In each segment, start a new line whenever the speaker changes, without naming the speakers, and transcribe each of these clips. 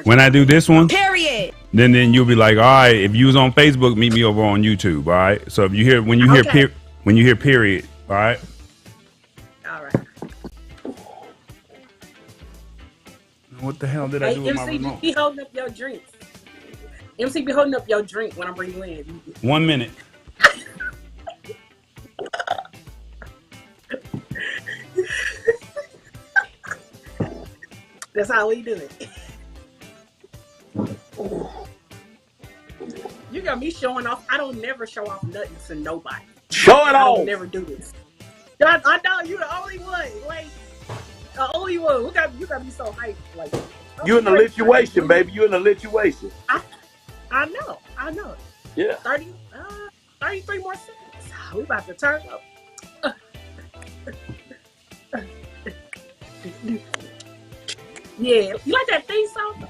When I do this one,
period.
then you'll be like, all right, if you was on Facebook, meet me over on YouTube. All right. So if you hear when you hear period, all right.
All right.
What the hell did I do with my remote?
Be holding up your drinks. MC be holding up your drink when I bring you in.
1 minute.
That's how we do it. You got me showing off. I don't never show off nothing to nobody.
Show it off.
I don't never do this. I know you the only one. Like the only one. You got me so hyped. Like
you in the lituation, baby. You in the lituation.
I know.
Yeah.
33 more seconds. We about to turn up. Yeah, you like that theme song?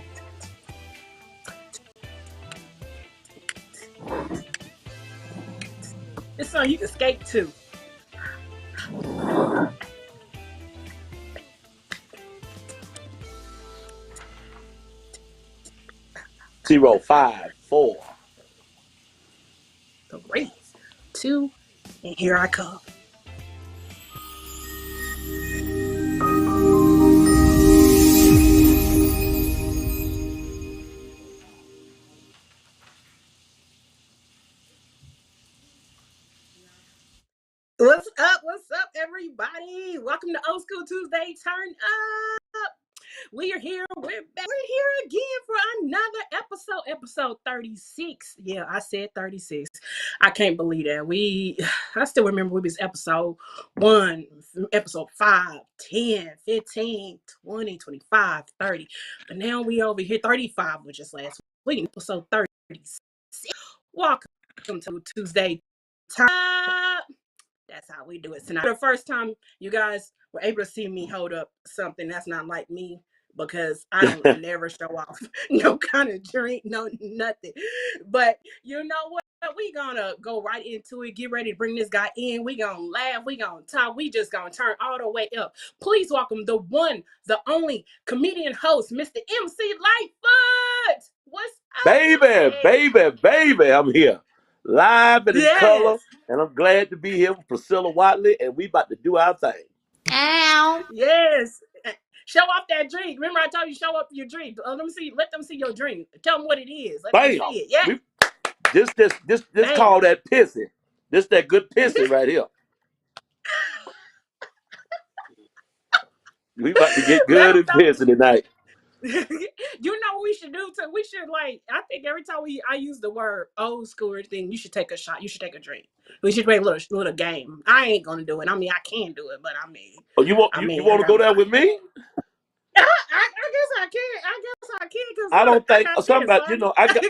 This song you can skate to.
Zero, 5, 4.
3, 2, and here I come. What's up, everybody? Welcome to Old School Tuesday Turn Up. We are here. We're here again for another episode 36. Yeah, I said 36. I can't believe that. I still remember we was episode 1, episode 5, 10, 15, 20, 25, 30. But now we over here 35, which is last week, episode 36. Welcome to Tuesday Turn Up. That's how we do it tonight. For the first time you guys were able to see me hold up something that's not like me, because I don't never show off no kind of drink, no nothing. But you know what? We gonna go right into it. Get ready to bring this guy in. We gonna laugh. We gonna talk. We just gonna turn all the way up. Please welcome the one, the only comedian host, Mr. MC Lightfoot. What's up?
Baby, I'm here. Live and in color. And I'm glad to be here with Priscilla Watley, and we about to do our thing.
Ow. Yes. Show off that drink. Remember I told you show up your drink. Let them see your drink. Tell them what it is. Let them see it. Yeah.
This call that pissy. This that good pissy right here. We about to get good and pissy tonight.
You know what we should do too? We should I think every time I use the word old school or thing, you should take a shot. You should take a drink. We should play a little game. I ain't gonna do it. I mean, I can do it, but I mean.
Oh, you want to go there with me?
I guess I can. Cause
I don't think I got.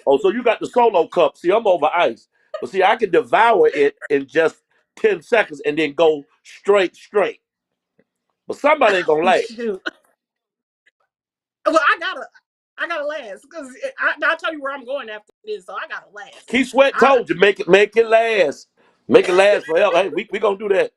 Oh, so you got the solo cup. See, I'm over ice, but see, I can devour it in just 10 seconds and then go straight. But somebody ain't gonna last.
Well, I gotta last because I'll tell you where I'm going after this, so I gotta last.
Keith Sweat told you make it last. Make it last forever. Hey, we gonna do that.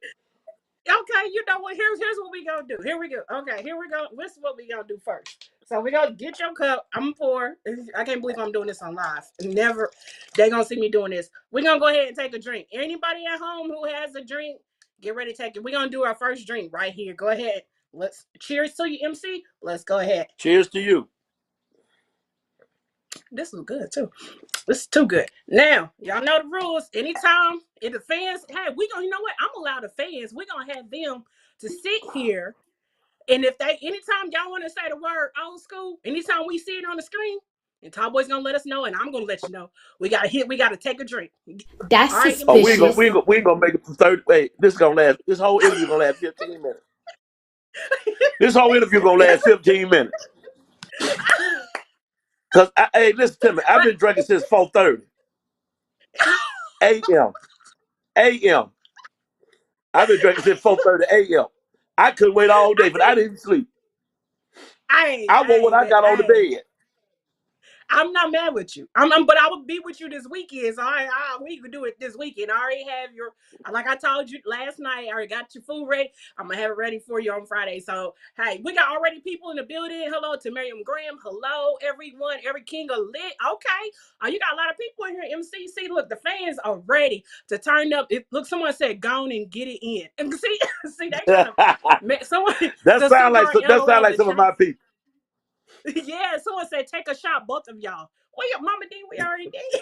Okay, you know what? Here's what we gonna do. Here we go. Okay, here we go. This is what we gonna do first. So we gonna get your cup. I'm pour. I can't believe I'm doing this on live. Never. They gonna see me doing this. We're gonna go ahead and take a drink. Anybody at home who has a drink, get ready to take it. We're gonna do our first drink right here. Go ahead. Let's cheers to you, MC. Let's go ahead.
Cheers to you.
This is good too. This is too good. Now, y'all know the rules. Anytime if the fans, hey, you know what? I'm allow the fans. We're gonna have them to sit here. And if anytime y'all want to say the word old school, anytime we see it on the screen, and Tallboy's gonna let us know, and I'm gonna let you know. We gotta take a drink.
That's suspicious. Oh,
we ain't gonna make it to 30. Wait, this whole interview gonna last 15 minutes. This whole interview gonna last 15 minutes. Cause hey, listen to me. I've been drinking since 4:30 a.m. I've been drinking since 4:30 a.m. I couldn't wait all day, but I didn't sleep. I want what I got on the bed.
I'm not mad with you. But I will be with you this weekend. So we can do it this weekend. I already have your, like I told you last night. I already got your food ready. I'm gonna have it ready for you on Friday. So hey, we got already people in the building. Hello to Miriam Graham. Hello everyone. Every King of Lit. Okay. You got a lot of people in here. MCC. Look, the fans are ready to turn up. Look, someone said, "Go on and get it in." And see, they trying to. Someone,
that
the
sound like
cigar
like some of my people.
yeah, someone said take a shot, both of y'all. Well, your mama did, we already did.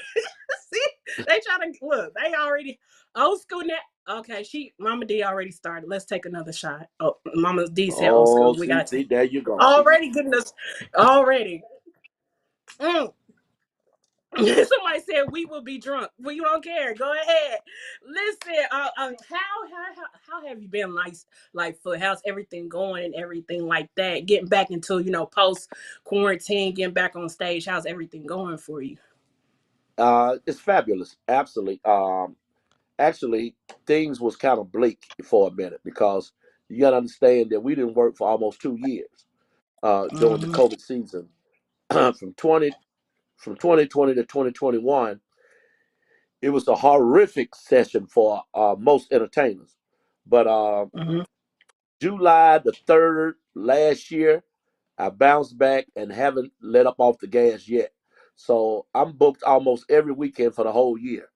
See, they try to look, they already old school now. Okay, Mama D already started. Let's take another shot. Oh, Mama D said old
Oh,
school. We gotta
see,
take
there you go. See,
already getting us already. Mm. Somebody said we will be drunk. Well, you don't care. Go ahead. Listen. How have you been, Lightfoot? How's everything going and everything like that? Getting back into post quarantine, getting back on stage. How's everything going for you?
it's fabulous. Absolutely. Actually, things was kind of bleak for a minute because you got to understand that we didn't work for almost 2 years during the
Mm-hmm.
COVID season from 2020 to 2021. It was a horrific session for most entertainers. But
Mm-hmm.
July the 3rd last year, I bounced back and haven't let up off the gas yet. So I'm booked almost every weekend for the whole year.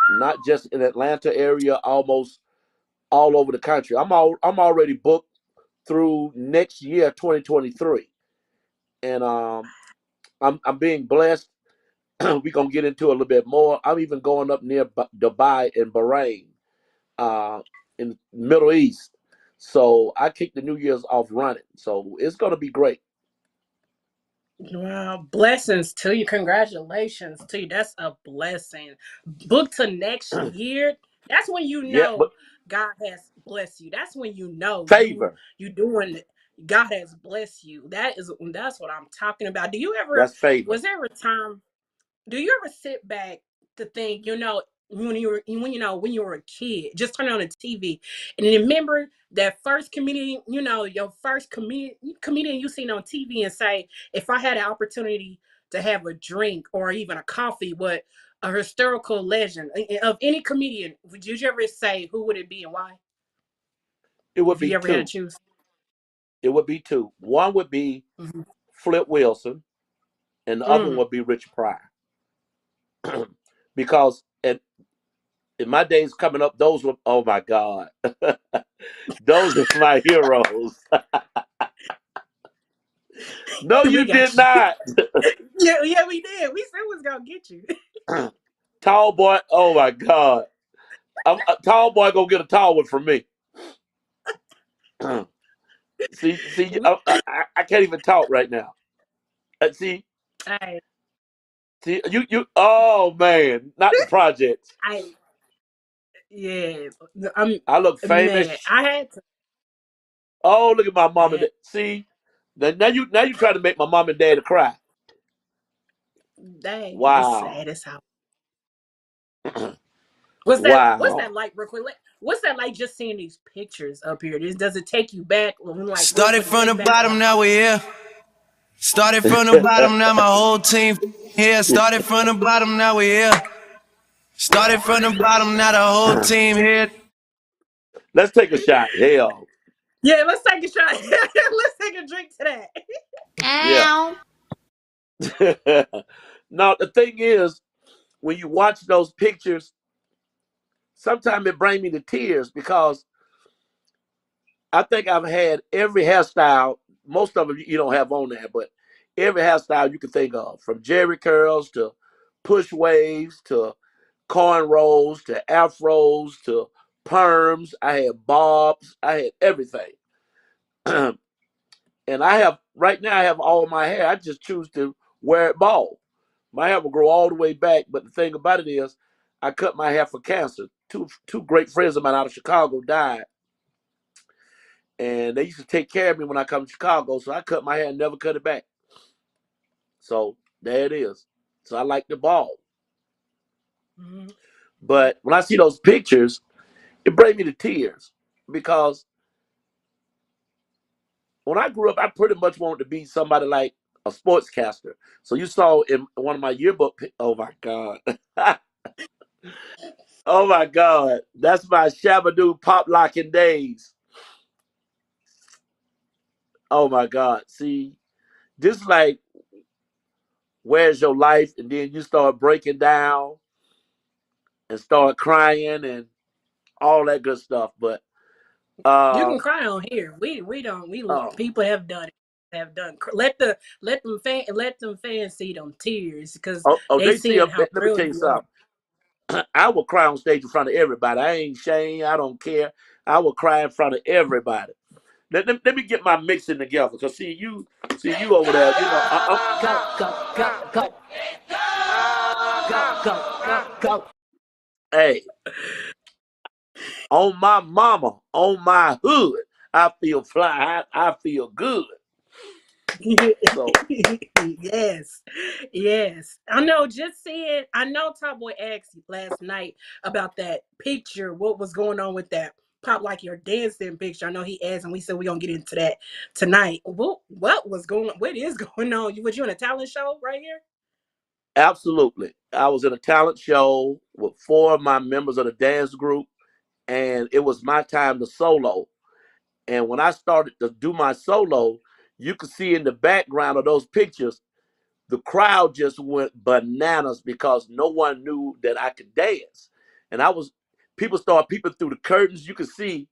Not just in Atlanta area, almost all over the country. I'm already booked through next year, 2023, and I'm being blessed. We're gonna get into a little bit more. I'm even going up near Dubai and Bahrain, uh, in the Middle East. So I kicked the New Year's off running. So it's gonna be great.
Wow, blessings to you. Congratulations to you. That's a blessing. Book to next year. That's when you
Yeah, but
know God has blessed you. That's when you know
favor.
you doing it. God has blessed you. That's what I'm talking about. Do you ever
That's favor.
was there a time do you ever sit back to think, when you were a kid, just turn on the TV and remember that first comedian, your first comedian you seen on TV and say, if I had an opportunity to have a drink or even a coffee with a historical legend of any comedian, would you ever say who would it be and why?
It would
If
be
you ever had to
two.
choose.
It would be two. One would be
Mm-hmm.
Flip Wilson, and the other one
Mm.
would be Rich Pryor. Because in my days coming up, those were, oh my God, those are my heroes. No,
We
you did
got you.
not.
Yeah, we did. We said we was gonna get you.
Tall boy, oh my God. A tall boy gonna get a tall one from me. See, I can't even talk right now. See,
I,
you. Oh man, not the projects.
I, yeah, I'm
I look
man.
famous.
I had to.
Oh, look at my mom and
Man,
dad. See, now you trying to make my mom and dad cry.
dang, it's
Wow,
sad as how. What's that
wow.
like, real quick? What's that like? Just seeing these pictures up here. Does it take you back? Like real
Started
quick,
from the
think back
bottom,
on.
now we're here. Started from the bottom, now my whole team here. Started from the bottom, now we're here. Started from the bottom, now the whole team here.
Let's take a shot. Hell,
Yeah, let's take a shot. Let's take a drink to that.
yeah. Now the thing is, when you watch those pictures, sometimes it brings me to tears because I think I've had every hairstyle. Most of them you don't have on there, but every hairstyle you can think of, from jerry curls to push waves to cornrows to afros to perms. I had bobs. I had everything. And I have right now. I have all my hair. I just choose to wear it bald. My hair will grow all the way back. But the thing about it is, I cut my hair for cancer. Two great friends of mine out of Chicago died, and they used to take care of me when I come to Chicago. So I cut my hair and never cut it back. So there it is. So I like the bald.
Mhm.
But when I see those pictures, it brings me to tears because when I grew up, I pretty much wanted to be somebody like a sportscaster. So you saw in one of my yearbook. Oh my God. Oh my God. That's my Shabadoo pop locking days. Oh my God. See, just like where's your life? And then you start breaking down and start crying and all that good stuff. But
You
uh
can cry on here. We don't.
oh
People have done it. Have done. Let them fans see them tears because they
they see a
seeing how
let me
real
tell you
you are.
something. I will cry on stage in front of everybody. I ain't ashamed. I don't care. I will cry in front of everybody. Let me get my mixing together. Cause see you over there. You know,
Go.
hey, on my mama, on my hood, I feel fly. I feel good. So
Yes, yes. I know. Just seeing. I know. Top Boy asked you last night about that picture. What was going on with that? Pop like your dancing picture. I know he asked, and we said we're gonna get into that tonight. What was going? What is going on? Was you in a talent show right here?
absolutely, I was in a talent show with four of my members of the dance group, and it was my time to solo. And when I started to do my solo, you could see in the background of those pictures, the crowd just went bananas because no one knew that I could dance. And people started peeping through the curtains. You could see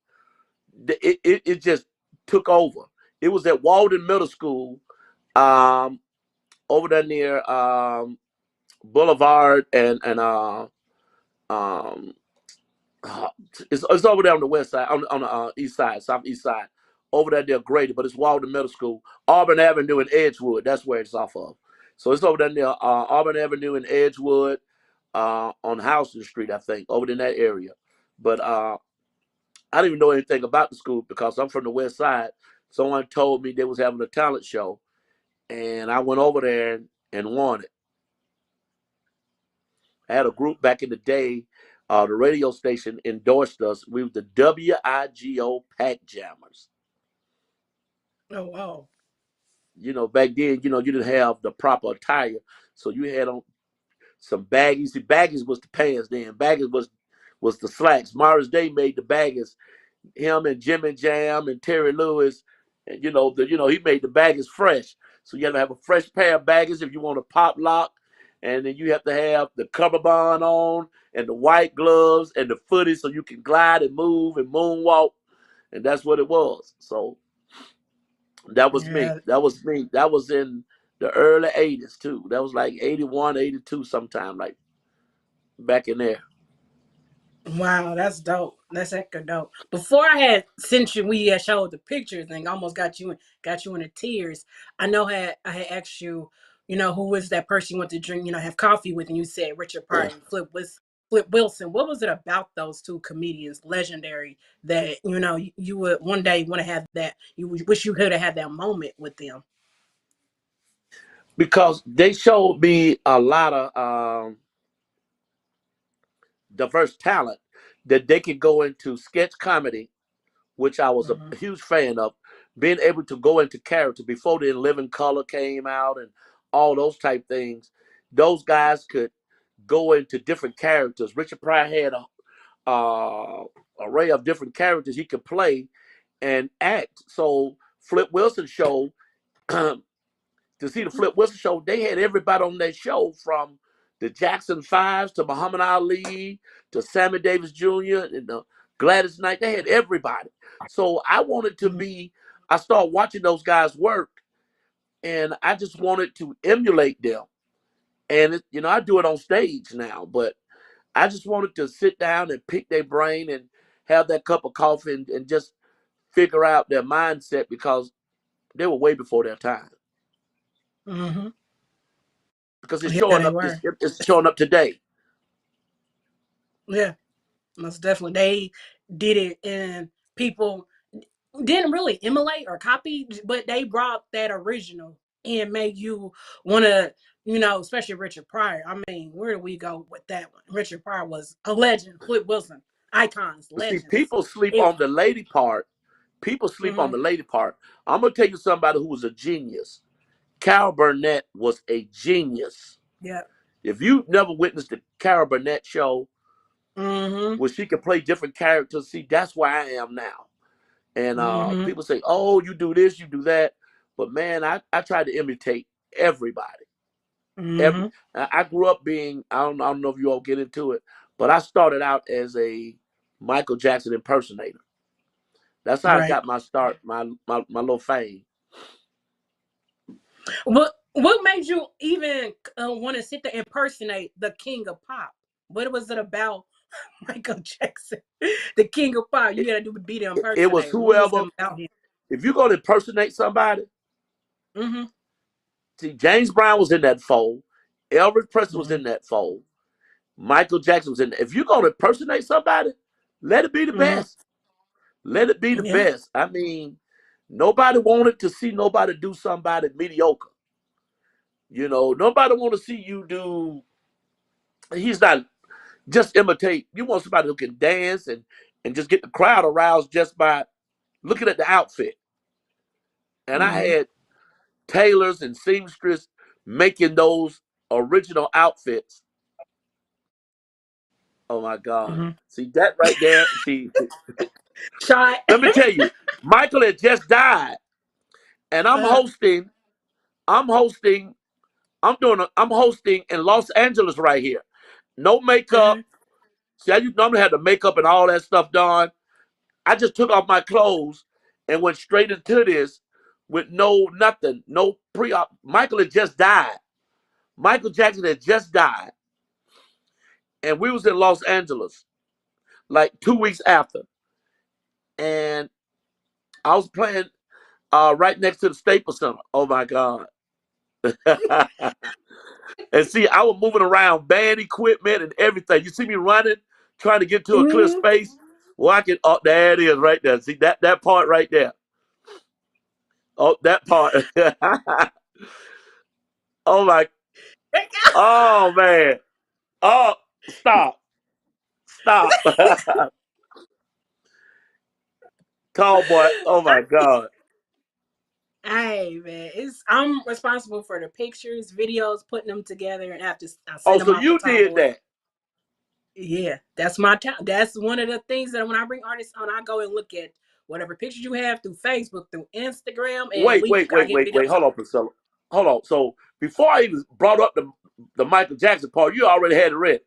it just took over. It was at Walden Middle School, um, over there near Boulevard and um, uh, it's over there on the west side, on the east side, southeast side. Over there, they're graded, but it's Walden Middle School, Auburn Avenue in Edgewood. That's where it's off of. So it's over there near Auburn Avenue in Edgewood, on Houston Street, I think, over in that area. But I didn't even know anything about the school because I'm from the west side. Someone told me they was having a talent show, and I went over there and won it. I had a group back in the day. The radio station endorsed us. We were the WIGO Pack Jammers.
Oh wow.
Back then, you didn't have the proper attire, so you had on some baggies. See, baggies was the pants then. Baggies was the slacks. Morris Day made the baggies. Him and Jimmy Jam and Terry Lewis, and he made the baggies fresh. So you have to have a fresh pair of baggies if you want a pop lock, and then you have to have the cover bond on and the white gloves and the footies so you can glide and move and moonwalk, and that's what it was. So that was me.
Yeah.
That was me. That was in the early 80s too. That was like 81, 82 sometime, like back in there.
Wow, that's dope. That's hecka dope. Before I had sent you, we had showed the pictures and almost got you in the tears. I had asked you, who was that person you went to drink, have coffee with, and you said Richard Pryor and Flip Wilson. What was it about those two comedians, legendary, that you would one day want to have that? You wish you could have had that moment with them.
Because they showed me a lot of diverse talent that they could go into sketch comedy, which I was a
Hmm.
huge fan of, being able to go into character before the Living Color came out and all those type things. Those guys could go into different characters. Richard Pryor had a array of different characters he could play and act. So Flip Wilson show to see the Flip Wilson show, they had everybody on that show from the Jackson Fives to Muhammad Ali to Sammy Davis Jr. and Gladys Knight. They had everybody. So I wanted to be. I started watching those guys work, and I just wanted to emulate them. And I do it on stage now, but I just wanted to sit down and pick their brain and have that cup of coffee and just figure out their mindset because they were way before their time.
Hmm.
Because it's
Yeah,
showing
they
up.
were.
It's showing up today.
Yeah, most definitely. They did it, and people didn't really emulate or copy, but they brought that original and made you want to, especially Richard Pryor. I mean, where do we go with that one? Richard Pryor was a legend. Flip Wilson, icons,
But see,
legends.
people sleep
It.
on the lady part. People sleep on
Hmm.
the lady part. I'm gonna tell you somebody who was a genius. Carol Burnett was a genius.
Yeah.
If you never witnessed the Carol Burnett show,
Mm-hmm.
where she could play different characters, see, that's where I am now. And
Mm-hmm.
people say, "Oh, you do this, you do that," but man, I try to imitate everybody.
Mm-hmm.
I grew up being, I don't know if you all get into it, but I started out as a Michael Jackson impersonator. That's how I
Right.
got my start, my little fame.
What made you even want to sit there and impersonate the King of Pop? What was it about Michael Jackson, the King of Pop? You had to be the
It was
impersonator. What was
whoever.
it about him?
If you're gonna impersonate somebody,
Mm-hmm.
see, James Brown was in that fold, Elvis Presley was
Mm-hmm.
in that fold, Michael Jackson was in there. If you're gonna impersonate somebody, let it be the best. Let it be the
Yeah.
best. I mean, nobody wanted to see nobody do somebody mediocre. You know, nobody want to see you do. He's not just imitate. You want somebody who can dance and just get the crowd aroused just by looking at the outfit. And I
Mm-hmm.
had tailors and seamstress making those original outfits. Oh my God.
Mm-hmm.
See that right there? See,
Shot.
let me tell you, Michael had just died, and
uh,
I'm hosting, I'm hosting in Los Angeles right here. No makeup.
uh,
See, I used normally had the makeup and all that stuff done. I just took off my clothes and went straight into this with no nothing, no pre-op. Michael had just died. Michael Jackson had just died, and we was in Los Angeles like 2 weeks after, and I was playing right next to the Staples Center. Oh my God! And see, I was moving around band equipment and everything. You see me running, trying to get to a clear
mm-hmm.
space. Well, I can. Oh, there it is, right there. See that part right there. Oh, that part. Oh my. Oh man. Oh, stop. Stop. Tall boy. Oh my God.
Hey man, I'm responsible for the pictures, videos, putting them together, and after I
Oh,
send them
so
off to
you did
Tallboy.
that.
Yeah, that's my time. That's one of the things that when I bring artists on, I go and look at whatever pictures you have through Facebook, through Instagram, and I get
Wait.
videos
Hold
on.
on, Priscilla. Hold on. So before I even brought up the Michael Jackson part, you already had it ready.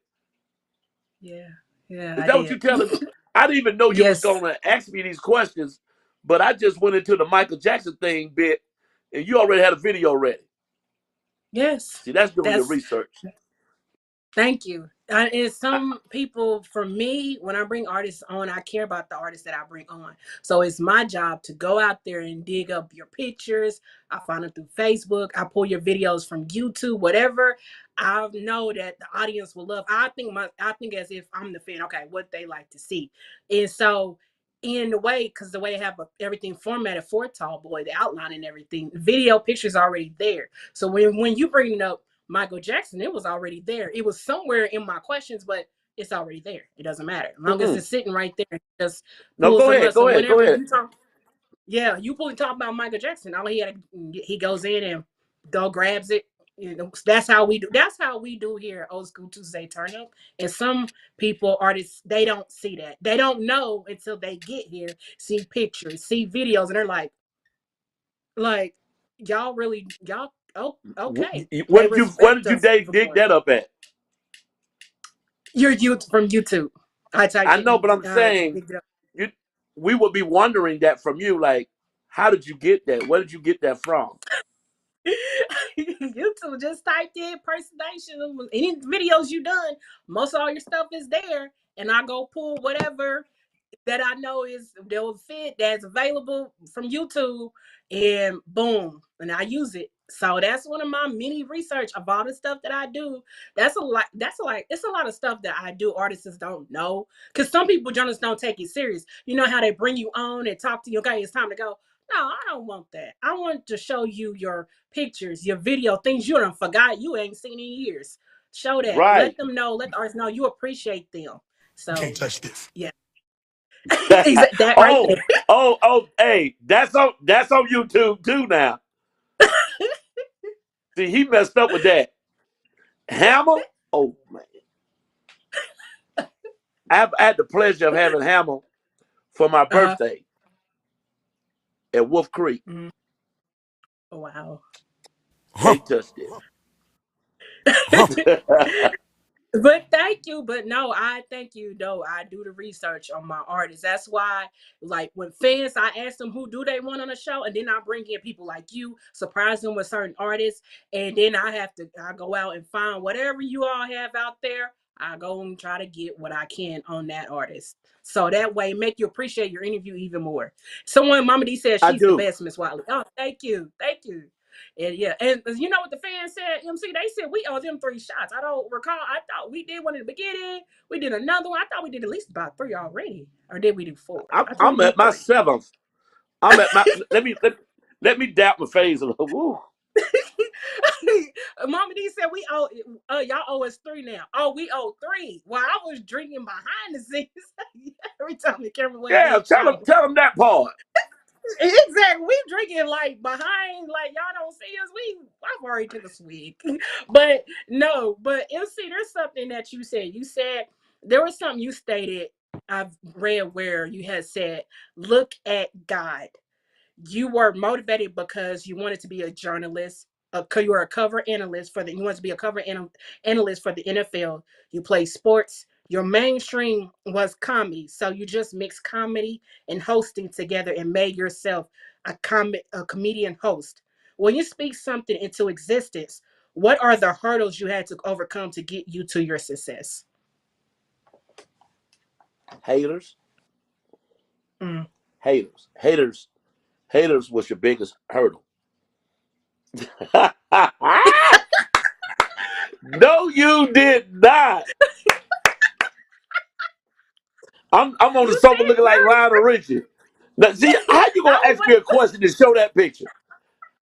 Yeah, yeah,
Is
I
that what you
did.
telling me? I didn't even know you was
Yes,
gonna ask me these questions, but I just went into the Michael Jackson thing bit, and you already had a video ready.
yes.
See, that's doing your
That's
research.
Thank you. And some people, for me, when I bring artists on, I care about the artists that I bring on. So it's my job to go out there and dig up your pictures. I find them through Facebook. I pull your videos from YouTube, whatever. I know that the audience will love. I think as if I'm the fan. Okay, what they like to see, and so in the way, because the way I have everything formatted for Tallboy, the outline and everything, video pictures already there. So when you bring it up Michael Jackson, it was already there. It was somewhere in my questions, but it's already there. It doesn't matter. As long as
Mm-mm.
it's sitting right there, just
No,
pulls
go
a
ahead.
muscle.
Go ahead. Go
Whenever
ahead.
you talk, yeah, you pull talk about Michael Jackson, all he goes in and go grabs it. You know, that's how we do. That's how we do here at Old School Tuesday Turnup. And some people, artists, they don't see that. They don't know until they get here, see pictures, see videos, and they're like, y'all really, y'all, oh, okay. They
Where
respect
did you
us
dig
for
that up at?
You're from YouTube. I typed
I
it
know, but
in.
I'm saying you. We would be wondering that from you. Like, how did you get that? Where did you get that from?
YouTube. Just typed in impersonation. Any videos you done, most of all your stuff is there, and I go pull whatever that I know is they'll fit that's available from YouTube, and boom, and I use it. So that's one of my mini research of all the stuff that I do. That's a lot. It's a lot of stuff that I do. Artists don't know because some people journalists don't take it serious. You know how they bring you on and talk to you. Okay, it's time to go. No, I don't want that. I want to show you your pictures, your video, things you done forgot you ain't seen in years. Show that.
Right.
Let them know. Let the artists know you appreciate them. So
Can't touch this.
yeah. That right
Oh,
there.
oh, hey, that's on YouTube too now. See, he messed up with that. Hammer? Oh, man. I had the pleasure of having Hammer for my birthday at Wolf Creek.
Mm-hmm. Oh, wow.
Can't touch this.
But thank you. But no, I thank you though. I do the research on my artists. That's why, like when fans, I ask them who do they want on the show, and then I bring in people like you, surprise them with certain artists, and then I go out and find whatever you all have out there. I go and try to get what I can on that artist. So that way, make you appreciate your interview even more. Someone, Mama D said she's the best, Miss Watley. Oh, thank you. Thank you. And yeah, and you know what the fans said, MC? They said we owe them 3 shots. I don't recall. I thought we did one in the beginning. We did another one. I thought we did at least about 3 already. Or did we do 4?
I'm at my 7th. I'm at my let me dap my face a little.
Mama D said we owe y'all owe us 3 now. Oh, we owe 3. Well, I was drinking behind the scenes every time the camera went.
Yeah, tell them that part.
Exactly. We drinking like behind, like y'all don't see us. I've already took a swig. But no, but MC, there's something that you said. You said there was something you stated, I've read where you had said, look at God. You were motivated because you wanted to be a journalist. You were a cover analyst you wanted to be a cover analyst for the NFL. You play sports. Your mainstream was comedy. So you just mixed comedy and hosting together and made yourself a comedian host. When you speak something into existence, what are the hurdles you had to overcome to get you to your success?
Haters.
Mm.
Haters was your biggest hurdle. No, you did not. I'm on the sofa looking like Lionel Richie. Now, see, how you gonna ask me a question to show that picture?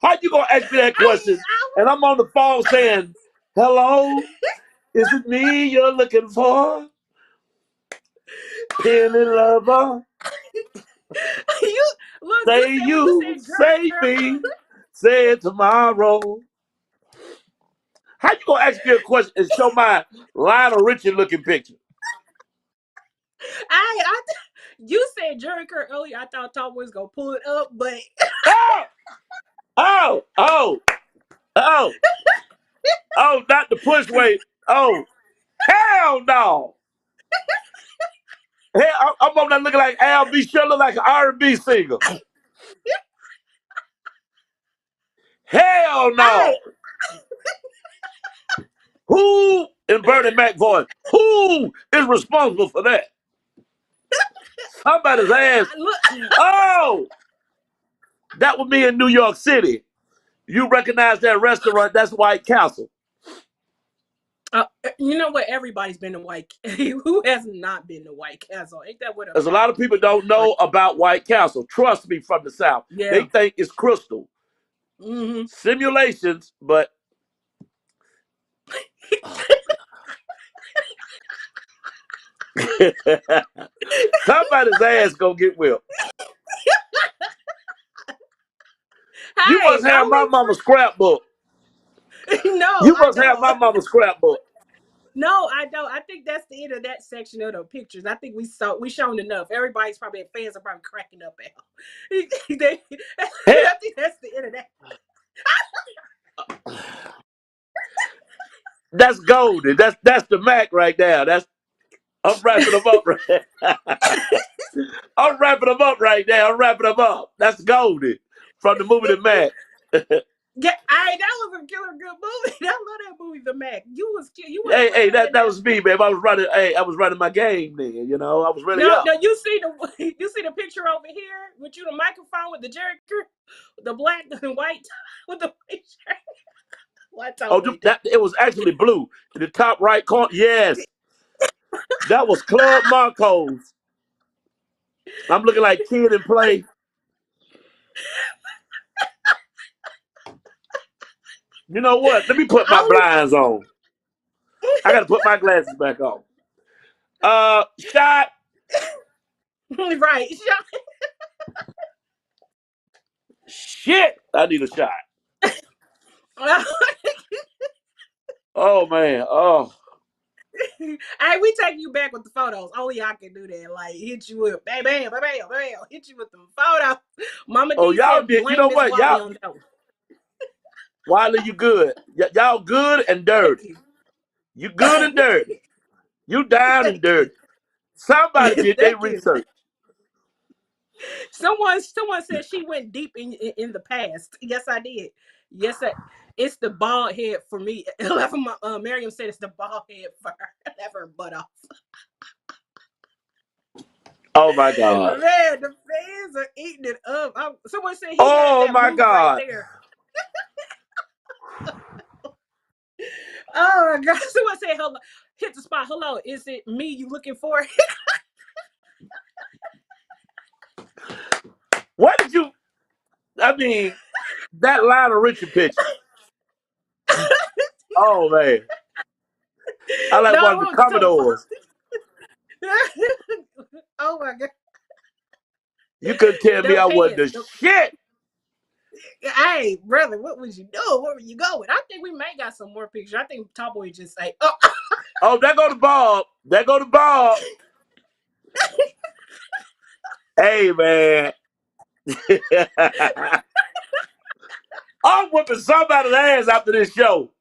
How you gonna ask me that question? And I'm on the phone saying, "Hello, is it me you're looking for? Penny lover." Say me, say it tomorrow. How you gonna ask me a question and show my Lionel Richie looking picture?
You said Jerry Kerr earlier. I thought Tom was gonna pull it up, but
oh, not the push weight. Oh, hell no. Hey, I'm on that looking like Al B. Sure look like an R&B singer. Hell no. Who, in Bernie Mac voice, who is responsible for that? Somebody's ass. Oh, that was me in New York City. You recognize that restaurant? That's White Castle.
You know what? Everybody's been to White. Who has not been to White Castle? Ain't that what?
There's a lot of people don't know about White Castle. Trust me, from the South, they think it's crystal.
Mm-hmm.
Simulations, but somebody's ass gonna get whipped. You must have my mama's scrapbook.
No,
you must have my mama's scrapbook.
No, I don't. I think that's the end of that section of the pictures. I think we shown enough. Everybody's probably fans are probably cracking up at. I think that's the end of that.
That's golden. That's the Mac right there. I'm wrapping them up right. I'm wrapping them up right now. I'm wrapping them up. That's golden from the movie The Mac.
Yeah, that was a killer good movie. I love that movie, The Mac. You was
that was me, babe. I was running my game then. You know, I was really up.
No, you see the picture over here with you, the microphone with the jerk, the black and white with the white shirt.
It was actually blue in the top right corner. Yes, that was Club Marcos. I'm looking like Kid and Play. You know what? Let me put my blinds on. I got to put my glasses back on. Shot.
Right, shot.
Shit, I need a shot. Oh man. Oh.
Hey, we take you back with the photos. Only I can do that. Like hit you with bam, bam, bam, bam, bam. Hit you with the photos. Mama
Oh,
D
y'all
said
did. You
blame
know
Miss
what?
Watley
Y'all,
on that one.
Wiley, you good. Y'all good and
Thank
dirty.
you.
You good and dirty. You down and
Thank you.
dirty. Somebody did their
Thank you.
research.
Someone said she went deep in the past. Yes, I did. Yes, it's the bald head for me. Miriam said it's the bald head for her. Left her butt off.
Oh my God.
Man, the fans are eating it up. Someone said he had
Oh
that
my
move right
God.
there. Oh my God. Someone said hello. Hit the spot. Hello. Is it me you looking for?
What did you? I mean, that line of Richard picture. Oh man, I like one
No,
of the
what was the
Commodores.
Oh my God.
You couldn't tell me
Them
I wasn't
pants.
the shit.
Hey, brother, what was you doing? Where were you going? I think we may got some more pictures. I think Tallboy just say, oh.
Oh, there go the Bob. There go the Bob. Hey man, I'm whipping somebody's ass after this show.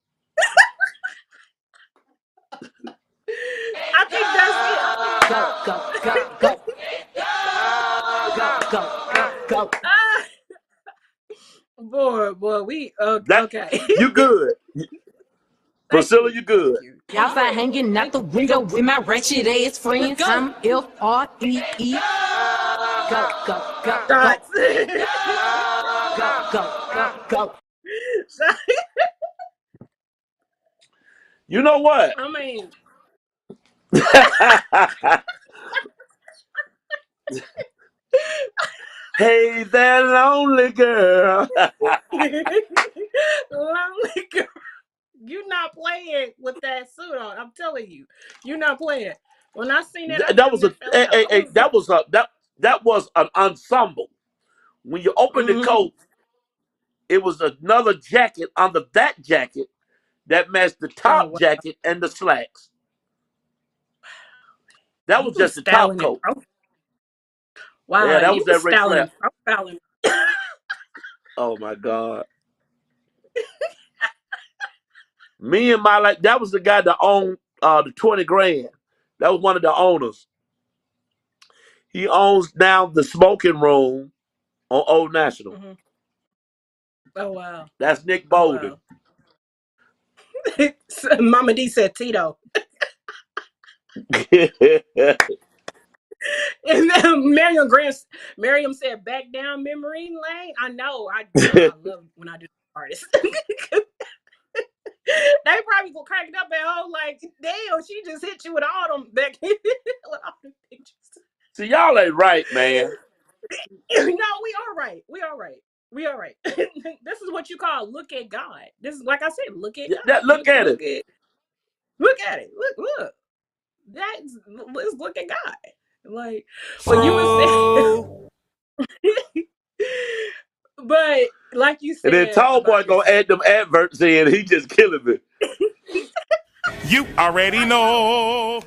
I think that's it. I think
Go, go, go, go. Go, go, go, go.
boy, we
That
okay.
you good,
Thank
Priscilla.
you.
You
Thank
good.
you.
Y'all find hanging out the window with my wretched ass friends.
Go.
I'm F-R-E-E. Go, go, go, go.
Shots.
Go, go, go, go.
You know what?
I mean,
Hey there, lonely girl.
lonely girl. You're not playing with that suit on. I'm telling you, you're not playing. When I seen that, I
That
damn
was
near
a
fell out. I was
that was a that was an ensemble. When you opened the
mm-hmm.
coat, it was another jacket under that jacket that matched the
Oh
top
wow,
jacket and the slacks. That
you
was
was
just the top
styling and
coat.
wow,
Yeah, that
you
was
was
that Ray
styling
Flair.
and profiling.
Oh my God. Me and my like that was the guy that owned the 20 grand. That was one of the owners. He owns now the smoking room on Old National.
Mm-hmm. Oh wow,
That's Nick
oh
Bolden.
wow. Mama D said Tito. And then Miriam said back down memory lane. I know. I love when I do artists. They probably go cracking up at home like, damn, she just hit you with all them back with all the pictures.
See, y'all ain't right, man.
No, we are right. We are right. We are right. This is what you call look at God. This is like I said, look at God.
Look at it.
Look at it. Look. Let's look at God. Like when you were
So,
saying, but like you
And then
said
Tall Boy
about
gonna
yourself,
add them adverts in. He just killing me.
You already know.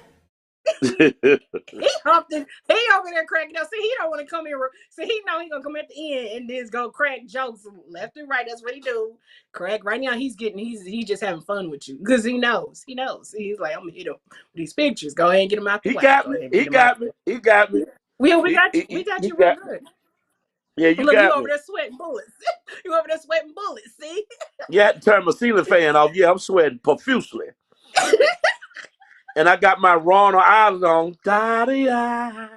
he humped it. He over there cracking up. See, he don't want to come here. See, he know he gonna come at the end and just go crack jokes left and right. That's what he do. Crack right now. He's just having fun with you because he knows. He knows. He's like, I'm gonna hit him with these pictures. Go ahead and get him out the
He
way.
got
Go
me.
ahead and
He
get him out
got
the
me.
way.
He got me.
We got
He
you real
got.
good.
Yeah, you
Look, you
got
over
me.
there sweating bullets. You over there sweating bullets. See.
You had to turn my ceiling fan off. Yeah, I'm sweating profusely. And I got my Ron Island on. Da-dee-da.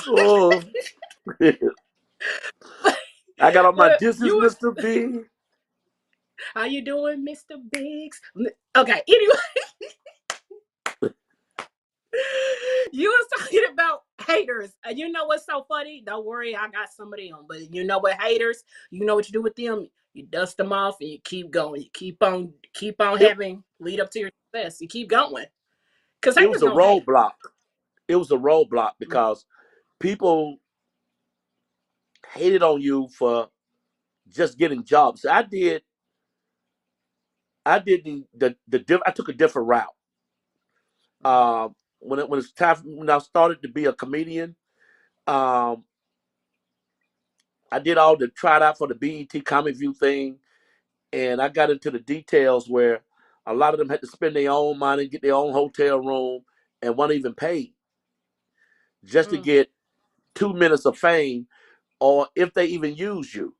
Oh. I got on my
But
This Is
you was
Mr. B.
how you doing, Mr. Biggs? Okay, anyway. You was talking about haters. You know what's so funny? Don't worry, I got some of them. But you know what, haters? You know what you do with them? You dust them off and you keep going. You keep on
It,
having lead up to your success. You keep going. Because
it was
haters
a
gonna hate.
roadblock. It was a roadblock because people hated on you for just getting jobs. I did I did I took a different route. When it's time when I started to be a comedian, I did all the tried out for the BET Comic View thing, and I got into the details where a lot of them had to spend their own money, get their own hotel room, and weren't even paid just to get 2 minutes of fame, or if they even use you.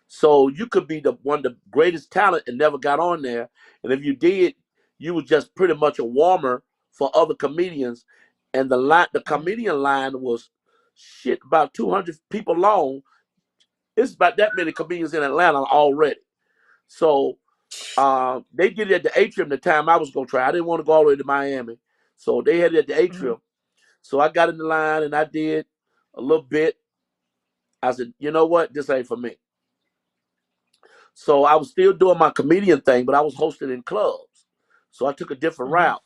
So you could be one of the greatest talent and never got on there, and if you did, you was just pretty much a warmer for other comedians. And the comedian line was shit about 200 people long. It's about that many comedians in Atlanta already. So they did it at the Atrium the time I was gonna try. I didn't want to go all the way to Miami, so they had it at the Atrium. So I got in the line and I did a little bit. I said, you know what, this ain't for me. So I was still doing my comedian thing, but I was hosting in clubs. So I took a different route,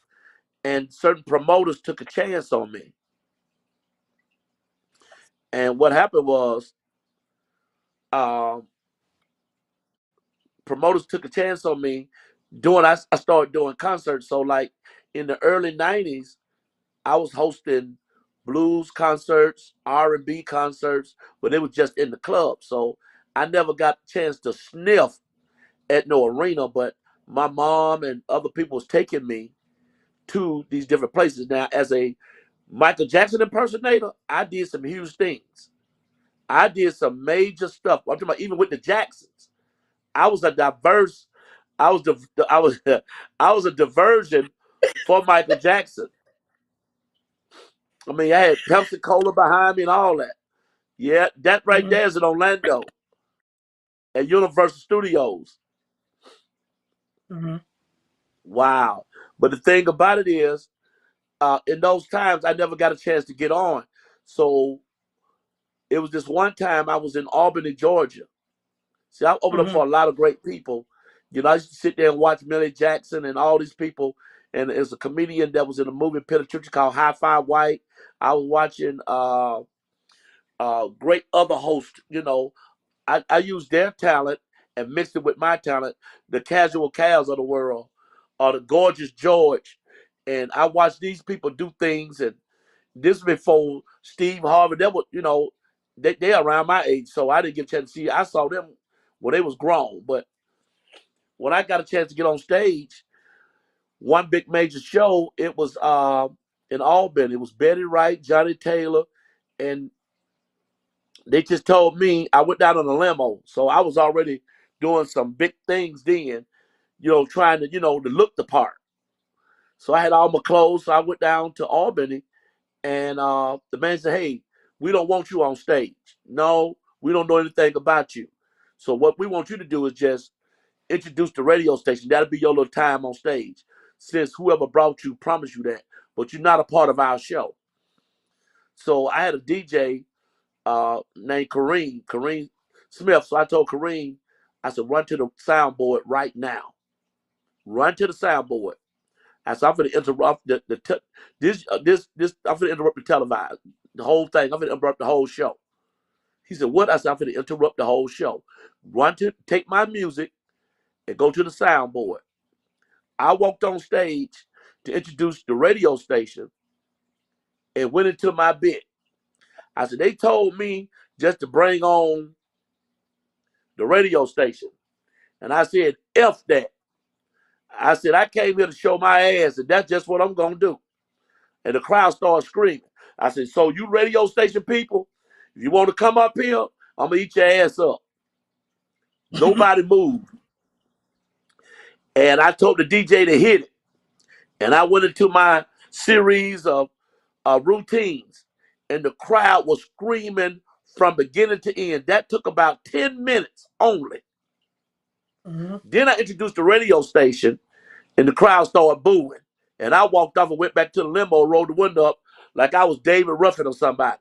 and certain promoters took a chance on me. And what happened was, promoters took a chance on me. I started doing concerts. So like in the early '90s, I was hosting blues concerts, R&B concerts, but it was just in the club. So I never got a chance to sniff at no arena, but my mom and other people was taking me to these different places. Now, as a Michael Jackson impersonator, I did some huge things. I did some major stuff. I'm talking about even with the Jacksons. I was a diverse. I was I was I was a diversion for Michael Jackson. I mean, I had Pepsi Cola behind me and all that. Yeah, that right there is in Orlando at Universal Studios. Wow. But the thing about it is, in those times, I never got a chance to get on. So it was this one time I was in Albany, Georgia. See, I opened up for a lot of great people. You know, I used to sit there and watch Millie Jackson and all these people. And as a comedian that was in a movie picture called High Five White, I was watching great other hosts. You know, I used their talent and mixed it with my talent, the Casual Cows of the world, or the Gorgeous George. And I watched these people do things. And this before Steve Harvey, they were, you know, they around my age. So I didn't get a chance to see. I saw them when they was grown. But when I got a chance to get on stage, one big major show, it was in Albany. It was Betty Wright, Johnny Taylor, and they just told me, I went down on a limo. So I was already doing some big things then, you know, trying to, you know, to look the part. So I had all my clothes. So I went down to Albany, and the man said, hey, we don't want you on stage. No, we don't know anything about you. So what we want you to do is just introduce the radio station. That'll be your little time on stage. Since whoever brought you promised you that, but you're not a part of our show. So I had a DJ named Kareem Smith. So I told Kareem, I said, run to the soundboard right now. Run to the soundboard. I said, I'm going to interrupt this. I'm going to interrupt the whole thing. I'm going to interrupt the whole show. He said, what? I said, I'm going to interrupt the whole show. Take my music and go to the soundboard. I walked on stage to introduce the radio station and went into my bit. I said, they told me just to bring on the radio station. And I said, F that. I said, I came here to show my ass, and that's just what I'm going to do. And the crowd started screaming. I said, so you radio station people, if you want to come up here, I'm going to eat your ass up. Nobody moved. And I told the DJ to hit it. And I went into my series of routines. And the crowd was screaming from beginning to end. That took about 10 minutes only. Then I introduced the radio station, and the crowd started booing. And I walked off and went back to the limo, rolled the window up like I was David Ruffin or somebody.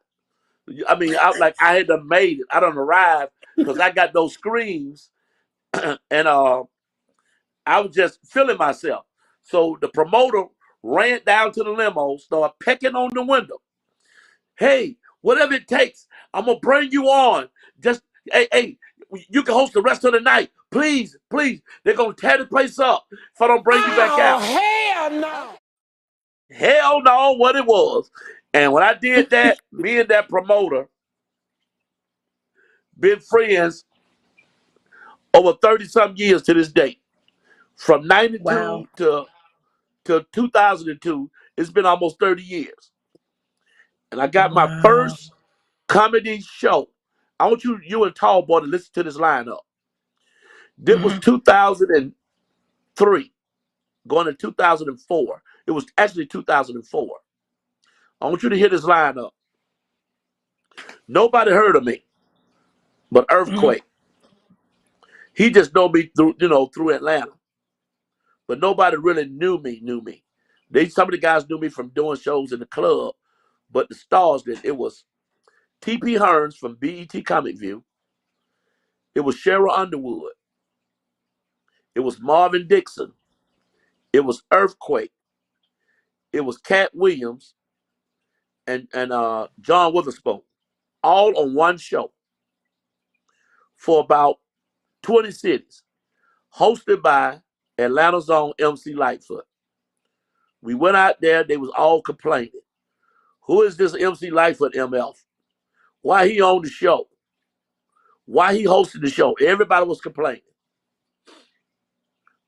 I mean, I had done made it. I done arrived because I got those screams, and I was just feeling myself. So the promoter ran down to the limo, started pecking on the window. Hey, whatever it takes, I'm gonna bring you on. Just hey, You can host the rest of the night. Please, please. They're going to tear the place up if I don't bring you back out.
Hell no.
Hell no, what it was. And when I did that, me and that promoter been friends over 30-some years to this day. From 92
Wow.
to 2002, it's been almost 30 years. And I got my
Wow.
first comedy show. I want you and Tallboy to listen to this lineup. This was 2003, going to 2004. It was actually 2004. I want you to hear this lineup. Nobody heard of me but Earthquake. He just know me through Atlanta. But nobody really knew me. Some of the guys knew me from doing shows in the club, but the stars did. It was T.P. Hearns from BET Comic View. It was Cheryl Underwood. It was Marvin Dixon. It was Earthquake. It was Cat Williams and John Witherspoon, all on one show for about 20 cities, hosted by Atlanta's own MC Lightfoot. We went out there, they was all complaining. Who is this MC Lightfoot MF? Why he on the show? Why he hosted the show? Everybody was complaining.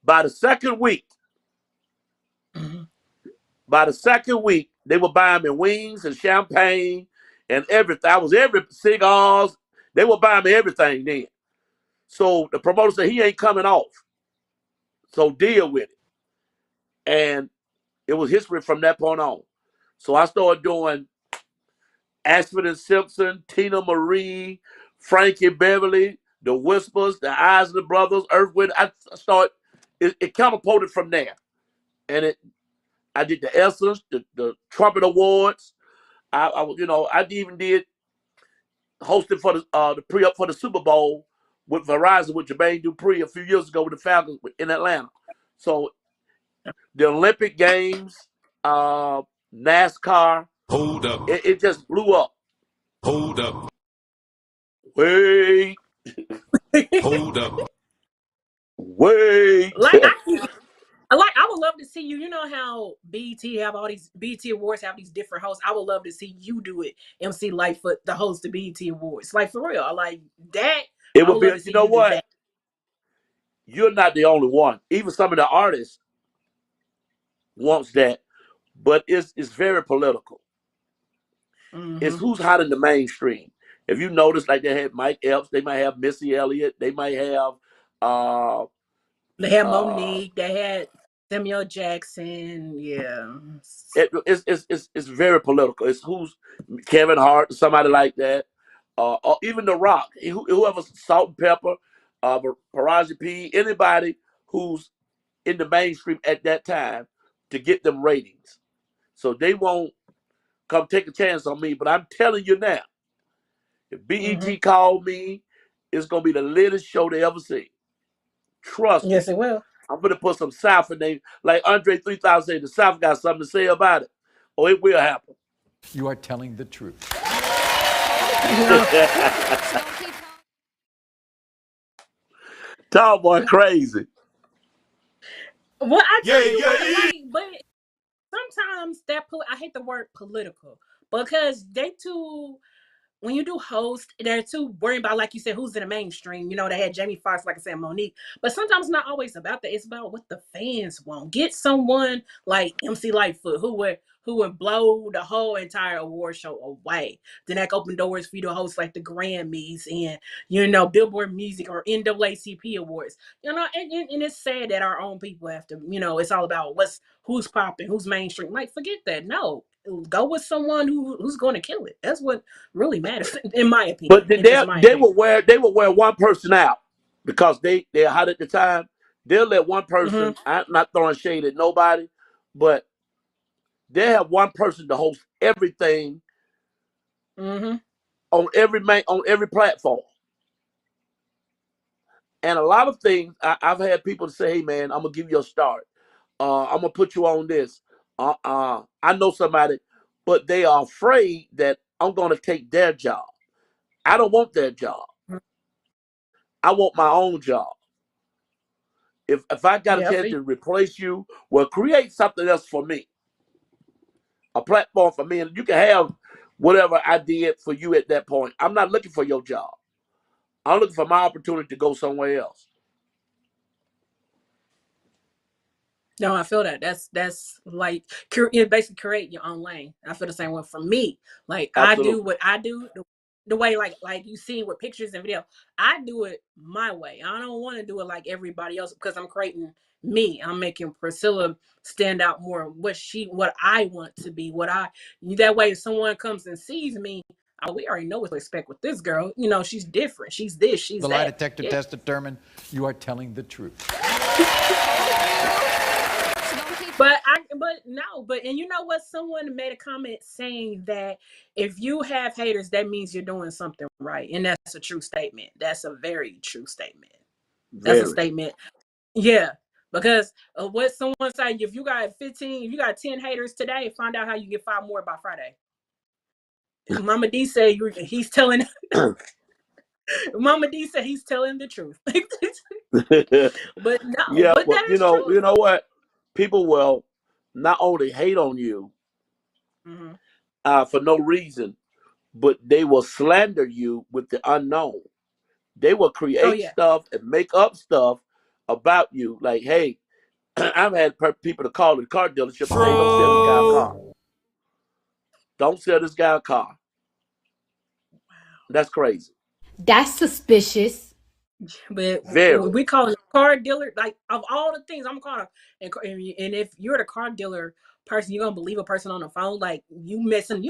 By the second week, they were buying me wings and champagne and everything. I was cigars. They were buying me everything then. So the promoter said he ain't coming off. So deal with it. And it was history from that point on. So I started doing Ashford and Simpson, Tina Marie, Frankie Beverly, the Whispers, the Isley Brothers, Earth Wind. It catapulted from there. And I did the Essence, the Trumpet Awards. I even did hosting for the pre-up for the Super Bowl with Verizon with Jermaine Dupri a few years ago with the Falcons in Atlanta. So the Olympic Games, NASCAR.
Hold up.
It just blew up.
Hold up.
Wait.
Hold up.
Wait.
I would love to see you. You know how BET have all these BET Awards have these different hosts. I would love to see you do it, MC Lightfoot, the host of BET Awards. Like for real, like that.
It would be. You know what? You're not the only one. Even some of the artists wants that, but it's very political. It's who's hot in the mainstream. If you notice, like they had Mike Epps, they might have Missy Elliott, they might have.
They had Monique. They had Samuel Jackson. Yeah.
It's very political. It's who's Kevin Hart, somebody like that, or even The Rock, whoever, Salt and Pepper, Paraji P, anybody who's in the mainstream at that time to get them ratings. So they won't come take a chance on me. But I'm telling you now, if BET called me, it's gonna be the latest show they ever see. Trust me.
Yes, it will.
I'm gonna put some South in there. Like Andre 3000 said, the South got something to say about it. Oh, it will happen.
You are telling the truth.
Tallboy crazy.
Well, I tell you what, but sometimes I hate the word political because they too. When you do host, they're too worried about, like you said, who's in the mainstream. You know, they had Jamie Foxx, like I said, Monique. But sometimes it's not always about that. It's about what the fans want. Get someone like MC Lightfoot who would blow the whole entire award show away. Then that open doors for you to host like the Grammys and, you know, Billboard Music or NAACP Awards. You know, and it's sad that our own people have to, you know, it's all about who's popping, who's mainstream. Like, forget that. No. Go with someone who's going to kill it. That's what really matters, in my opinion.
But they will wear one person out because they're hot at the time. They'll let one person. I'm not throwing shade at nobody, but they have one person to host everything on every platform. And a lot of things I've had people say, "Hey man, I'm gonna give you a start. I'm gonna put you on this." I know somebody, but they are afraid that I'm gonna take their job. I don't want their job. I want my own job. If I got a
Yeah,
chance to replace you, well, create something else for me, a platform for me, and you can have whatever I did for you at that point. I'm not looking for your job. I'm looking for my opportunity to go somewhere else.
No, I feel that. That's like you basically create your own lane. I feel the same way for me. Like I do
Absolutely.
what I do the way like you see with pictures and video. I do it my way. I don't want to do it like everybody else because I'm creating me. I'm making Priscilla stand out more. What I want to be. What I that way if someone comes and sees me, oh, we already know what to expect with this girl. You know, she's different. She's this. She's
The lie
that.
detector
Yeah.
test determined you are telling the truth.
And you know what? Someone made a comment saying that if you have haters, that means you're doing something right. And that's a true statement. That's a very true statement. That's a
Very.
statement. Yeah. Because what someone said, if you got 15, if you got 10 haters today, find out how you get 5 more by Friday. Mama D said he's telling Mama D said he's telling the truth. But no,
Yeah,
but
well,
that is true.
you know what? People will not only hate on you
Hmm.
for no reason, but they will slander you with the unknown. They will
Oh
create
yeah.
stuff and make up stuff about you. Like, hey, I've had people to call the car dealership and say, "Don't sell this guy a car. Don't sell this guy a car." That's crazy.
That's suspicious.
But
Very.
we call it a car dealer. Like of all the things, I'm calling. And if you're the car dealer person, you're gonna believe a person on the phone. Like you missing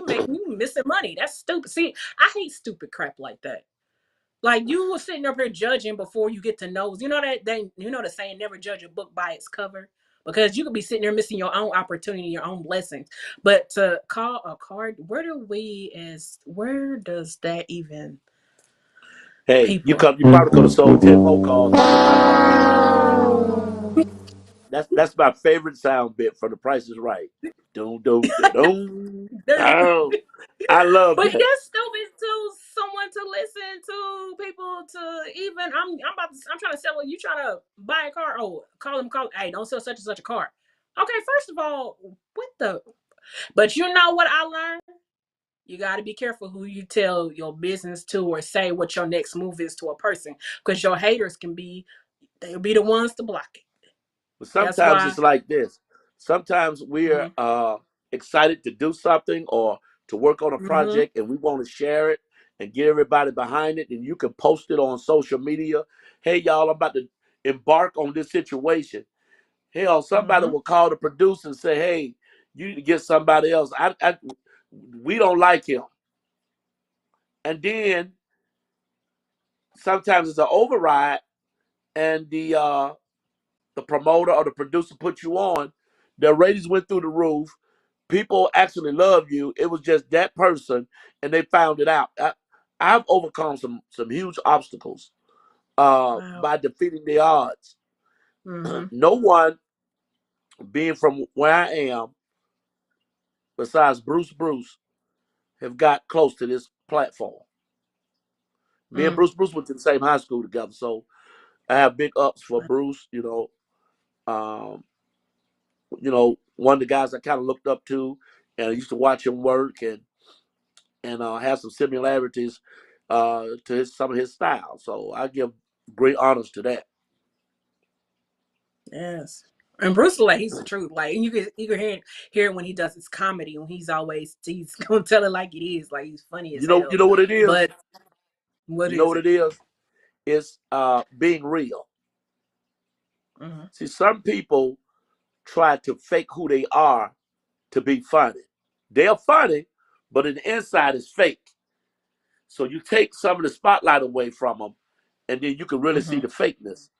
money. That's stupid. See, I hate stupid crap like that. Like you were sitting up here judging before you get to know. You know the saying, never judge a book by its cover. Because you could be sitting there missing your own opportunity, your own blessings. But to call a card, where does that even
Hey,
people?
you probably could have sold 10 more cars and somebody would have been there. That's my favorite sound bit for The Price is Right. Doom doom da doom. Oh, I love
But
that.
that's stupid to someone to listen to people to even. I'm trying to sell. You trying to buy a car? Oh, call. Hey, don't sell such and such a car. Okay, first of all, what the? But you know what I learned? You got to be careful who you tell your business to or say what your next move is to a person, because your haters they'll be the ones to block it.
But
That's
sometimes
why.
it's like this. Sometimes we're
Hmm.
excited to do something or to work on a
Hmm.
project and we want to share it and get everybody behind it. And you can post it on social media. Hey, y'all, I'm about to embark on this situation. Hell, somebody
Hmm.
will call the producer and say, hey, you need to get somebody else. We don't like him. And then sometimes it's an override and the promoter or the producer put you on. Their ratings went through the roof. People actually love you. It was just that person, and they found it out. I've overcome some huge obstacles
Wow.
by defeating the odds.
Hmm.
No one, being from where I am, besides Bruce, have got close to this platform. Me and
Mm.
Bruce went to the same high school together, so I have big ups for Bruce. Um, one of the guys I kind of looked up to, and I used to watch him work and have some similarities to some of his style. So I give great honors to that.
Yes. And Bruce Lee, he's the truth. Like you can hear it when he does his comedy, when he's gonna tell it like it is, like he's funny as
You
hell.
know what it is.
But what
You know
is
what
it?
it is. It's being real.
Hmm.
See, some people try to fake who they are to be funny. They're funny, but in the inside is fake. So you take some of the spotlight away from them, and then you can really see
Hmm.
the fakeness.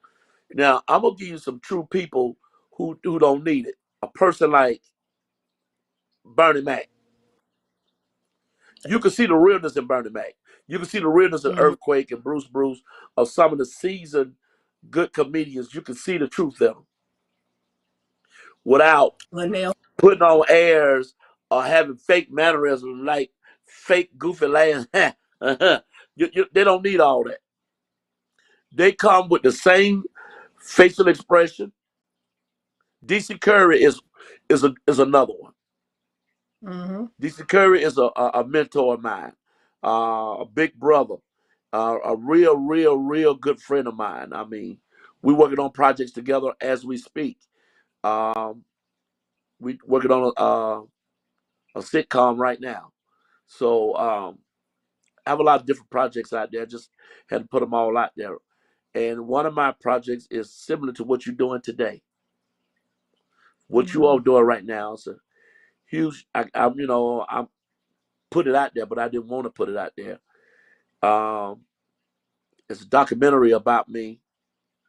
Now, I'm gonna give you some true people who don't need it. A person like Bernie Mac. You can see the realness in Bernie Mac. You can see the realness in
Hmm.
Earthquake and Bruce, of some of the seasoned good comedians. You can see the truth in them without
Linnell.
putting on airs or having fake mannerisms like fake goofy laughs. They don't need all that. They come with the same facial expression. DC Curry is another one.
Mm-hmm.
DC Curry is a mentor of mine, a big brother, a real good friend of mine. I mean, we working on projects together as we speak. Um, we working on a sitcom right now. So I have a lot of different projects out there. Just had to put them all out there. And one of my projects is similar to what you're doing today. What you
Mm-hmm.
all doing right now is a huge. I'm put it out there, but I didn't want to put it out there. Um, it's a documentary about me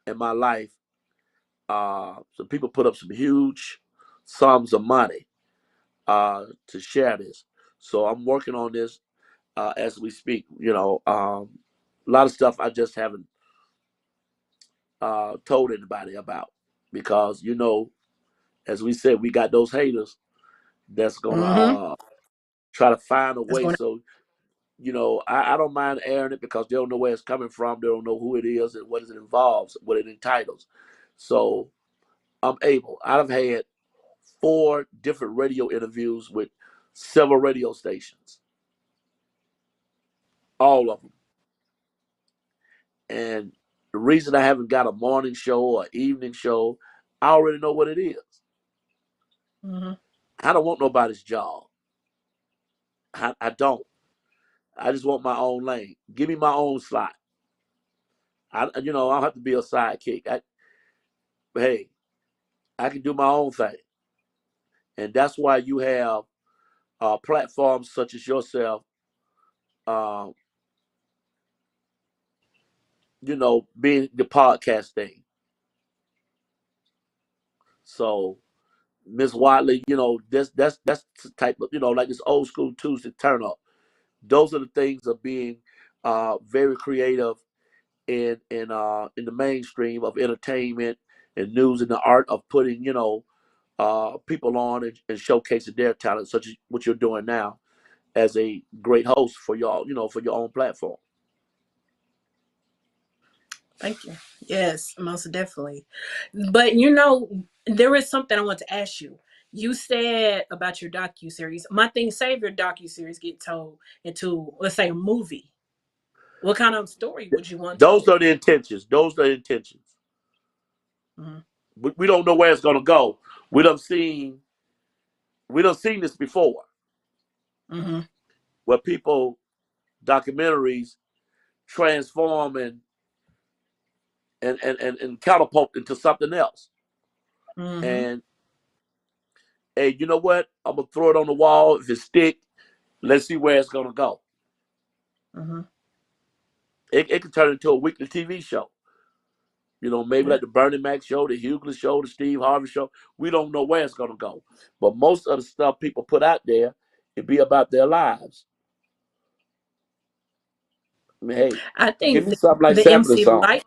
and my life. Some people put up some huge sums of money to share this. So I'm working on this as we speak. A lot of stuff I just haven't told anybody about because as we said, we got those haters that's gonna
Mm-hmm.
try to find a
That's
way.
going.
So I don't mind airing it because they don't know where it's coming from. They don't know who it is and what it involves, what it entitles. So I'm able. I've had 4 different radio interviews with several radio stations, all of them. And the reason I haven't got a morning show or evening show, I already know what it is.
Mm-hmm.
I don't want nobody's job. I don't. I just want my own lane. Give me my own slot. I don't have to be a sidekick. Hey, I can do my own thing, and that's why you have platforms such as yourself. Um, being the podcast thing. So Miss Watley, that's the type of like this old school Tuesday turn up. Those are the things of being very creative in the mainstream of entertainment and news and the art of putting people on and showcasing their talent, such as what you're doing now as a great host for y'all, for your own platform.
Thank you. Yes, most definitely. But there is something I want to ask you. You said about your docu-series. My thing, save your docu-series get told into, let's say, a movie. What kind of story would you want
Those
told?
are the intentions. Those are the intentions.
Mm-hmm.
We don't know where it's gonna go. We done seen this before,
Mm-hmm.
where people documentaries transform and catapult into something else.
Mm-hmm.
And hey, you know what? I'm gonna throw it on the wall. If it stick, let's see where it's gonna go.
Mm-hmm.
It could turn into a weekly TV show. Maybe
Yeah.
like the Bernie Mac show, the Hughley show, the Steve Harvey show. We don't know where it's gonna go. But most of the stuff people put out there, it be about their lives. I mean, hey,
I
give
think
me something like
the
Sampling
MC
Song.
Light.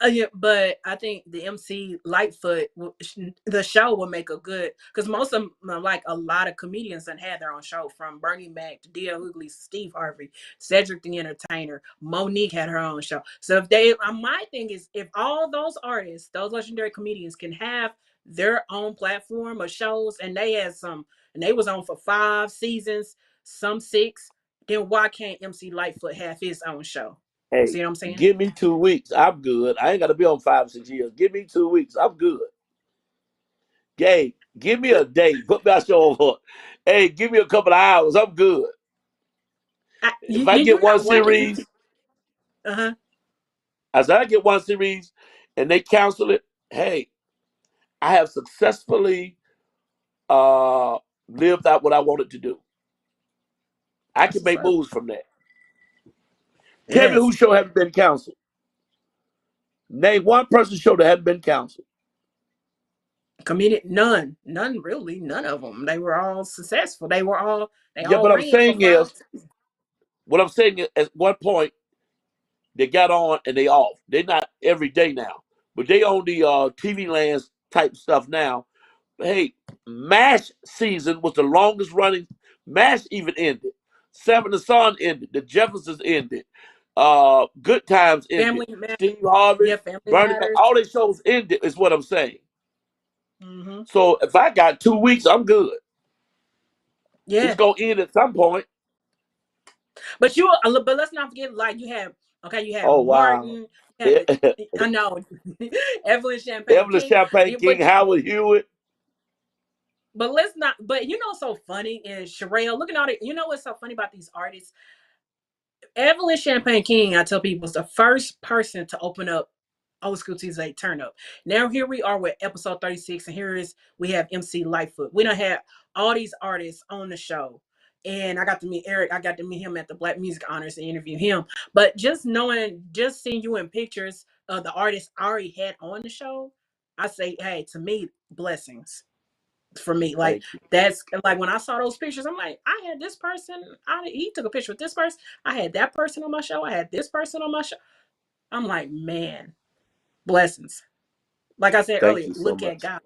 Yeah, but I think the MC Lightfoot, the show will make a good, because most of them, like a lot of comedians and had their own show, from Bernie Mac to D.L. Hughley, Steve Harvey, Cedric the Entertainer, Monique had her own show. So my thing is, if all those artists, those legendary comedians, can have their own platform of shows, and they was on for 5 seasons, some 6, then why can't MC Lightfoot have his own show?
Hey,
See what I'm saying?
give me 2 weeks. I'm good. I ain't got to be on 5 or 6 years. Give me 2 weeks. I'm good. Hey, give me a day. Put my show on. Hey, give me a couple of hours. I'm good. If I get
You're
one
not working.
series,
Uh-huh.
as I get one series and they cancel it, hey, I have successfully lived out what I wanted to do. I
That's
can
what's
make
up.
moves from that. Tell me
Yes.
whose show haven't been canceled. Name one person's show that hasn't been canceled.
Committed none really, none of them. They were all successful. They
Yeah,
all
but
ran for 5 seasons.
what I'm saying is, at one point they got on and they off. They're not every day now, but they on the TV lands type stuff now. Hey, MASH season was the longest running. MASH even ended. Seven the Sun ended. The Jeffersons ended. Good Times ended.
Family Matters.
Steve Harvey,
Yeah, Family
Bernie Mac,
Matters.
all these shows ended is what I'm saying.
Mm-hmm.
So if I got 2 weeks, I'm good. It's
Yeah.
gonna end at some point.
But let's not forget, like you had
Oh wow.
Martin, you had I know Evelyn Champagne
Evelyn
King,
Champagne King, Howard Hewitt.
but let's not. But you know what's so funny is Sherelle. Looking at it, you know what's so funny about these artists? Evelyn Champagne King, I tell people, was the first person to open up Old School Tuesday Turnup. Now here we are with episode 36, and we have MC Lightfoot. We don't have all these artists on the show. And I got to meet Eric. I got to meet him at the Black Music Honors and interview him. But just seeing you in pictures of the artists I already had on the show, I say, hey, to me, blessings for me. Like,
Thank you.
that's like when I saw those pictures, I'm like, I had this person. He took a picture with this person. I had that person on my show. I had this person on my show. I'm like, man, blessings. Like I said
Thank
earlier,
you so
look at
much.
God.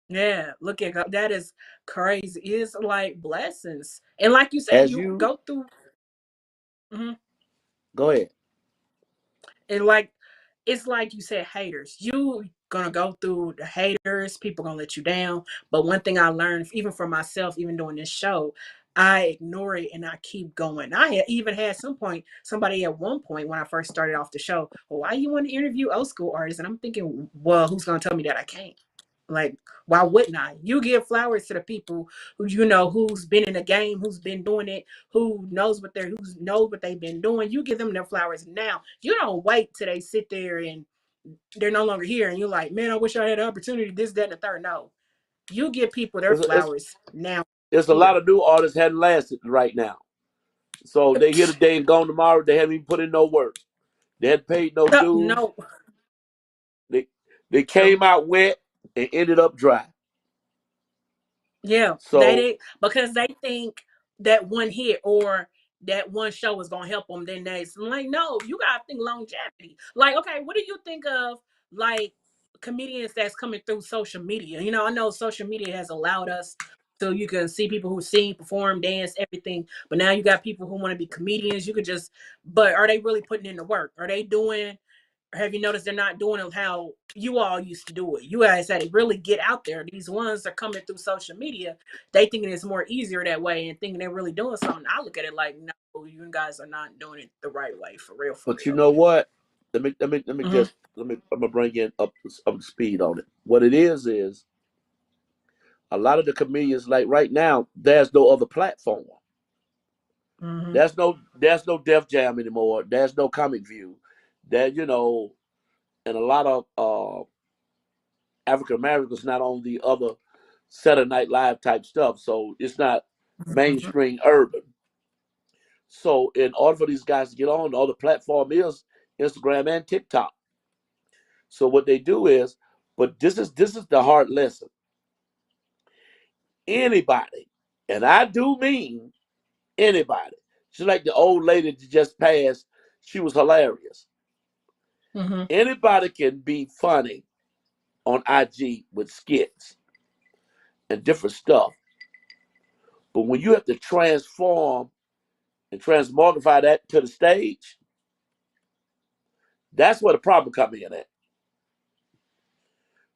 Yeah, look at God. That is crazy. It's like blessings. And like you said,
As
you
you
go through. Mhm.
go ahead.
And like it's like you said, haters. You gonna go through the haters, people gonna let you down. But one thing I learned, even for myself, even doing this show, I ignore it and I keep going. I had even had somebody at one point when I first started off the show, well, why you want to interview old school artists? And I'm thinking, well, who's gonna tell me that I can't? Like, why wouldn't I? You give flowers to the people who's been in the game, who's been doing it, who knows what they've been doing. You give them their flowers now. You don't wait till they sit there and they're no longer here, and you're like, man, I wish I had an opportunity. This, that, and the third. No, you give people their
It's,
flowers now.
it's a lot
Here,
of new artists hadn't lasted right now. So they here today and gone tomorrow. They haven't even put in no work. They hadn't paid no dues.
no,
They
true.
came out wet and ended up dry.
Yeah,
So
because they think that one hit or that one show is gonna help them. Then I'm like, no, you gotta think longevity. Like, okay, what do you think of like comedians that's coming through social media? I know social media has allowed us so you can see people who sing, perform, dance, everything. But now you got people who want to be comedians. But are they really putting in the work? Are they doing? Have you noticed they're not doing it how you all used to do it? You guys had to really get out there. These ones are coming through social media. They thinking it's more easier that way and thinking they're really doing something. I look at it like, no, you guys are not doing it the right way, for real, for
but you
real.
know what? Let me
Mm-hmm.
I'm gonna bring in up to speed on it. What it is a lot of the comedians like right now, there's no other platform.
Mm-hmm.
There's no Def Jam anymore. There's no Comic View. And a lot of African Americans not on the other Saturday Night Live type stuff. So it's not
Mm-hmm.
mainstream urban. So in order for these guys to get on, the other platform is Instagram and TikTok. So what they do is, but this is the hard lesson. Anybody, and I do mean anybody. She's like the old lady that just passed. She was hilarious.
Mm-hmm.
Anybody can be funny on IG with skits and different stuff. But when you have to transform and transmogrify that to the stage, that's where the problem come in at.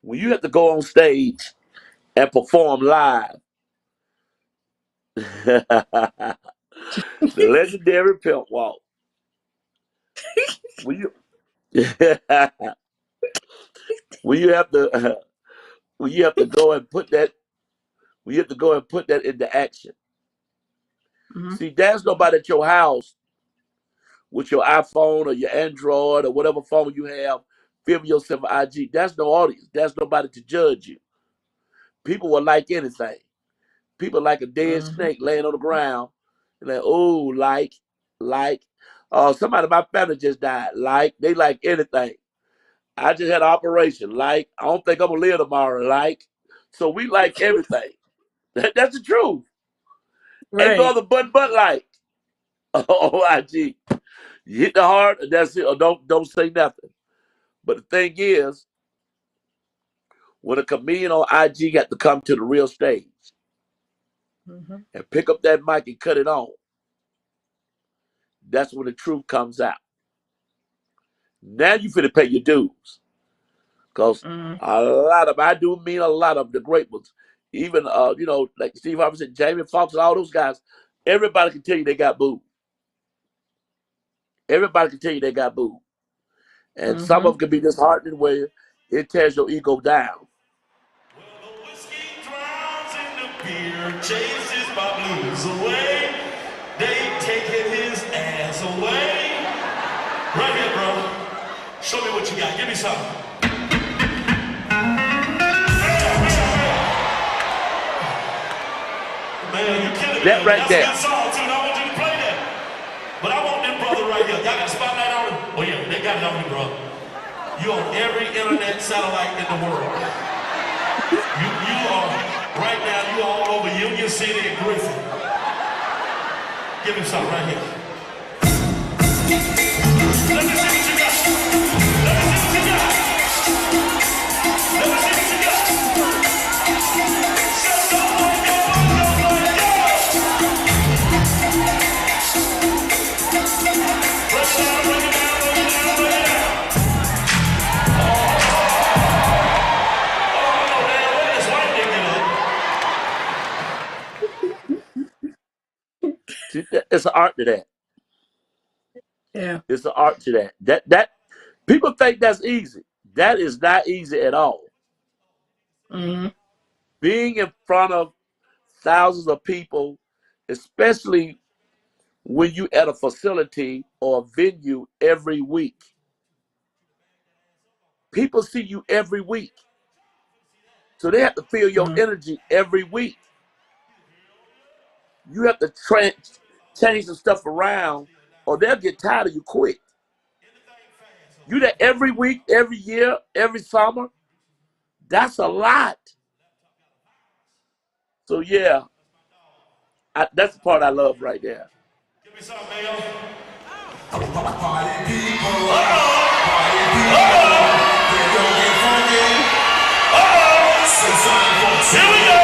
When you have to go on stage and perform live, the legendary pimp walk. When you when you have to when you have to go and put that when you have to go and put that into action.
Mm-hmm.
See, there's nobody at your house with your iPhone or your Android or whatever phone you have, film yourself on IG. That's no audience. That's nobody to judge you. People will like anything. People like a dead
Mm-hmm.
snake laying on the ground. And like, oh, like. Somebody in my family just died. They like anything. I just had an operation. I don't think I'm gonna live tomorrow. So we like everything. That's the truth. Ain't no
Right.
other button but like. Oh, IG. You hit the heart, and that's it. Or don't say nothing. But the thing is, when a comedian on IG got to come to the real stage
Mm-hmm.
and pick up that mic and cut it on, that's when the truth comes out. Now you finna pay your dues. Because a lot of, I do mean a lot of the great ones. Even, like Steve Harvey said, Jamie Foxx, all those guys, everybody can tell you they got booed. Everybody can tell you they got booed. And some of them can be disheartening where it tears your ego down.
Well, the whiskey drowns in the beer, chases my blues away. They taking his ass away. Right here, bro. Show me what you got. Give me something. Man, you killing me.
That right there.
That's a good song, too, and I want you to play that. But I want them brother right here. Y'all got a spotlight on him? Oh, yeah, they got it on you, bro. You on every internet satellite in the world. You are, right now, you all over Union City and Griffin. Give him something right here. Let me see what you got. Let me see what you got. Let me see what you got.
It's an art to that.
Yeah.
It's an art to that. That people think that's easy. That is not easy at all. Being in front of thousands of people, especially when you at a facility or a venue every week. People see you every week. So they have to feel your energy every week. You have to change some stuff around or they'll get tired of you quick. You there every week, every year, every summer. That's a lot. So yeah, that's the part I love right there.
Give me something, man. Party people. Here we go.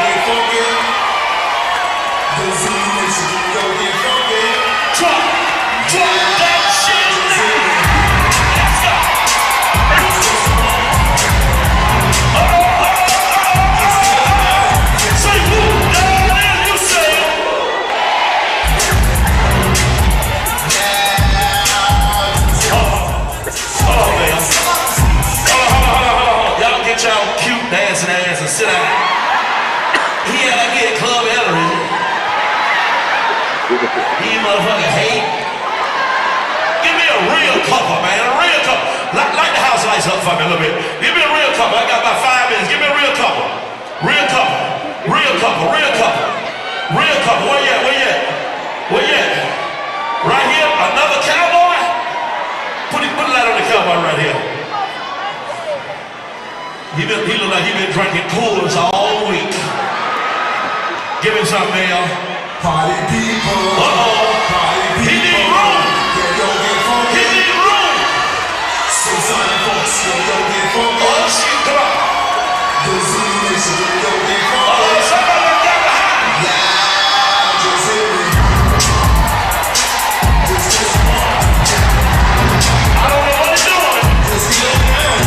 Drop that shit now. Let's go. Say who down you say. Oh man. Hold on. Y'all get y'all cute dancing ass and sit down. He had to get club Ellery. He motherfucking hate. Give me a real couple, man. A real couple. Light the house lights up for me a little bit. Give me a real couple. I got about 5 minutes. Give me a real couple. Real couple. Real couple. Real couple. Real couple. Where you at? Where you at? Where you at? Right here. Another cowboy? Put a light on the cowboy right here. He look like he been drinking Coors all week. Give him something, man. Party people. Party people. He need room. He need room. So sign folks, don't get funky. Oh shit, come on. Don't get funky. Somebody got behind. Yeah, just hit me. I don't know what they're doing. Just get down.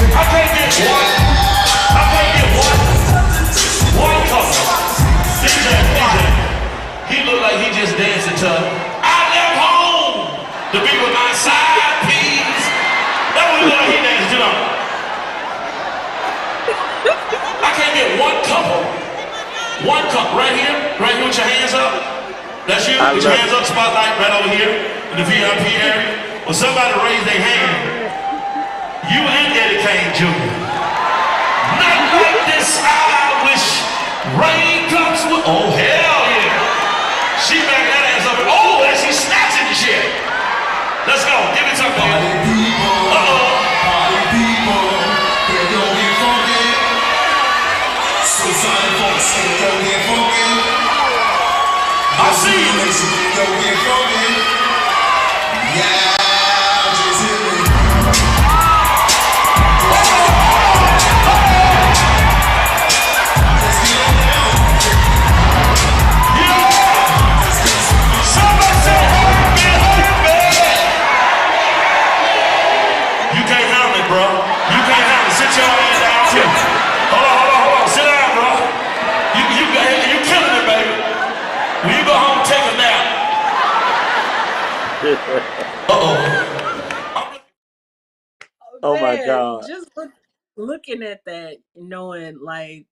I can't get one. I can't get one couple. DJ, he look like he just dancing to I left home to be with my side piece. That's what he look like he dancing to. I can't get one couple. One couple right here with your hands up. That's you. Put your hands up, spotlight right over here in the VIP area. Well, somebody raise their hand. You and Eddie Kane Jr. Not like this, I wish rain comes with. Oh, hell yeah. She back that ass up. Oh, and she's snatching the shit. Let's go. Give me something. Party people. Party people. They're gonna get funky. So sign folks, they're gonna get funky. I see you. They're gonna get funky. Yeah. So
Oh my
Man,
God.
just looking at that, knowing like,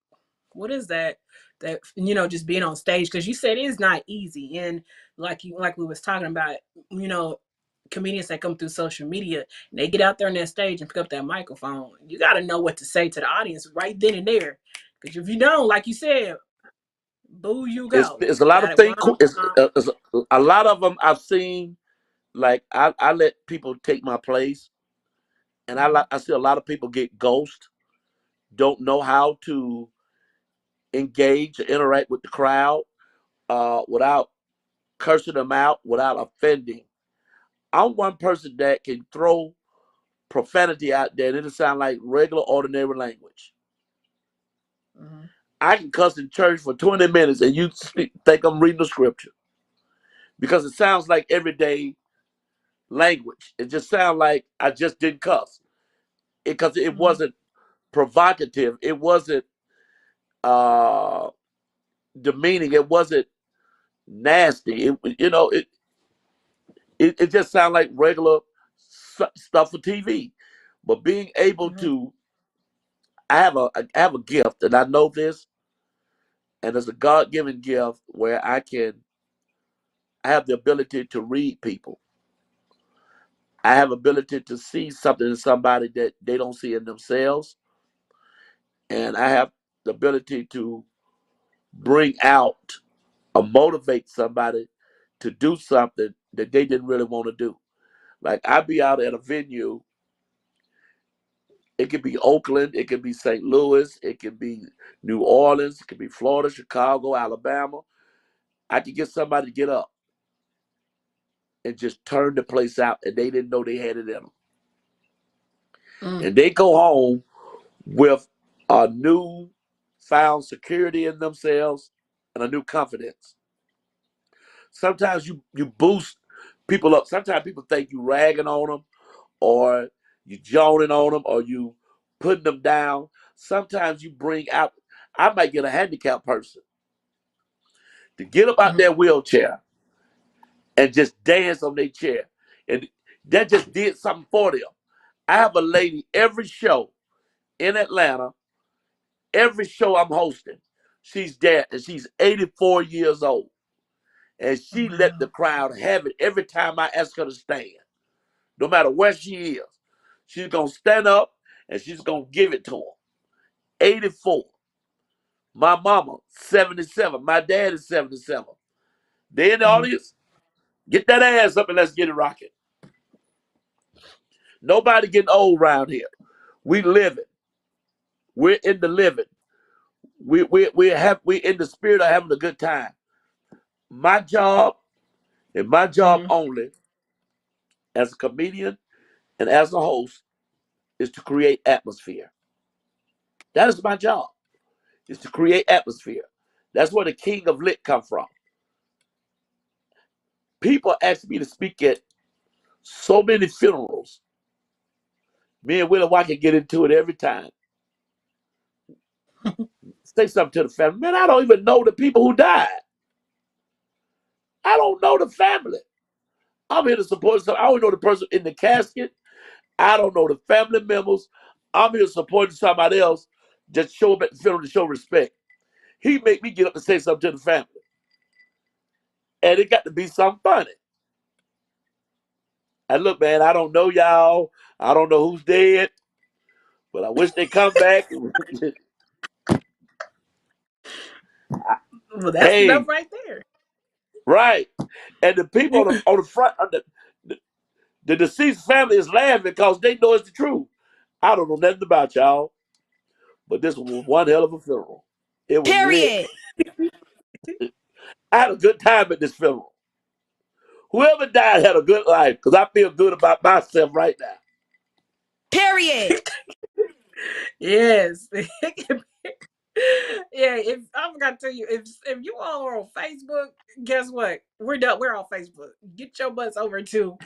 what is that? That just being on stage, because you said it's not easy, and like we was talking about, comedians that come through social media, and they get out there on that stage and pick up that microphone. You got to know what to say to the audience right then and there, because if you don't, like you said, boo, you go.
It's a lot
Got
of
it.
things. It's a lot of them I've seen. Like I let people take my place, and I see a lot of people get ghost. Don't know how to engage or interact with the crowd without cursing them out, without offending. I'm one person that can throw profanity out there and it'll sound like regular, ordinary language. I can cuss in church for 20 minutes and you think I'm reading the scripture because it sounds like everyday language. It just sounds like I just didn't cuss because it wasn't provocative. It wasn't demeaning. It wasn't nasty. It just sounded like regular stuff for TV. But being able to, I have a gift, and I know this, and it's a God-given gift where I have the ability to read people. I have ability to see something in somebody that they don't see in themselves, and I have the ability to bring out or motivate somebody to do something that they didn't really want to do. Like I'd be out at a venue. It could be Oakland, it could be St. Louis, it could be New Orleans, it could be Florida, Chicago, Alabama. I could get somebody to get up and just turn the place out, and they didn't know they had it in them. And they go home with a new found security in themselves and a new confidence. Sometimes you boost people up. Sometimes people think you ragging on them or you joning on them or you putting them down. Sometimes you bring out, I might get a handicapped person to get up out their wheelchair and just dance on their chair. And that just did something for them. I have a lady every show in Atlanta, every show I'm hosting, she's there and she's 84 years old. And she let the crowd have it every time I ask her to stand. No matter where she is, she's going to stand up and she's going to give it to them. 84. My mama, 77. My dad is 77. They in the audience, get that ass up and let's get it rocking. Nobody getting old around here. We living. We're in the living. We in the spirit of having a good time. My job and my job only as a comedian and as a host is to create atmosphere. That is my job, is to create atmosphere. That's where the king of lit come from. People ask me to speak at so many funerals. Me and Willie White can get into it every time. Say something to the family. Man, I don't even know the people who died. I don't know the family. I'm here to support somebody. I don't know the person in the casket. I don't know the family members. I'm here supporting somebody else. Just show up at the funeral to show respect. He make me get up and say something to the family. And it got to be something funny. And look, man, I don't know y'all. I don't know who's dead. But I wish they come back.
Well, that's enough
Hey,
right there.
right. And the people on the front of the deceased family is laughing because they know it's the truth. I don't know nothing about y'all, but this was one hell of a funeral. It was lit.
Period.
I had a good time at this funeral. Whoever died had a good life because I feel good about myself right now.
Period.
Yes. Yeah, if I forgot to tell you, if you all are on Facebook, guess what? We're done. We're on Facebook. Get your butts over to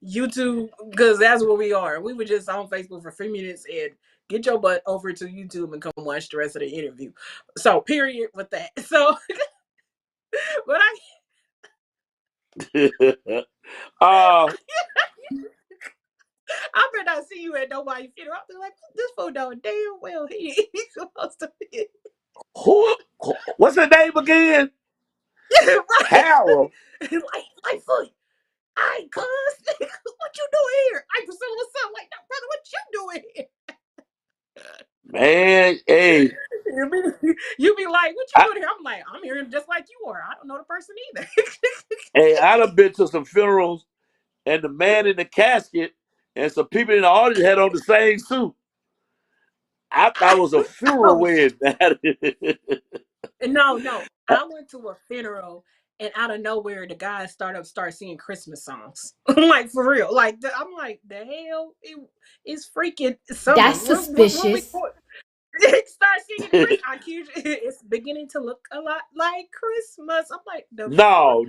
YouTube because that's where we are. We were just on Facebook for 3 minutes and get your butt over to YouTube and come watch the rest of the interview. So period with that. So but
uh,
I better not see you at nobody's funeral. I'll be like, this fool know damn well he's supposed to be.
who? What's his name again?
Right.
Harold.
Lightfoot. I cuz what you doing here? I Priscilla, what's up? Like, no, brother, what you doing here?
Man, hey.
You be like, what you doing here? I'm like, I'm here just like you are. I don't know the person either.
Hey, I done been to some funerals, and the man in the casket and some people in the audience had on the same suit. I thought it was a funeral wedding.
No. I went to a funeral, and out of nowhere, the guys start singing Christmas songs. Like, for real. Like, I'm like, the hell? It's freaking summer.
That's suspicious.
Start singing Christmas. I kid you, it's beginning to look a lot like Christmas. I'm like,
No.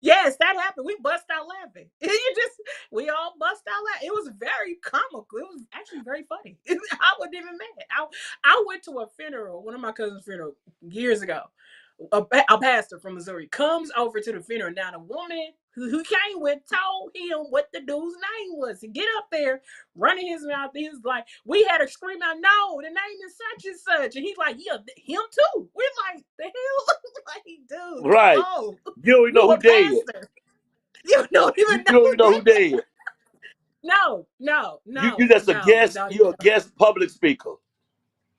Yes, that happened. We bust out laughing. We all bust out laughing. It was very comical. It was actually very funny. I wasn't even mad. I went to a funeral, one of my cousin's funeral years ago. A pastor from Missouri comes over to the funeral. Now, the woman who came with told him what the dude's name was. To get up there, running his mouth, he was like, we had to scream out, no, the name is such and such. And he's like, yeah, him too. We're like, the hell? Like, dude,
Right.
oh,
You don't even know who dead.
You don't even
know who dead.
No.
You just a guest. You're a guest public speaker.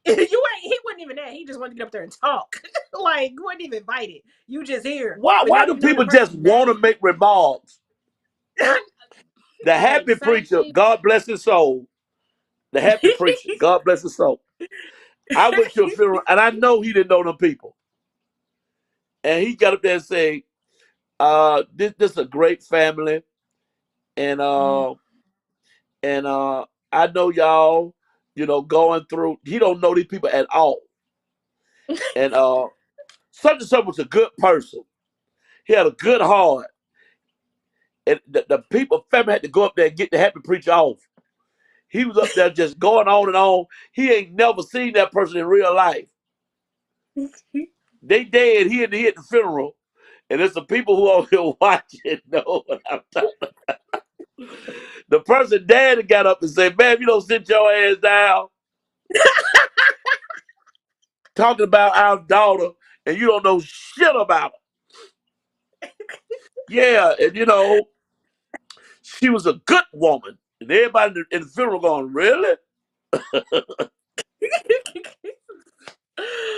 He wasn't even there. He just wanted to get up there and talk. Like, you wasn't even invited. You just here.
Why do people just want to make remarks? The happy preacher, God bless his soul. The happy preacher, God bless his soul. I went to a funeral, and I know he didn't know them people. And he got up there and say, this is a great family. And I know y'all, going through. He don't know these people at all. And such and such was a good person. He had a good heart. And the people, family had to go up there and get the happy preacher off. He was up there just going on and on. He ain't never seen that person in real life. They dead. He at the funeral. And there's some people who are here watching know what I'm talking about. The person dad got up and said, man, if you don't sit your ass down talking about our daughter and you don't know shit about her. Yeah, and she was a good woman. And everybody in the funeral going, really?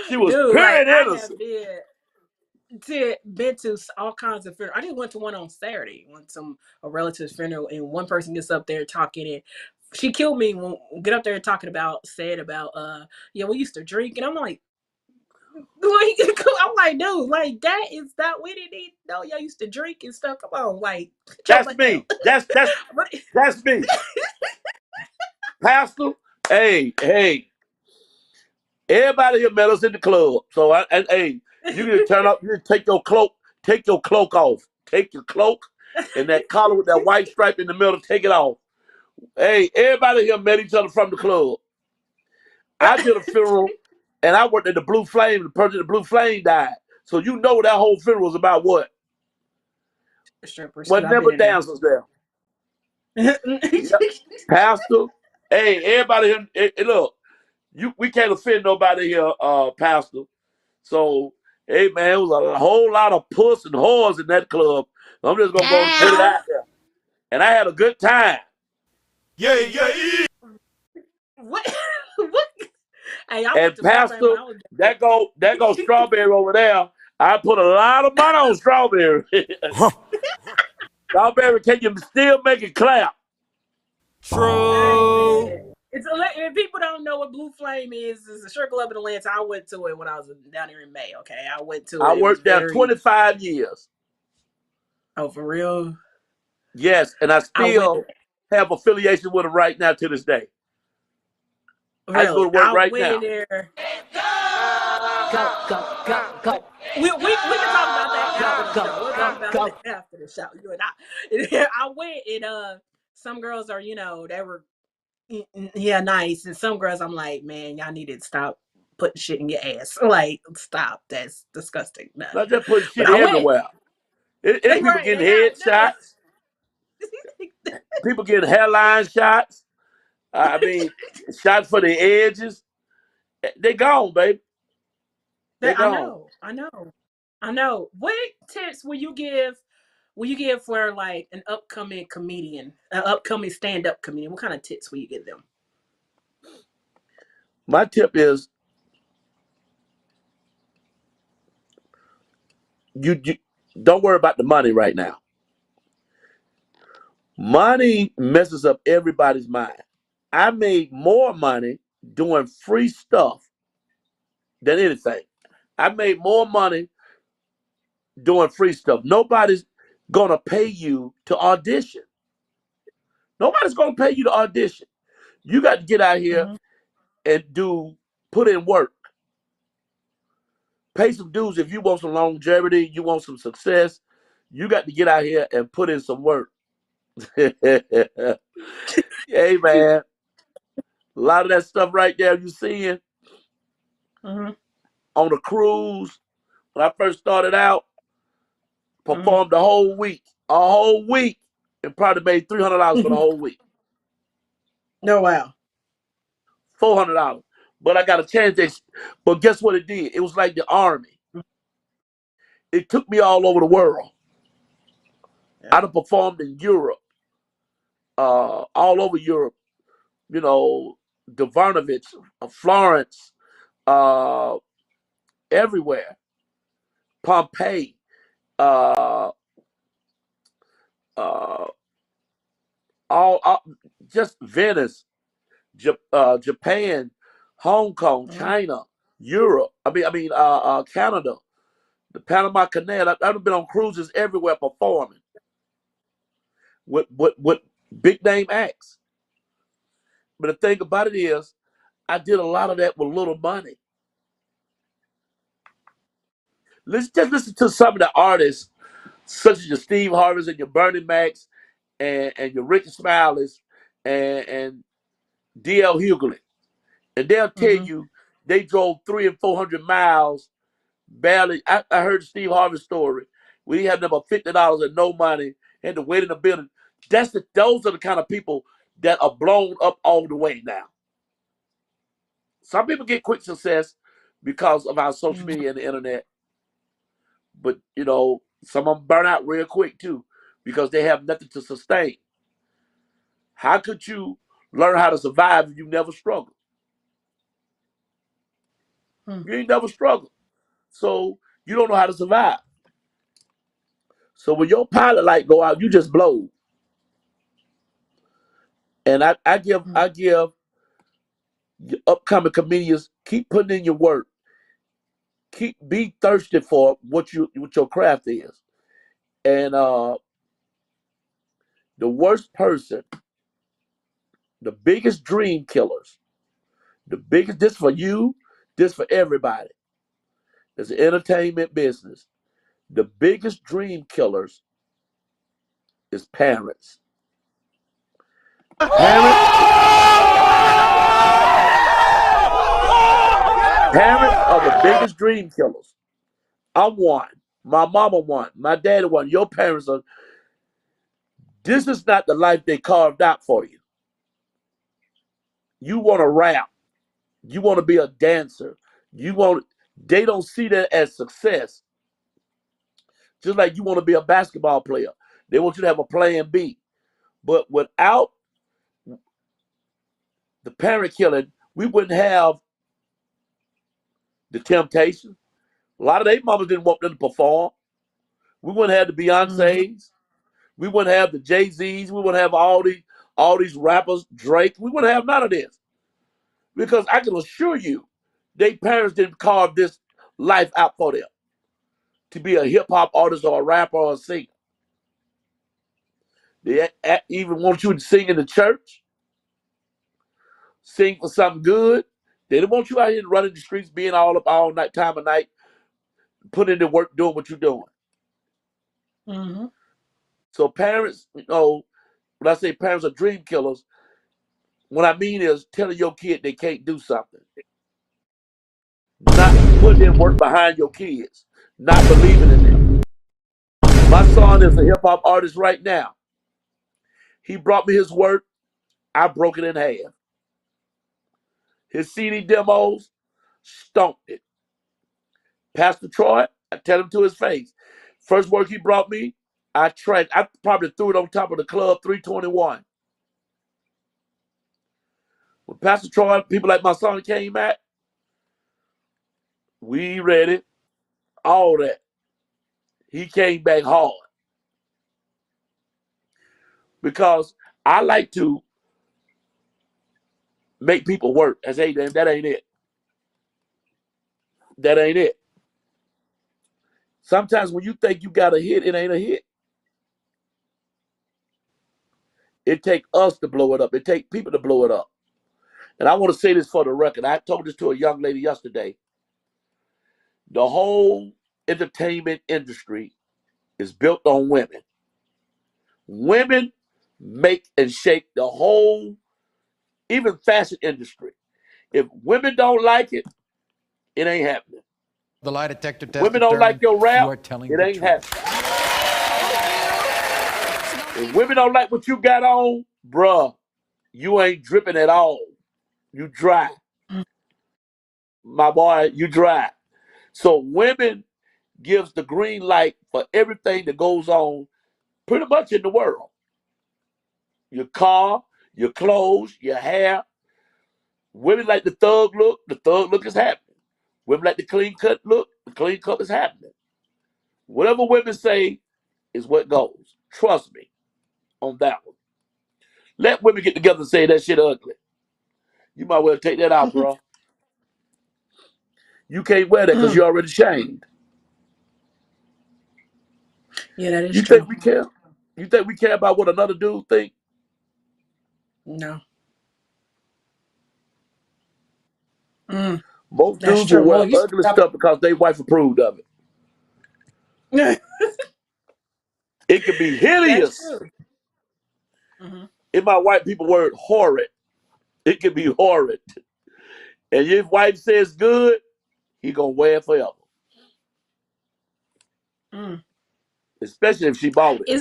She was pure and innocent.
Been to all kinds of funerals. I just went to one on Saturday. Went to a relative's funeral, and one person gets up there talking, and she killed me when get up there talking about yeah, we used to drink, and I'm like, dude, like that is not, we didn't even know y'all used to drink and stuff. Come on, like
that's me. That's me. Pastor, hey. Everybody here met us in the club. So hey, you can turn up, you can take your cloak off. Take your cloak and that collar with that white stripe in the middle, take it off. Hey, everybody here met each other from the club. I did a funeral and I worked at the Blue Flame. The person at the Blue Flame died. So you know that whole funeral was about what? Well, never dancers there. Pastor, hey, everybody here, hey, look, we can't offend nobody here, Pastor. So, hey, man, it was a whole lot of puss and whores in that club. I'm just going to go and put it out there. And I had a good time.
Yeah.
What? Hey,
and Pastor, that go Strawberry over there. I put a lot of money on Strawberry. Strawberry, can you still make it clap?
True.
If people don't know what Blue Flame is, it's a strip club in Atlanta. I went to it when I was down here in May. Okay, I went to it.
I worked there 25 years.
Oh, for real?
Yes, and I still have affiliation with them right now to this day.
Really?
I go to work right now.
There. Go. We can talk about that after the show. We'll talk about that after the show. You and I went, and some girls are, they were, nice, and some girls I'm like, man, y'all need to stop putting shit in your ass. Like, stop. That's disgusting. No.
Not just putting shit everywhere. It people
Right,
getting
they are. No.
headshots, people getting hairline shots. I mean, shots for the edges. They gone, baby. They
I
gone.
know. I know. I know. What tips will you give? Will you give for like an upcoming comedian, an upcoming stand-up comedian? What kind of tips will you give them?
My tip is you don't worry about the money right now. Money messes up everybody's mind. I made more money doing free stuff than anything. I made more money doing free stuff. Nobody's gonna pay you to audition. Nobody's gonna pay you to audition. You got to get out here
Mm-hmm.
and put in work. Pay some dues if you want some longevity, you want some success. You got to get out here and put in some work. Hey man, a lot of that stuff right there you seeing
Mm-hmm.
on the cruise. When I first started out,
Mm-hmm.
performed a whole week, and probably made $300 for the whole week.
Oh wow.
$400. But I got a chance to, but guess what it did? It was like the army. It took me all over the world.
Yeah.
I done performed in Europe, all over Europe, you know, Dvarnovich, Florence, everywhere, Pompeii, uh, uh, all just Venice, Japan, Hong Kong,
Mm-hmm.
China, Europe. Canada, the Panama Canal. I've been on cruises everywhere performing with big name acts. But the thing about it is, I did a lot of that with little money. Let's just listen to some of the artists, such as your Steve Harveys and your Bernie Macs and your Ricky Smileys and D.L. Hughley. And they'll tell
Mm-hmm.
you they drove 300 and 400 miles barely. I heard Steve Harvey's story. We had about $50 and no money, had to wait in the building. Those are the kind of people that are blown up all the way now. Some people get quick success because of our social media and the internet. But, you know, some of them burn out real quick, too, because they have nothing to sustain. How could you learn how to survive if you never struggled?
Mm-hmm.
You ain't never struggled. So you don't know how to survive. So when your pilot light go out, you just blow. And I give upcoming comedians, keep putting in your work. Be thirsty for what your craft is. And the worst person, the biggest dream killers, this for you, this for everybody. It's an entertainment business. The biggest dream killers is parents. Parents are the biggest dream killers. I'm one. My mama one. My daddy one. Your parents are. This is not the life they carved out for you. You want to rap. You want to be a dancer. They don't see that as success. Just like you want to be a basketball player. They want you to have a plan B. But without the parent killing, we wouldn't have the Temptations. A lot of their mamas didn't want them to perform. We wouldn't have the Beyoncés. We wouldn't have the Jay-Z's. We wouldn't have all these rappers, Drake. We wouldn't have none of this. Because I can assure you, their parents didn't carve this life out for them to be a hip-hop artist or a rapper or a singer. They even want you to sing in the church, sing for something good. They don't want you out here running the streets, being all up all night, time of night, putting in the work, doing what you're doing.
Mm-hmm.
So parents, when I say parents are dream killers, what I mean is telling your kid they can't do something. Not putting in work behind your kids. Not believing in them. My son is a hip hop artist right now. He brought me his work. I broke it in half. His CD demos, stomped it. Pastor Troy, I tell him to his face. First work he brought me, I tried. I probably threw it on top of the club 321. When Pastor Troy, people like my son came back, we read it, all that. He came back hard because I like to make people work. I say, that ain't it. That ain't it. Sometimes when you think you got a hit, it ain't a hit. It take us to blow it up. It take people to blow it up. And I want to say this for the record. I told this to a young lady yesterday. The whole entertainment industry is built on women. Women make and shake the whole, even fashion industry. If women don't like it, it ain't happening.
The lie detector test
Women don't like
determined
your rap,
you are telling
it
the
ain't
truth.
happening. If women don't like what you got on, bruh, you ain't dripping at all. You dry. My boy, you dry. So women gives the green light for everything that goes on pretty much in the world. Your car, your clothes, your hair. Women like the thug look is happening. Women like the clean cut look, the clean cut is happening. Whatever women say is what goes. Trust me on that one. Let women get together and say that shit ugly. You might well take that out, bro. You can't wear that because you're already shamed.
Yeah, that is
You
true.
think we care? You think we care about what another dude think?
No.
Most
That's
dudes will
true.
wear
Well, you
ugly stuff because their wife approved of it. It can be
that's
hideous.
true. Hmm.
In my white people word, horrid. It can be horrid. And if wife says good, he gonna wear it forever. Especially if she bought it.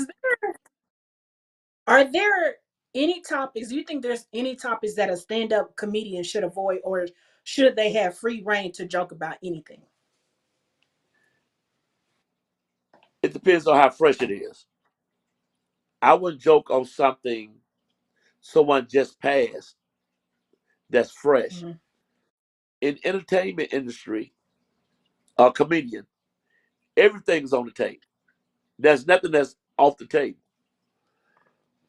Are there any topics? Do you think there's any topics that a stand-up comedian should avoid, or should they have free reign to joke about anything?
It depends on how fresh it is. I wouldn't joke on something someone just passed that's fresh.
Hmm.
In entertainment industry, a comedian, everything's on the table. There's nothing that's off the table.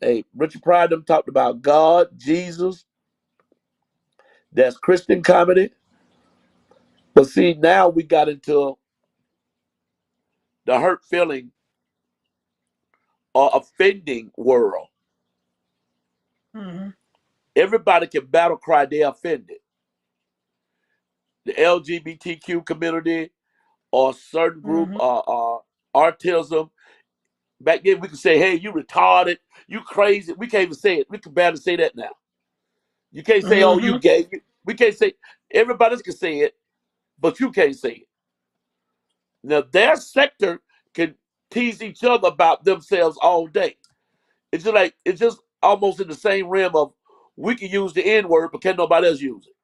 Hey, Richard Pryor them talked about God, Jesus. That's Christian comedy. But see, now we got into the hurt feeling or offending world.
Hmm.
Everybody can battle cry they're offended. The LGBTQ community or a certain group
Hmm.
autism. Back then we could say, hey, you retarded, you crazy. We can't even say it. We can barely say that now. You can't say, oh, you
Hmm.
gay. We can't say, everybody else can say it, but you can't say it. Now their sector can tease each other about themselves all day. It's just almost in the same realm of we can use the N word, but can nobody else use it?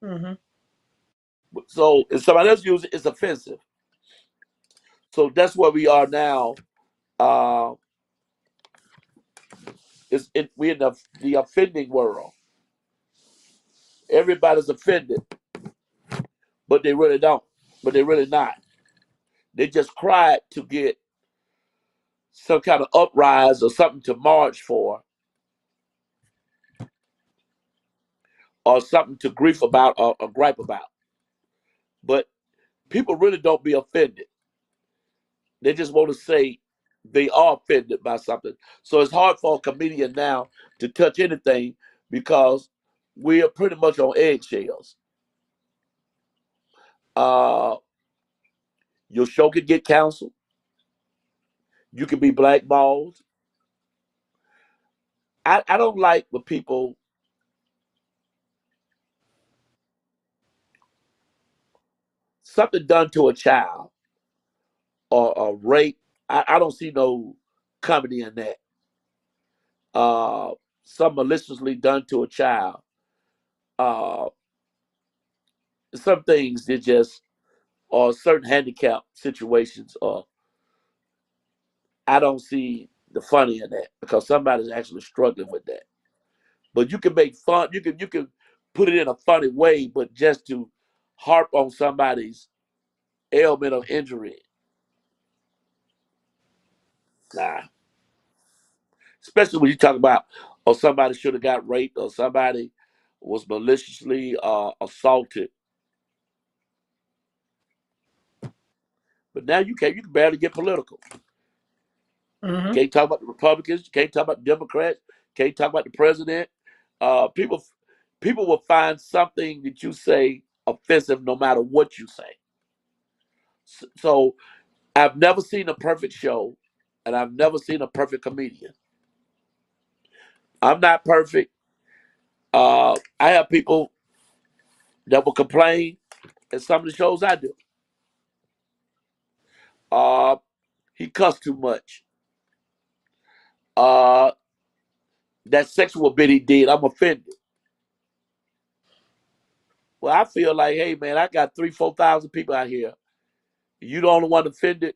Hmm.
So if somebody else uses it, it's offensive. So that's where we are now. Uh, we in the offending world. Everybody's offended, but they really don't. But they're really not. They just cried to get some kind of uprise or something to march for, or something to grief about or gripe about. But people really don't be offended. They just want to say they are offended by something. So it's hard for a comedian now to touch anything because we are pretty much on eggshells. Uh, your show could get canceled. You could be blackballed. I don't like when people something done to a child or a rape I don't see no comedy in that. Some maliciously done to a child. Uh, some things that just or certain handicap situations. Or I don't see the funny in that because somebody's actually struggling with that. But you can make fun. You can put it in a funny way, but just to harp on somebody's ailment or injury, nah. Especially when you talk about, or somebody should have got raped, or somebody was maliciously assaulted. But now you can barely get political.
Mm-hmm.
Can't talk about the Republicans. You can't talk about the Democrats. Can't talk about the president. People will find something that you say offensive no matter what you say. So I've never seen a perfect show, and I've never seen a perfect comedian. I'm not perfect. I have people that will complain at some of the shows I do. He cussed too much. That sexual bit he did, I'm offended. Well, I feel like, hey man, I got 3,000-4,000 people out here. You the only one offended?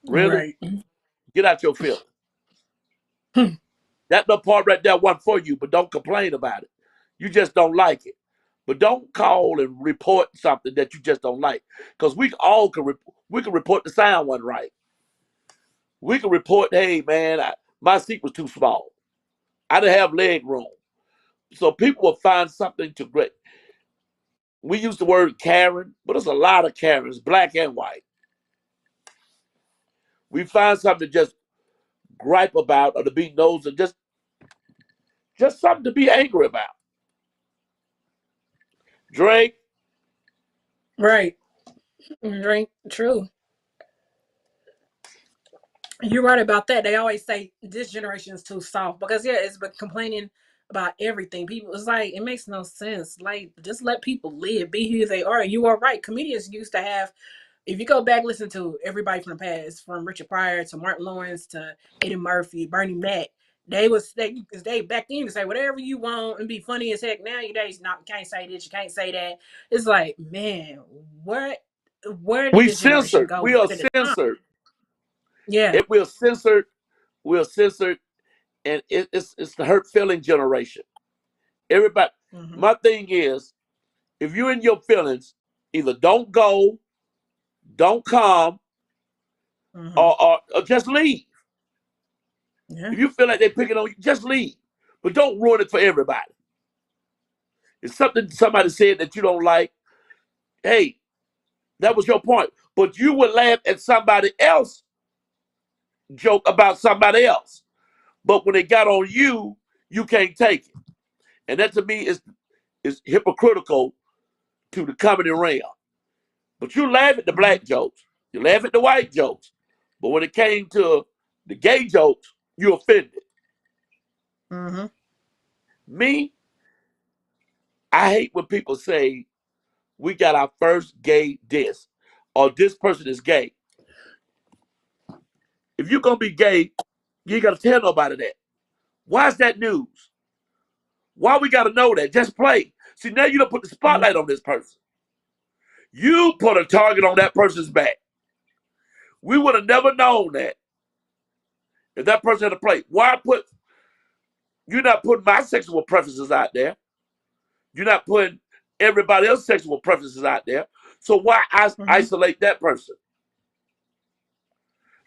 Really?
Right.
Get out your feelings. That little part right there wasn't for you, but don't complain about it. You just don't like it. But don't call and report something that you just don't like. Because we all can report the sound wasn't right. We can report, hey man, my seat was too small. I didn't have leg room. So people will find something to great. We use the word Karen, but there's a lot of Karens, black and white. We find something to just gripe about or to be nosy, just something to be angry about. Drake.
Right. Drink. True. You're right about that. They always say this generation is too soft because yeah, it's been complaining about everything. People, it's like it makes no sense. Like just let people live, be who they are. You are right. Comedians used to have. If you go back, listen to everybody from the past, from Richard Pryor to Martin Lawrence to Eddie Murphy, Bernie Mac. They back then you could say whatever you want and be funny as heck. Nowadays, not can't say this, you can't say that. It's like, man, where did
We
this generation
censored.
go?
We are
Where did it come?
censored.
Yeah.
We're censored. We're censored, and it's the hurt feeling generation. Everybody.
Mm-hmm.
My thing is, if you're in your feelings, either don't go, don't come,
Mm-hmm.
or just leave.
Yeah.
If you feel like they're picking on you, just leave. But don't ruin it for everybody. If somebody said that you don't like, hey, that was your point. But you would laugh at somebody else joke about somebody else. But when it got on you, you can't take it. And that to me is hypocritical to the comedy realm. But you laugh at the black jokes. You laugh at the white jokes. But when it came to the gay jokes, you offended.
Mm-hmm.
Me, I hate when people say, we got our first gay diss, or this person is gay. If you're going to be gay, you ain't got to tell nobody that. Why is that news? Why we got to know that? Just play. See, now you don't put the spotlight on this person. You put a target on that person's back. We would have never known that if that person had to play. You're not putting my sexual preferences out there. You're not putting everybody else's sexual preferences out there. So why isolate that person?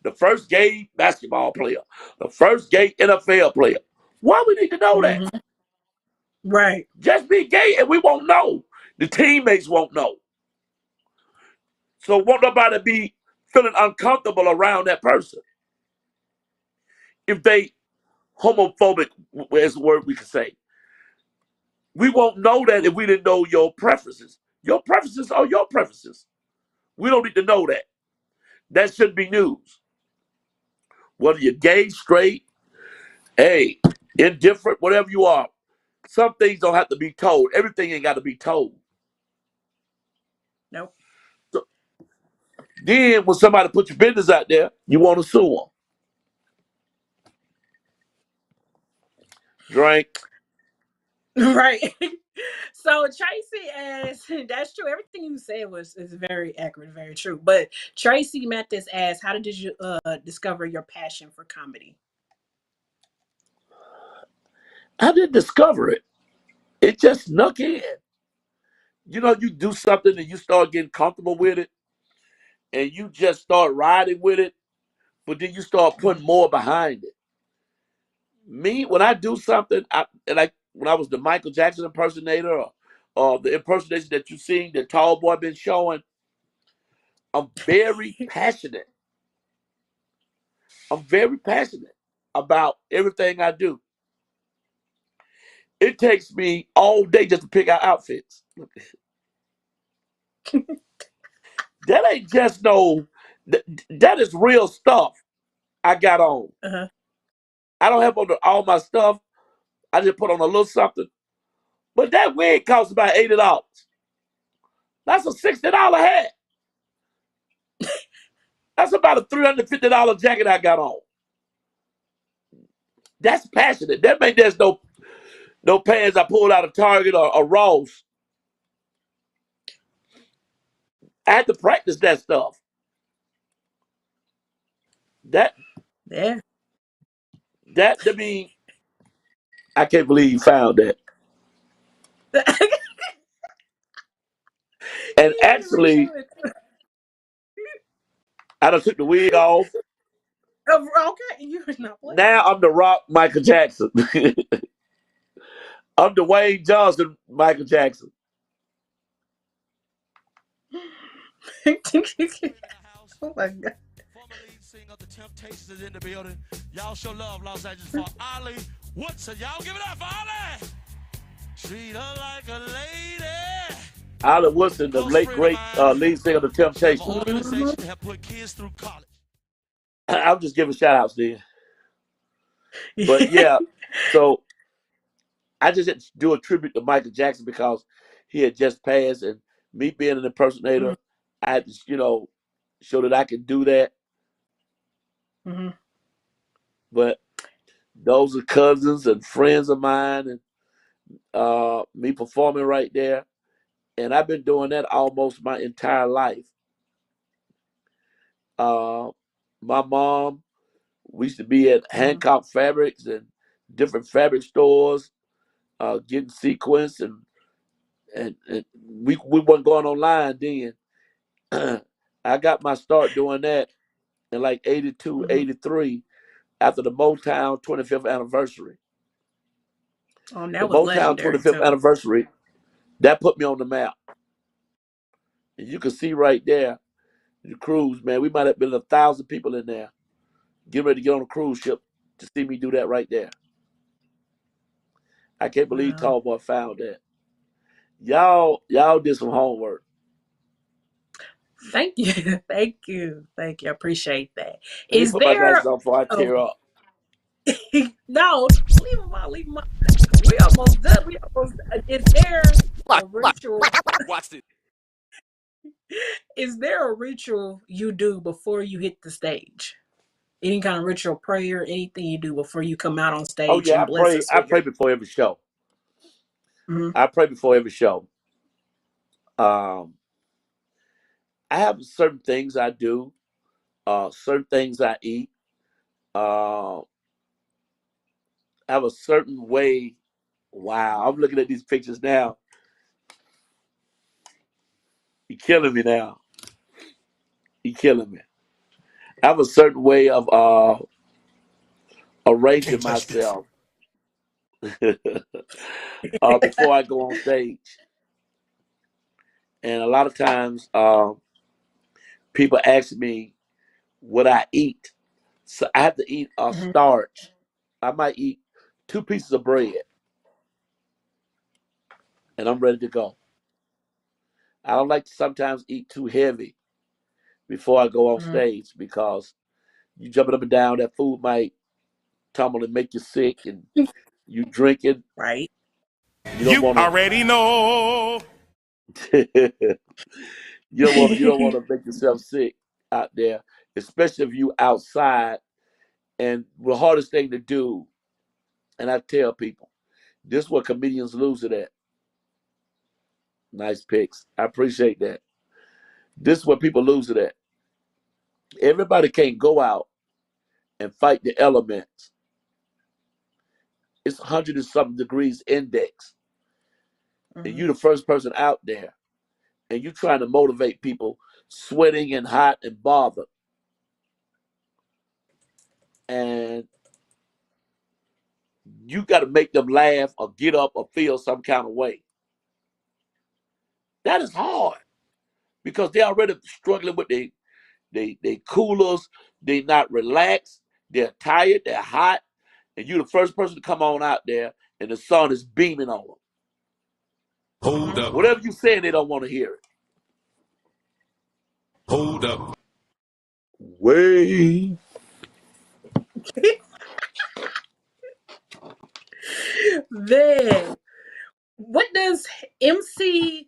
The first gay basketball player, the first gay NFL player. Why we need to know that?
Right.
Just be gay and we won't know. The teammates won't know. So won't nobody be feeling uncomfortable around that person. If they homophobic, is the word we can say. We won't know that if we didn't know your preferences. Your preferences are your preferences. We don't need to know that. That shouldn't be news. Whether you're gay, straight, hey, indifferent, whatever you are, some things don't have to be told. Everything ain't got to be told.
Nope.
Then when somebody put your business out there, you want to sue them. Drink.
Right. So Tracy asks, that's true. Everything you said is very accurate, very true. But Tracy Mathis asks, how did you discover your passion for comedy?
I didn't discover it. It just snuck in. You know, you do something and you start getting comfortable with it, and you just start riding with it, but then you start putting more behind it. Me, when I do something, when I was the Michael Jackson impersonator, or the impersonation that you seen that Tall Boy been showing, I'm very passionate. I'm very passionate about everything I do. It takes me all day just to pick out outfits. That ain't just that is real stuff I got on.
Uh-huh.
I don't have on all my stuff. I just put on a little something. But that wig costs about $80. That's a $60 hat. That's about a $350 jacket I got on. That's passionate. That means there's no pants I pulled out of Target or Ross. I had to practice that stuff. That
Yeah.
I mean, I can't believe you found that. And actually, I done took the wig off.
Okay, you was not playing.
Now I'm the Rock Michael Jackson. I'm the Wayne Johnson Michael Jackson.
Oh my God.
Former lead singer of the Temptations is in the building. Y'all show love, Los Angeles, for Ollie Woodson. Y'all give it up for Ollie. Treat her like a lady.
Ollie Woodson, the late great lead singer of the Temptations.
Organization have put kids through college.
I'll just give a shout outs then. But yeah, so I just had to do a tribute to Michael Jackson because he had just passed, and me being an impersonator, I had to, show that I could do that.
Mm-hmm.
But those are cousins and friends of mine, and me performing right there. And I've been doing that almost my entire life. My mom, we used to be at Hancock Fabrics and different fabric stores, getting sequins, and we wasn't going online then. I got my start doing that in like 82, 83, after the Motown 25th anniversary.
Oh,
The
that was
Motown
legendary
25th
too.
anniversary, that put me on the map. And you can see right there, the cruise, man, we might have been 1,000 people in there getting ready to get on a cruise ship to see me do that right there. I can't believe
Wow.
Tallboy found that. Y'all did some homework.
Thank you. Thank you. Thank you. I appreciate that.
Let me
Is
put my
there
glasses on before I tear up.
no, leave them out, leave them out. We almost done. Is there a ritual?
Watch this.
Is there a ritual you do before you hit the stage? Any kind of ritual, prayer, anything you do before you come out on
Oh
stage
yeah,
and bless us
I
with
pray
your
before every show.
Mhm.
I pray before every show. I have certain things I do, certain things I eat. I have a certain way. Wow, I'm looking at these pictures now. You're killing me now. You're killing me. I have a certain way of arranging myself before I go on stage. And a lot of times people ask me what I eat. So I have to eat
Mhm.
starch. I might eat 2 pieces of bread and I'm ready to go. I don't like to sometimes eat too heavy before I go on
Mhm.
stage because you jumping up and down, that food might tumble and make you sick, and you drinking.
Right.
You don't want
Already know.
to. You don't want to make yourself sick. out there, especially if you outside. And the hardest thing to do, and I tell people, this is what comedians lose it at. Nice picks. I appreciate that. This is what people lose it at. Everybody can't go out and fight the elements. It's 100 and something degrees index. And you're the first person out there. And you're trying to motivate people sweating and hot and bothered. And you got to make them laugh or get up or feel some kind of way. That is hard because they're already struggling with they coolers. They're not relaxed. They're tired. They're hot. And you're the first person to come on out there and the sun is beaming on them.
Hold up.
Whatever you say, they don't want to hear it.
Hold up.
Way.
Then, what does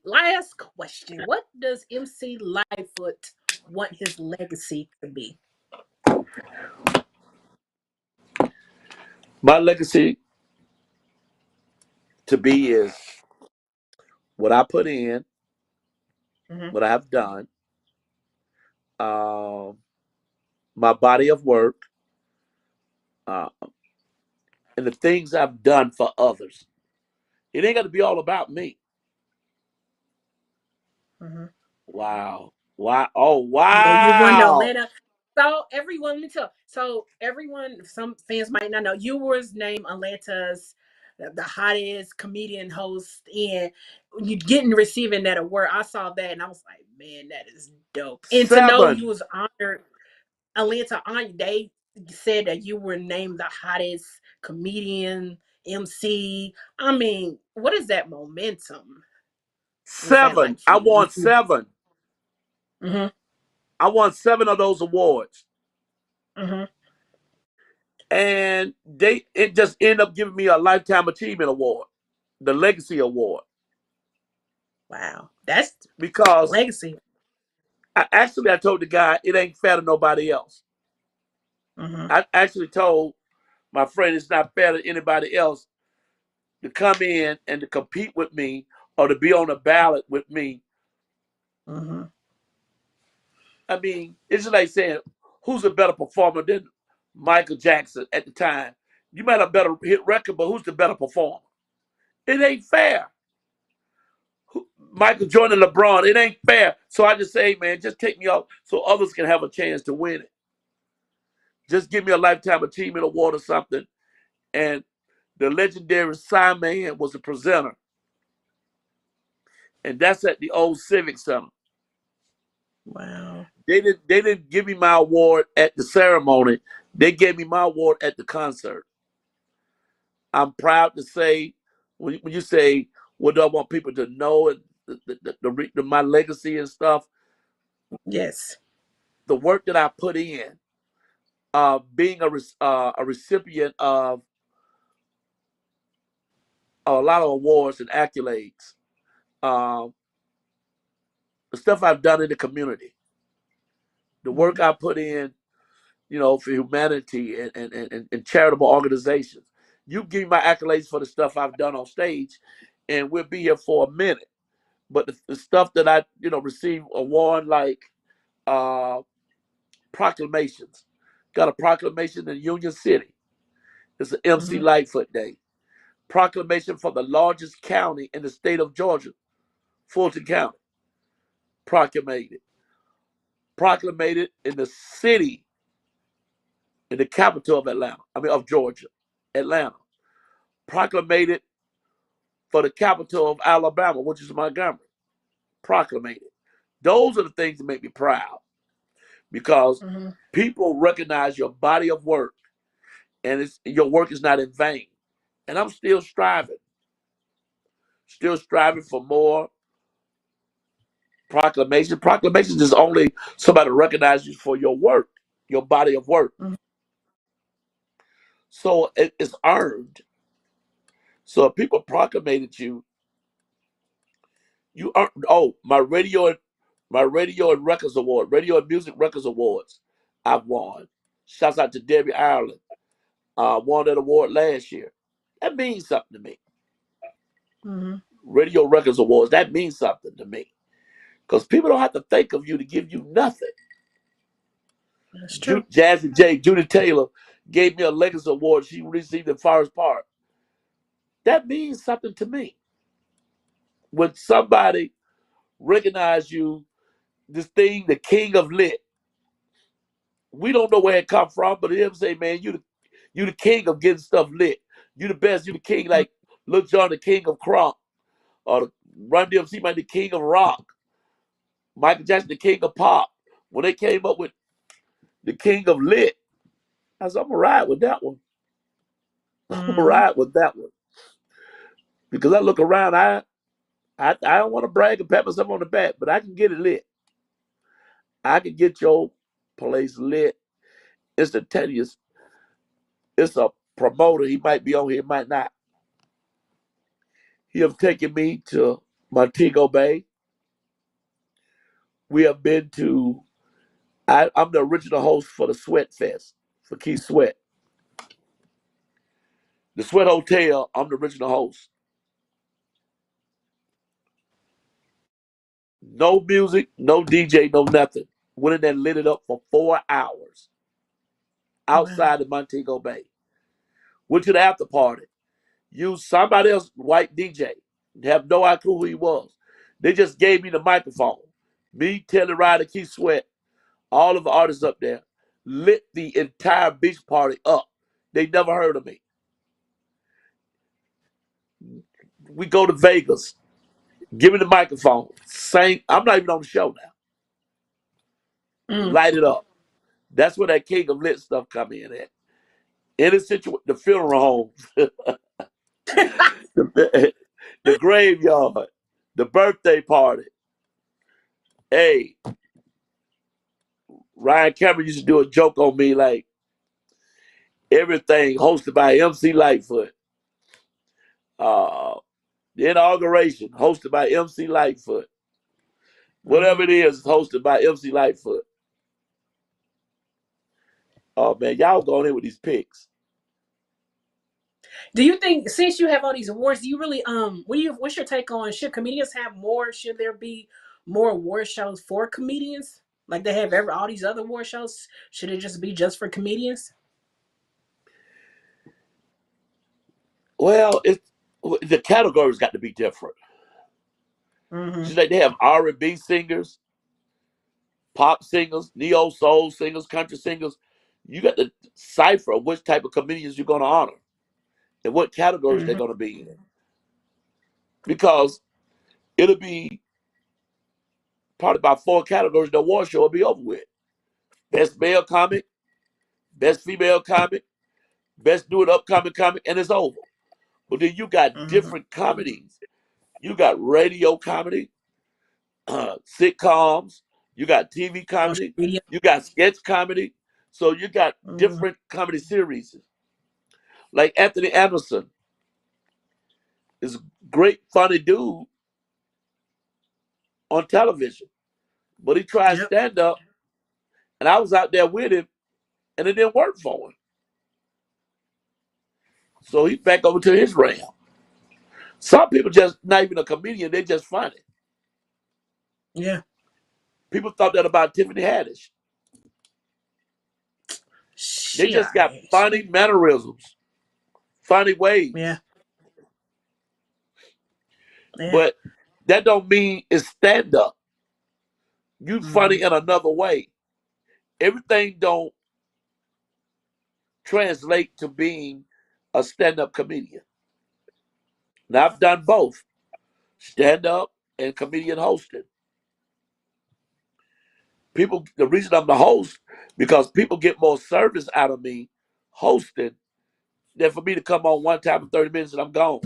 last question, what does MC Lightfoot want his legacy to be?
My legacy to be is what I put in, what I have done, my body of work, and the things I've done for others. It ain't got to be all about me. Wow. Wow. Oh,
Yeah, you won the
wow.
Atlanta. So everyone, let me tell. So everyone, some fans might not know, you was named Atlanta's the hottest comedian host, and you getting receiving that award. I saw that and I was like, man, that is dope. And to know you
7.
was honored, Atlanta on they said that you were named the hottest comedian, MC. I mean, what is that momentum? Was that
7.
like for
I
you?
won 7. I won 7 of those awards. And it just ended up giving me a Lifetime Achievement Award, the Legacy Award.
Wow, that's
Because
legacy.
I told the guy, it ain't fair to nobody else. I actually told my friend it's not fair to anybody else to come in and to compete with me or to be on a ballot with me. I mean, it's just like saying, who's a better performer than Michael Jackson at the time? You might have a better hit record, but who's the better performer? It ain't fair. Michael Jordan, LeBron, it ain't fair. So I just say, man, just take me off so others can have a chance to win it. Just give me a Lifetime Achievement Award or something. And the legendary Simon was the presenter. And that's at the old Civic Center.
Wow.
They didn't give me my award at the ceremony. They gave me my award at the concert. I'm proud to say, when you say, what do I want people to know, and my legacy and stuff,
Yes.
the work that I put in, being a recipient of a lot of awards and accolades, the stuff I've done in the community, the work I put in, for humanity and charitable organizations. You give me my accolades for the stuff I've done on stage, and we'll be here for a minute. But the stuff that I, receive award like proclamations. Got a proclamation in Union City. It's an MC Lightfoot Day. Proclamation for the largest county in the state of Georgia, Fulton County. Proclamated in the city, in the capital of Georgia, Atlanta. Proclamated for the capital of Alabama, which is Montgomery. Proclamated. Those are the things that make me proud because people recognize your body of work and your work is not in vain. And I'm still striving for more proclamations. Proclamations is only somebody recognize you for your work, your body of work. So it's earned. So if people proclamated you earned. Oh, my radio My radio and records award, radio and music records awards, I've won. Shouts out to Debbie Ireland. Won that award last year. That means something to me.
Mm-hmm.
Radio records awards, that means something to me. Because people don't have to think of you to give you nothing.
That's true.
Jazzy J, Judy Taylor gave me a Legacy Award she received in Forest Park. That means something to me. When somebody recognize you, this thing, the king of lit, we don't know where it come from, but him say, man, you the king of getting stuff lit. You the best. You the king, like Lil Jon, the king of crunk, or the Run DMC, man, the king of rock. Michael Jackson, the king of pop. When they came up with the king of lit, I said, I'm gonna ride with that one. I'm gonna ride with that one because I look around. I don't want to brag and pat myself on the back, but I can get it lit. I can get your place lit instantaneous. It's a promoter. He might be on here, might not. He have taken me to Montego Bay. We have been to. I'm the original host for the Sweat Fest for Keith Sweat. The Sweat Hotel. I'm the original host. No music, no DJ, no nothing. Went in there and lit it up for 4 hours outside of Montego Bay. Went to the after party. Used somebody else, white DJ. Have no idea who he was. They just gave me the microphone. Me, Telly Ryder, Keith Sweat, all of the artists up there, lit the entire beach party up. They never heard of me. We go to Vegas. Give me the microphone. Sing. I'm not even on the show now. Light it up. That's where that king of lit stuff come in at. In a situation, the funeral homes, the graveyard, the birthday party. Hey, Ryan Cameron used to do a joke on me like everything hosted by MC Lightfoot. The inauguration hosted by MC Lightfoot. Whatever it is, hosted by MC Lightfoot. Oh man, y'all going in with these picks.
Do you think, since you have all these awards, do you really what's your take on, should comedians have more? Should there be more award shows for comedians? Like they have all these other award shows? Should it just be just for comedians?
Well, the categories got to be different. Just like they have R&B singers, pop singers, neo soul singers, country singers. You got to cipher which type of comedians you're going to honor and what categories they're going to be in. Because it'll be probably about 4 categories. The award show will be over with. Best male comic, best female comic, best new and upcoming comic, and it's over. But then you got different comedies. You got radio comedy, sitcoms, you got TV comedy, you got sketch comedy. So you got different comedy series. Like Anthony Anderson is a great, funny dude on television. But he tried stand up, and I was out there with him, and it didn't work for him. So he's back over to his realm. Some people just not even a comedian, they just funny.
Yeah.
People thought that about Tiffany Haddish. They just got funny mannerisms, funny ways.
Yeah.
But that don't mean it's stand up. You funny in another way. Everything don't translate to being a stand-up comedian. Now I've done both, stand-up and comedian hosting. People, the reason I'm the host, because people get more service out of me hosting than for me to come on one time for 30 minutes and I'm gone.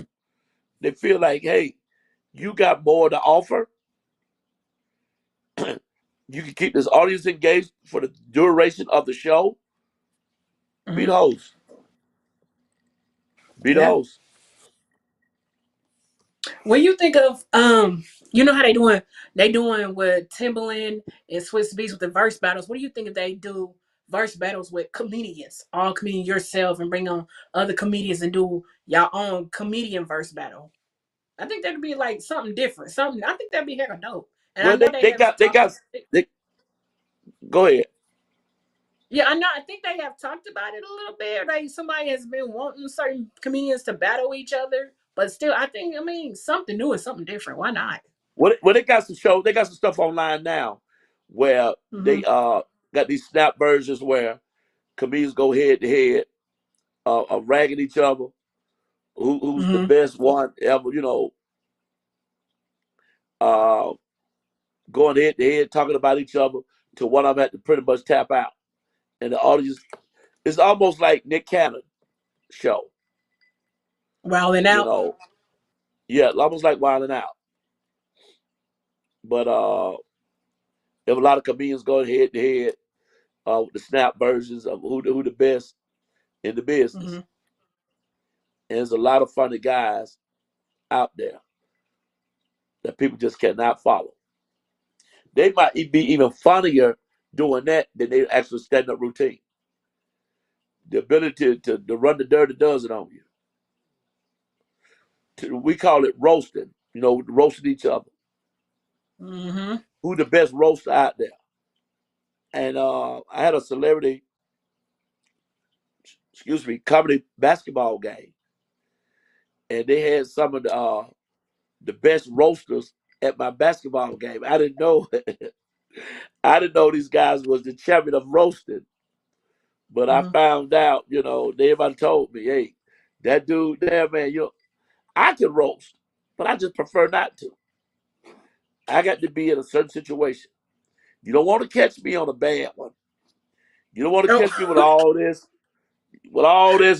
They feel like, hey, you got more to offer. You can keep this audience engaged for the duration of the show. Be the host. Be the host.
When you think of you know how they doing with Timbaland and Swiss Beats with the verse battles. What do you think if they do verse battles with comedians, all comedian yourself, and bring on other comedians and do your own comedian verse battle? I think that'd be like something different. Something I think that'd be hella dope. And I
Well,
know they have talked.
they go ahead.
Yeah, I know. I think they have talked about it a little bit. Like somebody has been wanting certain comedians to battle each other, but still, I mean, something new and something different. Why not?
Well, they got they got some stuff online now where they got these snap versions where comedians go head to head, ragging each other. Who's the best one ever? Uh, going head to head, talking about each other to one of them had to pretty much tap out, and the audience. It's almost like Nick Cannon show.
Wilding out.
Yeah, almost like Wilding Out. But if a lot of comedians go head to head with the snap versions of who the best in the business. And there's a lot of funny guys out there that people just cannot follow. They might be even funnier doing that than they actually stand-up routine. The ability to run the dirty does it on you. We call it roasting, roasting each other. Who the best roaster out there? And I had a celebrity, comedy basketball game. And they had some of the best roasters at my basketball game. I didn't know I didn't know these guys was the champion of roasting. But I found out, everybody told me, hey, that dude there, man, I can roast, but I just prefer not to. I got to be in a certain situation. You don't want to catch me on a bad one. You don't want to catch me with all this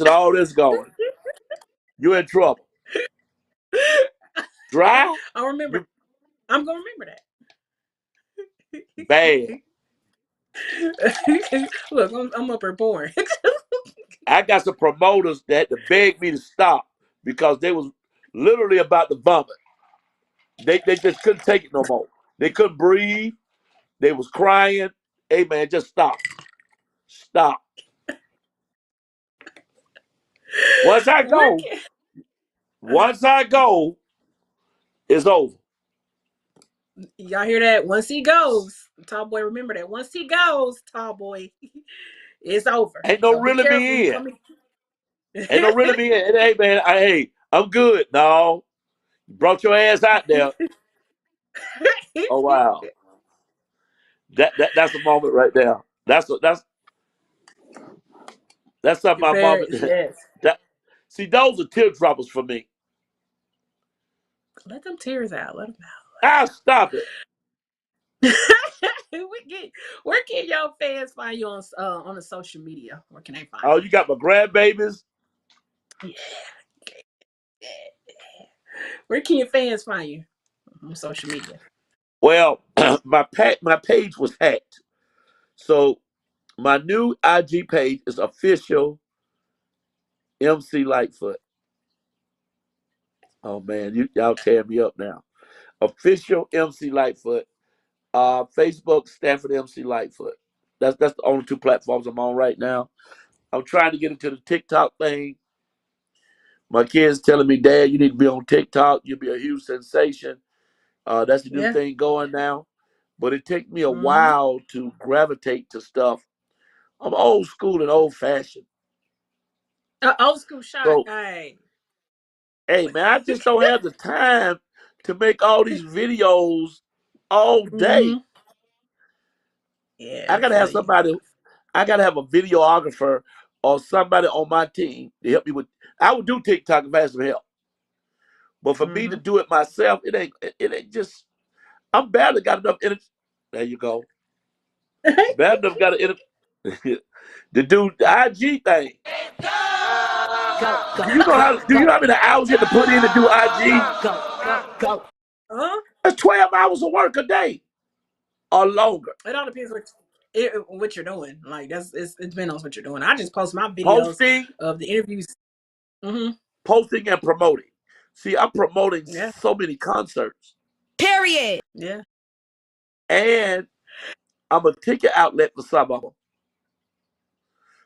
and all this going. You're in trouble. Dry?
I remember. I'm gonna remember
that. Bad.
Look, I'm up here boring.
I got some promoters that had to beg me to stop because they was literally about to vomit. They just couldn't take it no more. They couldn't breathe. They was crying. Hey man, just stop. Stop. Once I go, it's over.
Y'all hear that? Once he goes, Tallboy, remember that. Once he goes, Tallboy, it's over.
Ain't no really be in. Ain't no really be in. Hey man, I'm good. No, you brought your ass out there. Oh wow, that's a moment right there. That's some of my moments.
Yes.
See, those are teardroppers for me.
Let them tears out. Let them out.
Ah, stop it.
Where can your fans find you on the social media? Where can they find
you? You got my grandbabies.
Yeah. Where can your fans find you on social media?
Well, my page was hacked. So my new IG page is official MC Lightfoot. Oh man, y'all tear me up now. Official MC Lightfoot. Facebook, Stanford MC Lightfoot. That's the only two platforms I'm on right now. I'm trying to get into the TikTok thing. My kids telling me, Dad, you need to be on TikTok. You'll be a huge sensation. That's the new thing going now. But it takes me a while to gravitate to stuff. I'm old school and old fashioned.
Old school shot.
So, hey man, I just don't have the time to make all these videos all day.
Yeah,
I gotta have somebody. I gotta have a videographer or somebody on my team to help me with. I would do TikTok if I had some help, but for me to do it myself, it ain't just. I'm barely got enough energy. There you go. Barely enough got energy to do the IG thing. Do you know how many hours you have to put in to do IG? That's 12 hours of work a day or longer.
It all depends what you're doing. Like it depends on what you're doing. I just post my videos of the interviews.
Posting and promoting. See, I'm promoting
Yeah.
so many concerts.
Period.
Yeah.
And I'm a ticket outlet for some of them.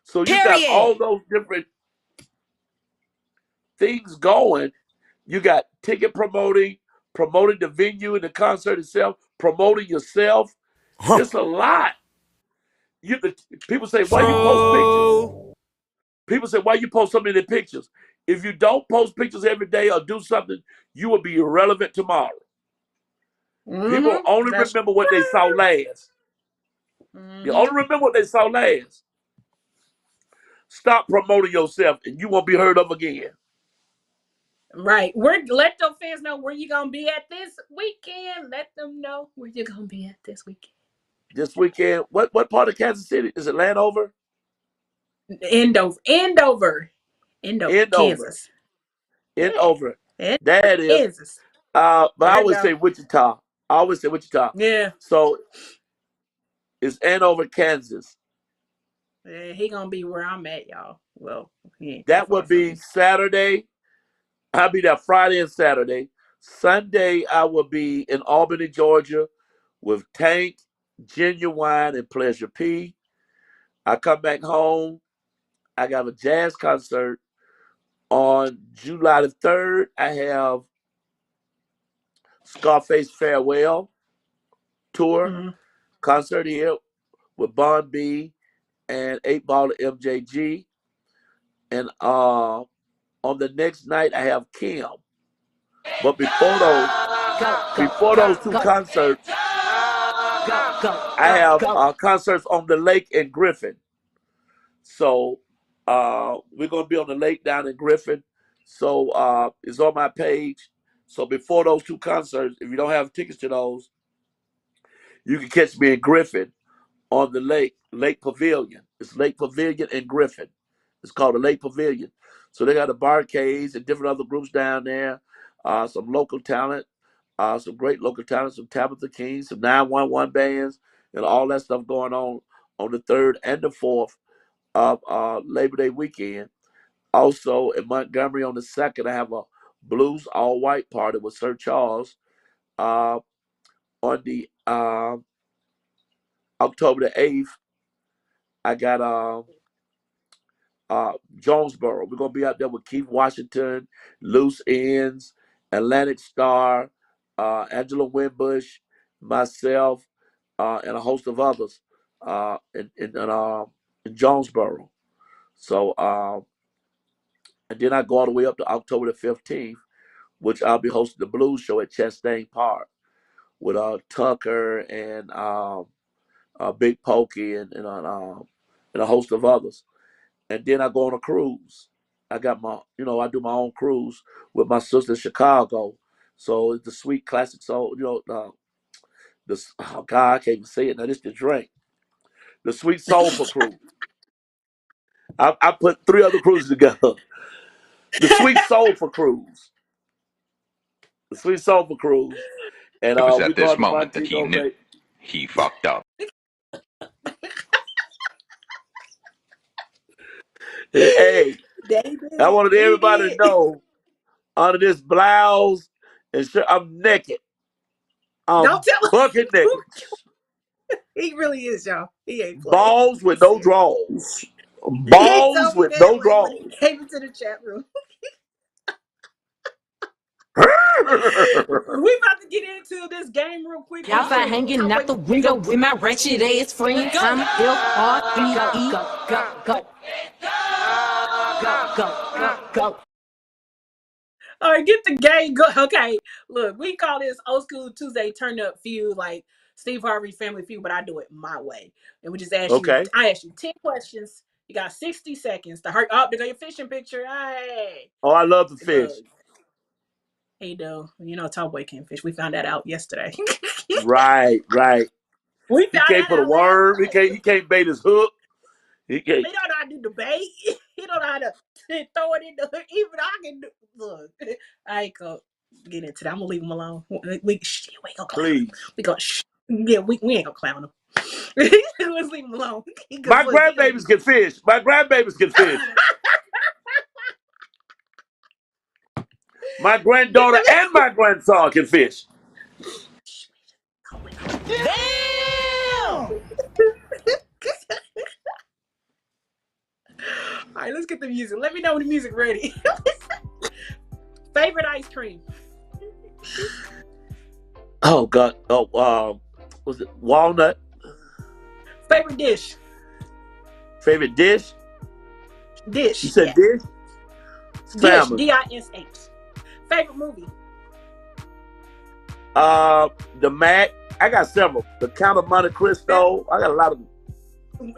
So you got
Period.
all those different things going. You got ticket promoting the venue and the concert itself, promoting yourself. It's a lot. People say, why you post pictures? People say, why you post so many pictures? If you don't post pictures every day or do something, you will be irrelevant tomorrow. People only remember what they saw last. You only remember what they saw last. Stop promoting yourself and you won't be heard of again.
Right. Let your fans know where you gonna be at this weekend. Let them know where you're gonna be at this weekend.
This weekend, what part of Kansas City? Is it Landover?
Andover, Kansas.
Andover.
Yeah.
That is.
Kansas.
But I
There you
always
go.
say Wichita.
Yeah.
So it's Andover, Kansas.
Yeah, he gonna be where I'm at, y'all. Well, he ain't too
That
far
would
from
be
me.
Saturday. I'll be there Friday and Saturday. Sunday, I will be in Albany, Georgia with Tank, Genuine, and Pleasure P. I come back home. I got a jazz concert on July the 3rd. I have Scarface Farewell Tour concert here with Bon B and 8 Ball of MJG. And on the next night, I have Kim. But before those two concerts, I have concerts on the lake in Griffin. So we're gonna be on the lake down in Griffin. So it's on my page. So before those two concerts, if you don't have tickets to those, you can catch me in Griffin on the Lake Pavilion. It's Lake Pavilion in Griffin. It's called the Lake Pavilion. So they got the Barcades and different other groups down there. Some local talent, some great local talent, some Tabitha King, some 911 bands, and all that stuff going on the 3rd and the 4th of Labor Day weekend. Also in Montgomery on the 2nd, I have a blues all white party with Sir Charles. On the October the 8th, I got Jonesboro. We're gonna be out there with Keith Washington, Loose Ends, Atlantic Star, Angela Winbush, myself, and a host of others in Jonesboro. So and then I go all the way up to October the 15th, which I'll be hosting the blues show at Chastain Park with Tucker and Big Pokey and a host of others. And then I go on a cruise. I got I do my own cruise with my sister in Chicago. So it's the Sweet Classic Soul, oh God, I can't even say it now. This the drink. The Sweet Soulful Cruise. I put 3 other cruises together. The Sweet Soulful Cruise. The Sweet Soulful Cruise. And
It was
we
at
go
this
out to
moment that he
Montego
knew
Bay.
he fucked up.
Hey, I wanted
He
everybody to
did.
know under this blouse and shirt, I'm naked. I'm
Don't tell him.
bucket naked.
He really is, y'all. He ain't playing.
Balls with
He's
no
serious.
draws.
He
Balls
told me
with
that
no
when
draws.
he came into the chat room. We about to get into this game real quick.
Y'all find hanging out the window with my wretched ass friends. I'm L-R-E-E. Go.
All right, get the game go. Okay, look, we call this Old School Tuesday Turnup Feud, like Steve Harvey Family Feud, but I do it my way. And we just ask you, I ask you 10 questions. You got 60 seconds to hurt. Oh, they got your fishing picture. Hey.
Oh, I love the fish.
Look. Hey, though, Tallboy can't fish. We found that out yesterday.
Right.
We
He
found
can't
that
put a
out last
worm.
night.
He can't bait his hook. He can't.
He don't know how to do the bait. He don't know how to throw it in the hook. Even I can do. Look, I ain't gonna get into that. I'm gonna leave him alone. We ain't gonna clown him. We gonna we ain't gonna clown him. Let's leave him alone.
My grandbabies can fish. My granddaughter and my grandson can fish.
Damn! All right, let's get the music. Let me know when the music ready. Favorite ice cream?
Oh God. Oh, was it walnut?
Favorite dish?
Favorite dish?
Dish.
You said dish?
Dish.
Salmon.
D-I-S-H. Favorite movie?
The Mac. I got several. The Count of Monte Cristo. I got a lot of them.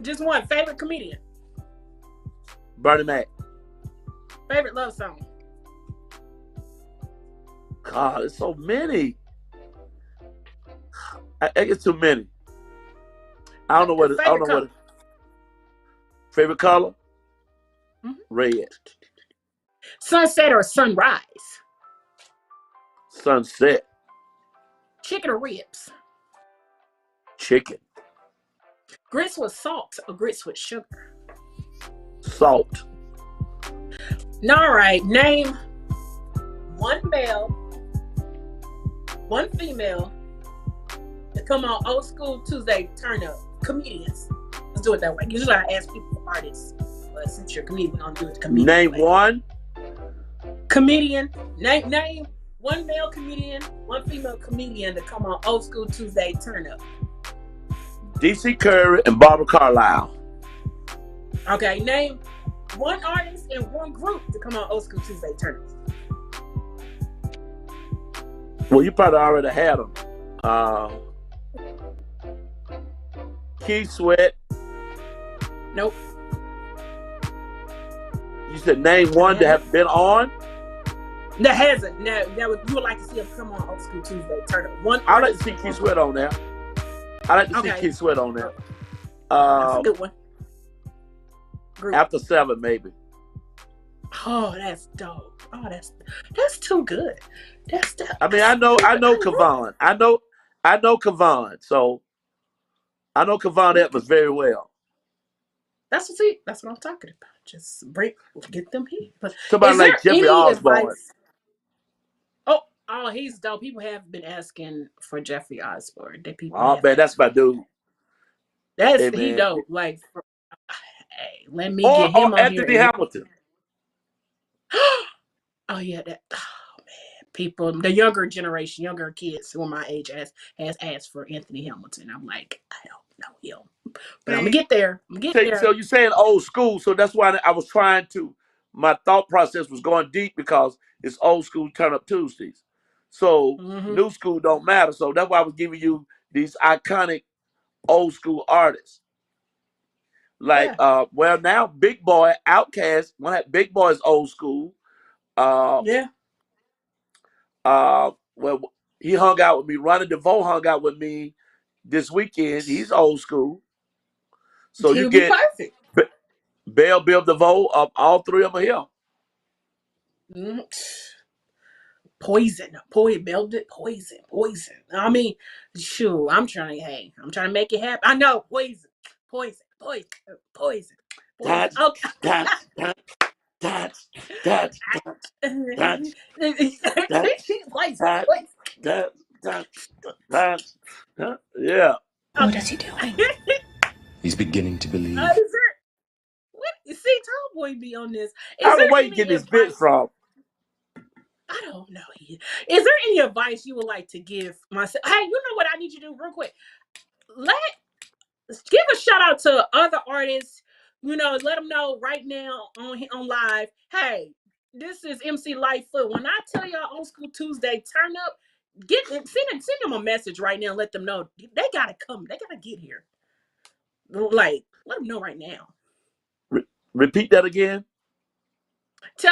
Just one. Favorite comedian?
Bernie Mac.
Favorite love song?
God, there's so many. I get too many. I don't know what. I don't know what. Favorite color?
Mm-hmm.
Red.
Sunset or sunrise?
Sunset.
Chicken or ribs?
Chicken.
Grits with salt or grits with sugar?
Salt.
All right. Name one male, one female to come on Old School Tuesday Turnup. Comedians. Let's do it that way. Usually I ask people for artists, but since you're a comedian, we're gonna do it comedian.
Name one
comedian. Name one male comedian, one female comedian to come on Old School Tuesday Turnup.
DC Curry and Barbara Carlisle.
Okay, name one artist and one group to come on Old School Tuesday Turnup.
Well, you probably already had them. Keith Sweat.
Nope.
You said name one that have been on?
That hasn't. No, you would like to see them come on Old School Tuesday Turnup. One.
I like to see Keith Sweat on there. I like to see Keith Sweat on there.
That's a good one. Group.
After 7, maybe.
Oh, that's dope. Oh, that's too good. That's dope.
I mean, I know Kavon. I know Kavon. So I know Kavon Edwards very well.
That's what I'm talking about. Just get them here. But
somebody like Jeffrey Osborne.
Oh, he's dope. People have been asking for Jeffrey Osborne.
Oh man, that's my dude.
He dope. Like, hey, let me get him on
Anthony
here.
Hamilton.
Oh yeah, that. Oh man, people, the younger generation, younger kids who are my age has asked for Anthony Hamilton. I'm like, I don't know him, but I'm gonna get there.
So you're saying old school, so that's why I was trying to. My thought process was going deep because it's Old School Turnup Tuesdays. So new school don't matter. So that's why I was giving you these iconic old school artists. Like, well, now Big Boy, Outkast, Big Boy is old school. Well, he hung out with me. Ronnie DeVoe hung out with me this weekend. He's old school. So you get
perfect.
Bill DeVoe, all three of them are here.
Poison. I mean, sure, I'm trying to make it happen. I know, poison.
Yeah.
What is he doing?
He's beginning to believe.
What? You see, Tallboy be on this.
I don't know where you get this bit from.
I don't know. Is there any advice you would like to give myself? Hey, you know what I need you to do real quick? Give a shout out to other artists. You know, let them know right now on live. Hey, this is MC Lightfoot. When I tell y'all Old School Tuesday turn up, send them a message right now and let them know they gotta come. They gotta get here. Like, let them know right now.
Repeat that again.
Give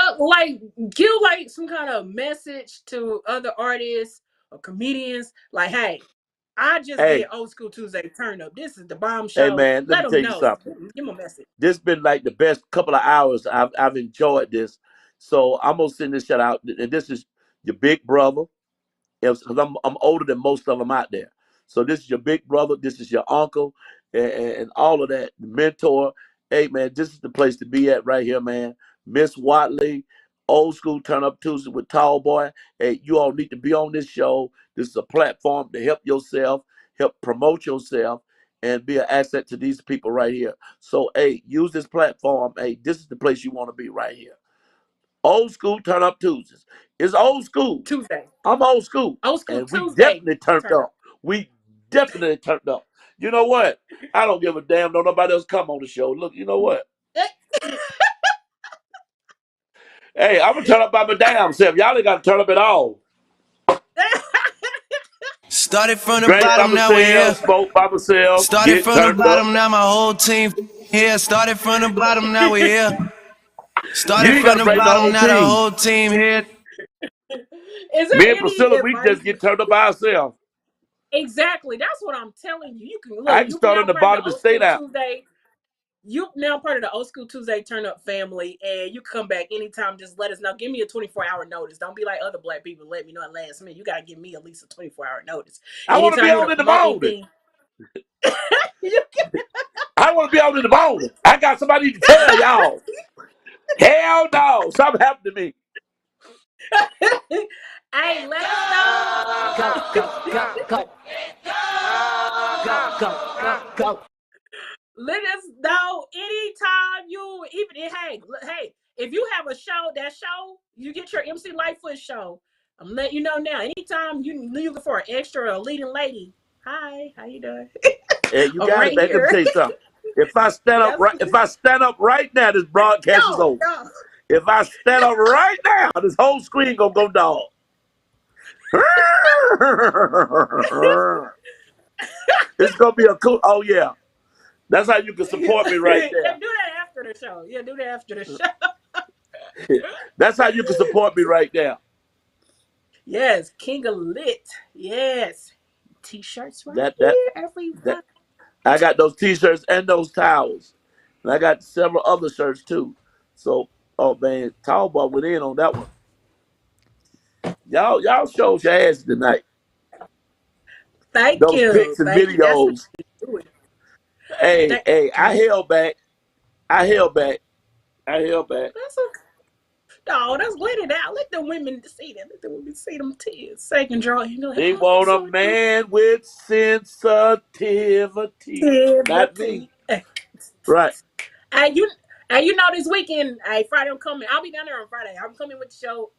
some kind of message to other artists or comedians. Like, hey, I just did Old School Tuesday turn up. This is the bomb show.
Hey man, let me tell you something.
Give them a message.
This been like the best couple of hours. I've enjoyed this. So I'm gonna send this shout out. And this is your big brother. Because I'm older than most of them out there. So this is your big brother. This is your uncle, and all of that. The mentor. Hey man, this is the place to be at right here, man. Miss Watley, Old School Turn Up Tuesday with Tallboy. Hey, you all need to be on this show. This is a platform to help yourself, help promote yourself, and be an asset to these people right here. So, hey, use this platform. Hey, this is the place you want to be right here. Old School Turn Up Tuesdays. It's old school.
Tuesday.
I'm old school.
Old School
And we
Tuesday.
definitely turned up. We definitely turned up. You know what? I don't give a damn. Don't nobody else come on the show. Look, you know what? Hey, I'm going to turn up by my damn self. Y'all ain't got to turn up at all.
Started from the
Drink by
bottom, now we're here.
myself, smoke by myself,
Started
get
from the
turned
bottom,
up.
now my whole team here. Started from the bottom, now we're here.
You
Started
ain't
from
got to
the
bring the
bottom,
whole
now the
team.
whole team here.
Is there
Me and
any
Priscilla, we
advice?
just get turned up by ourselves.
Exactly. That's what I'm telling you. You can
I
look.
can
You
start
now
on the
part of the
bottom and
Old
stay
School
down.
Tuesday. You now part of the Old School Tuesday Turn Up family, and you come back anytime. Just let us know. Give me a 24-hour notice. Don't be like other black people. Let me know at last minute. You gotta give me at least a 24-hour notice.
I want to be
Anytime you
on
want
in
to
the
promote
morning.
anything.
I want to be on in the morning. I got somebody to tell y'all. Hell no. Something happened to me.
Hey, let us know. Go. Let us know anytime you even hey, if you have a show, you get your MC Lightfoot show. I'm letting you know now. Anytime you leave for an extra or a leading lady. Hi, how you doing?
Hey, you
I'm
got
right
it, man. Let me
here.
tell you something. If I stand up right now, this broadcast is over.
No.
If I stand up right now, this whole screen gonna go dog. It's gonna be a cool. Oh yeah, that's how you can support me right
Yeah,
there.
do that after the show. Yeah, do that after the show.
That's how you can support me right there.
Yes, King of Lit. Yes. T-shirts right
That
here, everyone.
I got those T-shirts and those towels, and I got several other shirts too. So, oh man, Tallboy went in on that one. Y'all showed your ass tonight.
Thank
Those
you.
pics and
Thank you. That's how
videos.
you do it.
Hey, I
That's
held back. I held back.
okay. No, that's let it out. Let the women see that. Let the women see them tears. Second draw. You know, like,
They
oh, I'm
want a
so
man with sensitivity. Not me. Right.
And you know this weekend, Friday I'm coming. I'll be down there on Friday. I'm coming with the show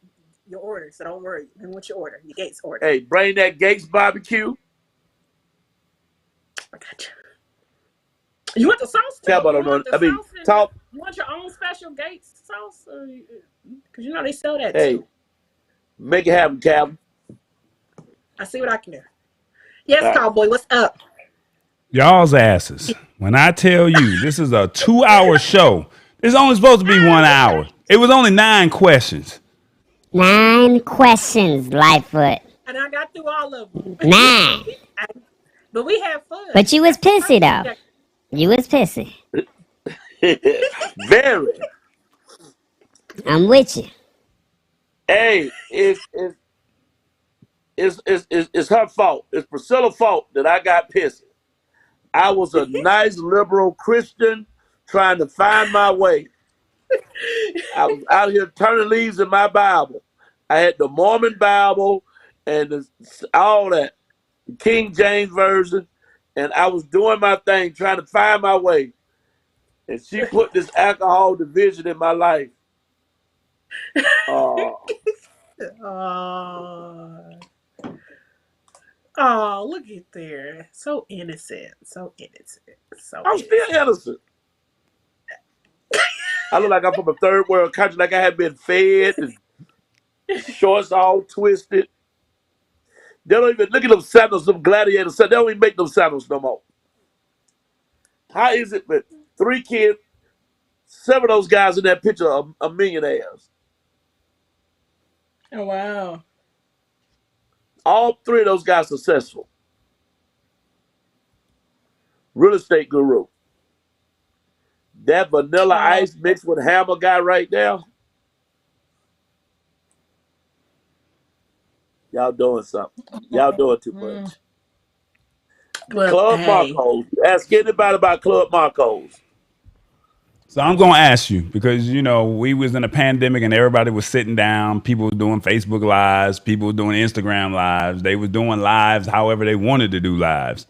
your order, so don't worry. And what's your order? Your Gates order.
Hey, bring that Gates barbecue.
I got you. You want the sauce too?
Talk
You
about
want the
I mean,
sauce and
talk.
you want your own special Gates sauce? Because you know they sell that
Hey,
too.
make it happen, Calvin.
I see what I can do. Yes,
All right.
Cowboy, what's up?
Y'all's asses. When I tell you this is a 2-hour show, it's only supposed to be 1 hour. It was only 9 questions.
9 questions, Lightfoot.
And I got through all of them.
9.
But we had fun.
But you was pissy, though. You was pissy.
Very.
I'm with you.
Hey, it's her fault. It's Priscilla's fault that I got pissed. I was a nice liberal Christian trying to find my way. I was out here turning leaves in my Bible. I had the Mormon Bible and all that, King James Version, and I was doing my thing, trying to find my way. And she put this alcohol division in my life.
Oh, look at there. So innocent.
I'm still innocent. I look like I'm from a third world country, like I had been fed and shorts all twisted. They don't even look at them sandals, them gladiator sandals. They don't even make them sandals no more. How is it that 3 kids, 7 of those guys in that picture are millionaires?
Oh, wow.
All 3 of those guys successful. Real estate guru. That Vanilla Ice mixed with Hammer guy right there. Y'all doing something. Y'all doing too much.
Well,
Club
hey.
Marcos. Ask anybody about Club Marcos.
So I'm gonna ask you because we was in a pandemic and everybody was sitting down. People were doing Facebook lives. People were doing Instagram lives. They was doing lives however they wanted to do lives.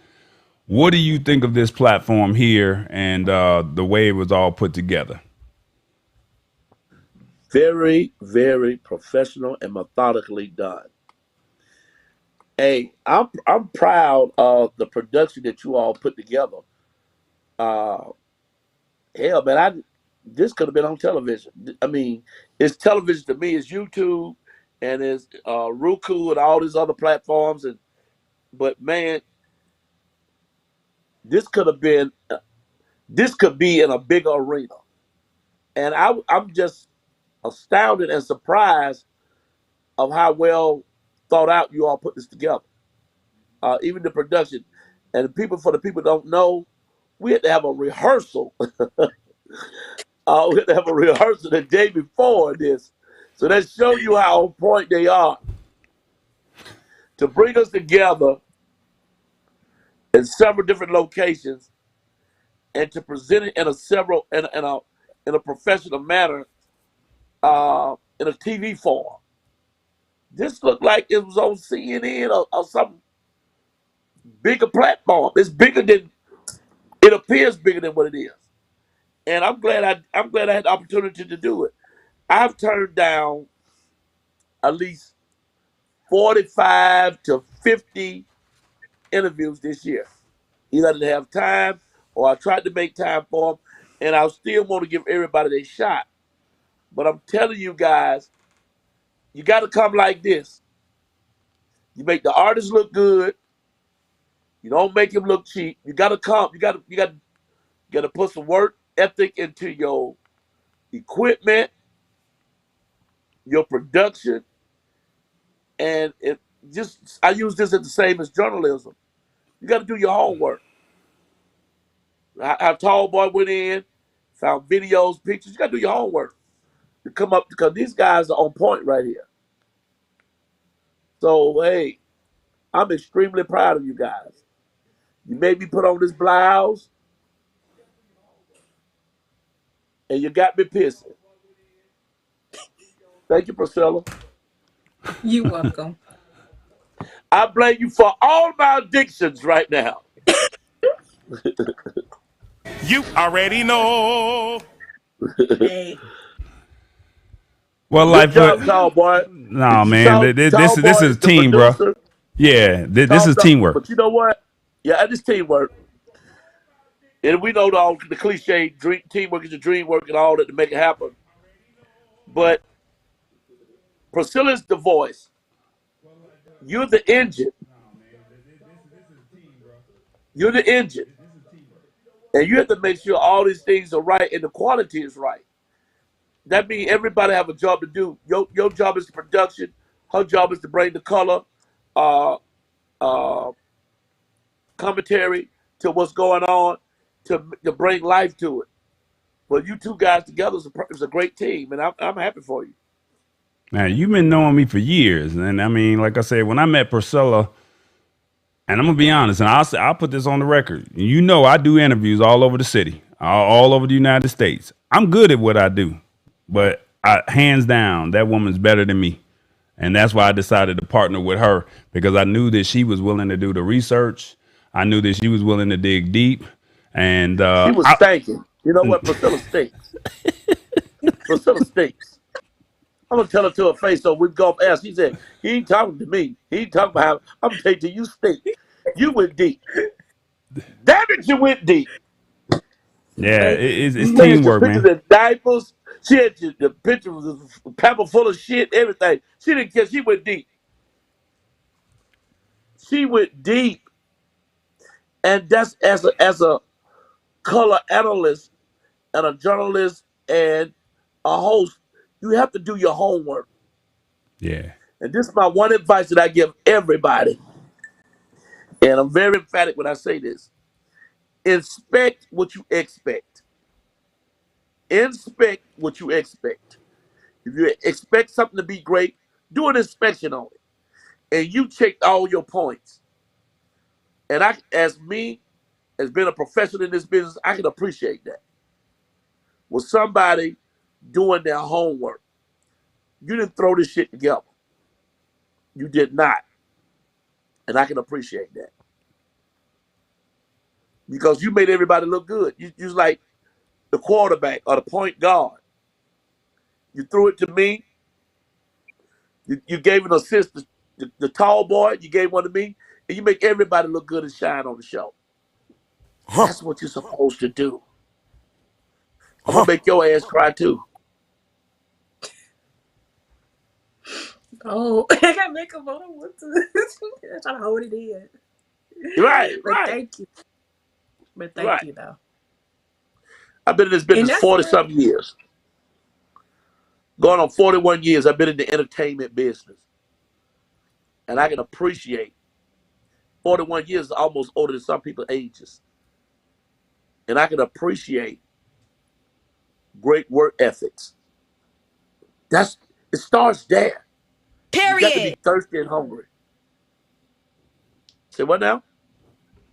What do you think of this platform here and the way it was all put together?
Very, very professional and methodically done. Hey, I'm proud of the production that you all put together. Uh, Hell, man, this could have been on television. I mean, it's television to me. It's YouTube and it's Roku and all these other platforms. But man, this could have been. This could be in a bigger arena. And I'm just astounded and surprised of how well thought out you all put this together. Even the production and for the people who don't know, we had to have a rehearsal. We had to have a rehearsal the day before this. So that show you how on point they are to bring us together in several different locations and to present it in a professional manner in a TV form. This looked like it was on CNN or some bigger platform. It's bigger than it appears bigger than what it is. And I'm glad I had the opportunity to do it. I've turned down at least 45 to 50 interviews this year. Either I didn't have time or I tried to make time for them, and I still want to give everybody their shot. But I'm telling you guys, you got to come like this. You make the artist look good. You don't make him look cheap. You got to come. You got to put some work ethic into your equipment, your production, and I use this as the same as journalism. You got to do your homework. How Tallboy went in, found videos, pictures. You got to do your homework to come up because these guys are on point right here. So hey, I'm extremely proud of you guys. You made me put on this blouse, and you got me pissing. Thank you, Priscilla.
You welcome.
I blame you for all my addictions right now.
You already know.
Hey.
Well,
Good
Lightfoot,
job, Tallboy.
no man, this
Tallboy
is
is
a
the
team, bro.
producer.
Yeah, this is teamwork.
But you know what? Yeah, this teamwork. And we know all the cliche teamwork is the dream work and all that to make it happen. But Priscilla's the voice. You're the engine. You're the engine. And you have to make sure all these things are right and the quality is right. That means everybody have a job to do. Your job is the production. Her job is to bring the color, uh, uh, commentary to what's going on, to bring life to it. But you two guys together is a great team, and I'm happy for you.
Now you've been knowing me for years, and I mean, like I said, when I met Priscilla, and I'm gonna be honest, and I'll put this on the record. I do interviews all over the city, all over the United States. I'm good at what I do, but hands down, that woman's better than me. And that's why I decided to partner with her because I knew that she was willing to do the research. I knew that she was willing to dig deep. And
She was stinking. You know what? Priscilla stinks. Priscilla stinks. I'm gonna tell her to her face so we go up ask. She said, he ain't talking to me. He ain't talking about how I'm gonna tell you stink. You went deep. Damn it, you went deep.
yeah, it's
Man, the
teamwork,
pictures
man.
in diapers. She had the picture was a pepper full of shit, everything. She didn't care. She went deep. She went deep. And that's as a color analyst and a journalist and a host, you have to do your homework.
Yeah.
And this is my one advice that I give everybody. And I'm very emphatic when I say this. Inspect what you expect. Inspect what you expect. If you expect something to be great, do an inspection on it. And you checked all your points. And as being a professional in this business, I can appreciate that. was somebody doing their homework. You didn't throw this shit together. You did not. And I can appreciate that. Because you made everybody look good. You was like the quarterback or the point guard. You threw it to me. You gave an assist to the tall boy. You gave one to me. And you make everybody look good and shine on the show. That's what you're supposed to do. I'm going to make your ass cry too.
Oh, I got to make a photo. I'm trying to hold it in.
Right,
but
right.
Thank you. But thank you, though.
I've been in this business 40-something years. Going on 41 years, I've been in the entertainment business. And I can appreciate 41 years is almost older than some people's ages. And I can appreciate great work ethics. It starts there.
Period.
You got to be thirsty and hungry. Say what now?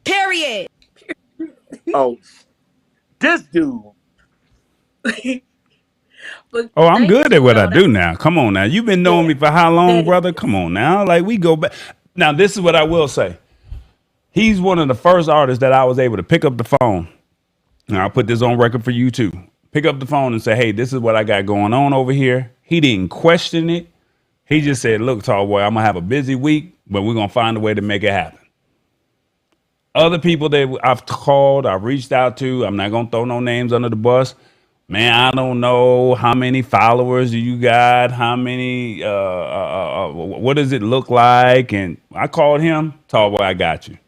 Period.
Oh, this dude.
Oh, I'm good at what I do now. Come on now. You've been knowing me for how long, brother? Come on now. Like, we go back. Now, this is what I will say. He's one of the first artists that I was able to pick up the phone. And I'll put this on record for you too. Pick up the phone and say, hey, this is what I got going on over here. He didn't question it. He just said, look, tall boy, I'm going to have a busy week, but we're going to find a way to make it happen. Other people that I've called, I've reached out to, I'm not going to throw no names under the bus. Man, I don't know how many followers do you got, how many, what does it look like? And I called him, tall boy, I got you.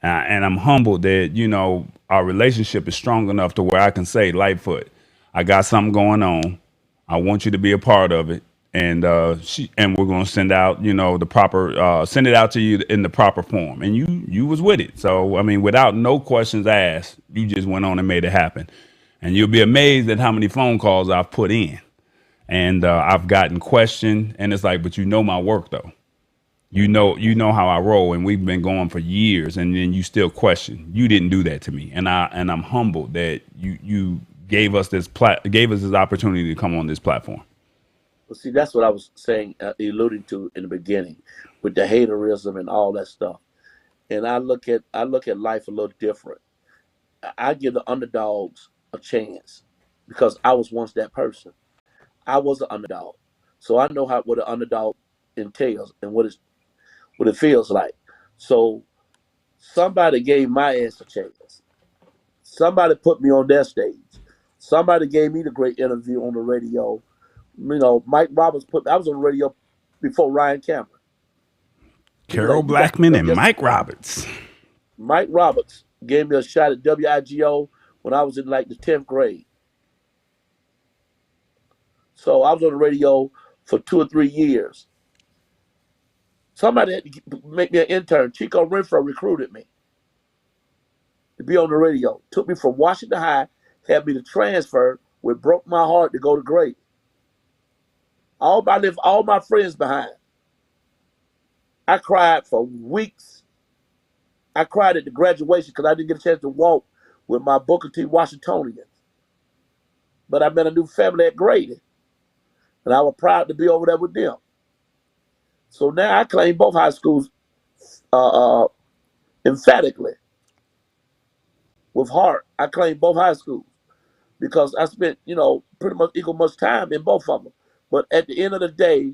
And I'm humbled that, you know, our relationship is strong enough to where I can say, Lightfoot, I got something going on. I want you to be a part of it. And we're going to send out, you know, the proper, send it out to you in the proper form. And you was with it. So, I mean, without no questions asked, you just went on and made it happen. And you'll be amazed at how many phone calls I've put in. And I've gotten questioned. And it's like, but you know my work, though. You know how I roll, and we've been going for years, and then you still question. You didn't do that to me, and I'm humbled that you gave us this opportunity to come on this platform.
Well, see, that's what I was saying, alluding to in the beginning, with the haterism and all that stuff. And I look at life a little different. I give the underdogs a chance because I was once that person. I was an underdog, so I know what an underdog entails and what it feels like. So somebody gave my ass a chance. Somebody put me on their stage. Somebody gave me the great interview on the radio. You know, Mike Roberts I was on the radio before Ryan Cameron.
Carol Blackman and Mike Roberts.
Mike Roberts gave me a shot at WIGO when I was in like the 10th grade. So I was on the radio for 2 or 3 years. Somebody had to make me an intern. Chico Renfro recruited me to be on the radio. Took me from Washington High, had me to transfer, which broke my heart to go to Grady. I left all my friends behind. I cried for weeks. I cried at the graduation because I didn't get a chance to walk with my Booker T. Washingtonians. But I met a new family at Grady, and I was proud to be over there with them. So now I claim both high schools emphatically. With heart, I claim both high schools because I spent, pretty much equal much time in both of them. But at the end of the day,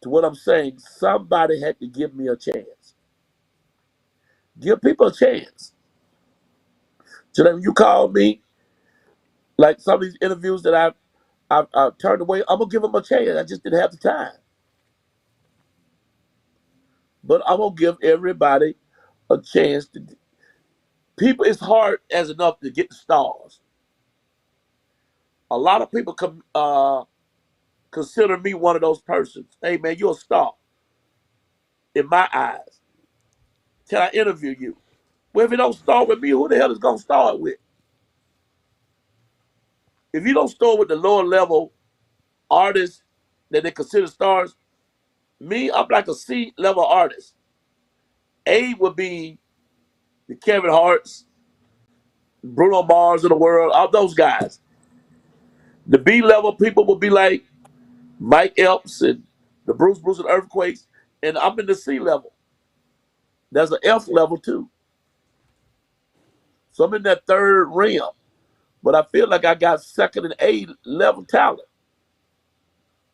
to what I'm saying, somebody had to give me a chance. Give people a chance. So that when you call me, like some of these interviews that I've turned away, I'm going to give them a chance. I just didn't have the time. But I'm going to give everybody a chance to. People, it's hard as enough to get the stars. A lot of people consider me one of those persons. Hey, man, you're a star in my eyes. Can I interview you? Well, if you don't start with me, who the hell is going to start with? If you don't start with the lower level artists that they consider stars, me, I'm like a C level artist. A would be the Kevin Harts, Bruno Mars of the world, all those guys. The B level people will be like Mike Epps and the Bruce and Earthquakes, and I'm in the C level. There's an F level too. So I'm in that third realm. But I feel like I got second and A level talent.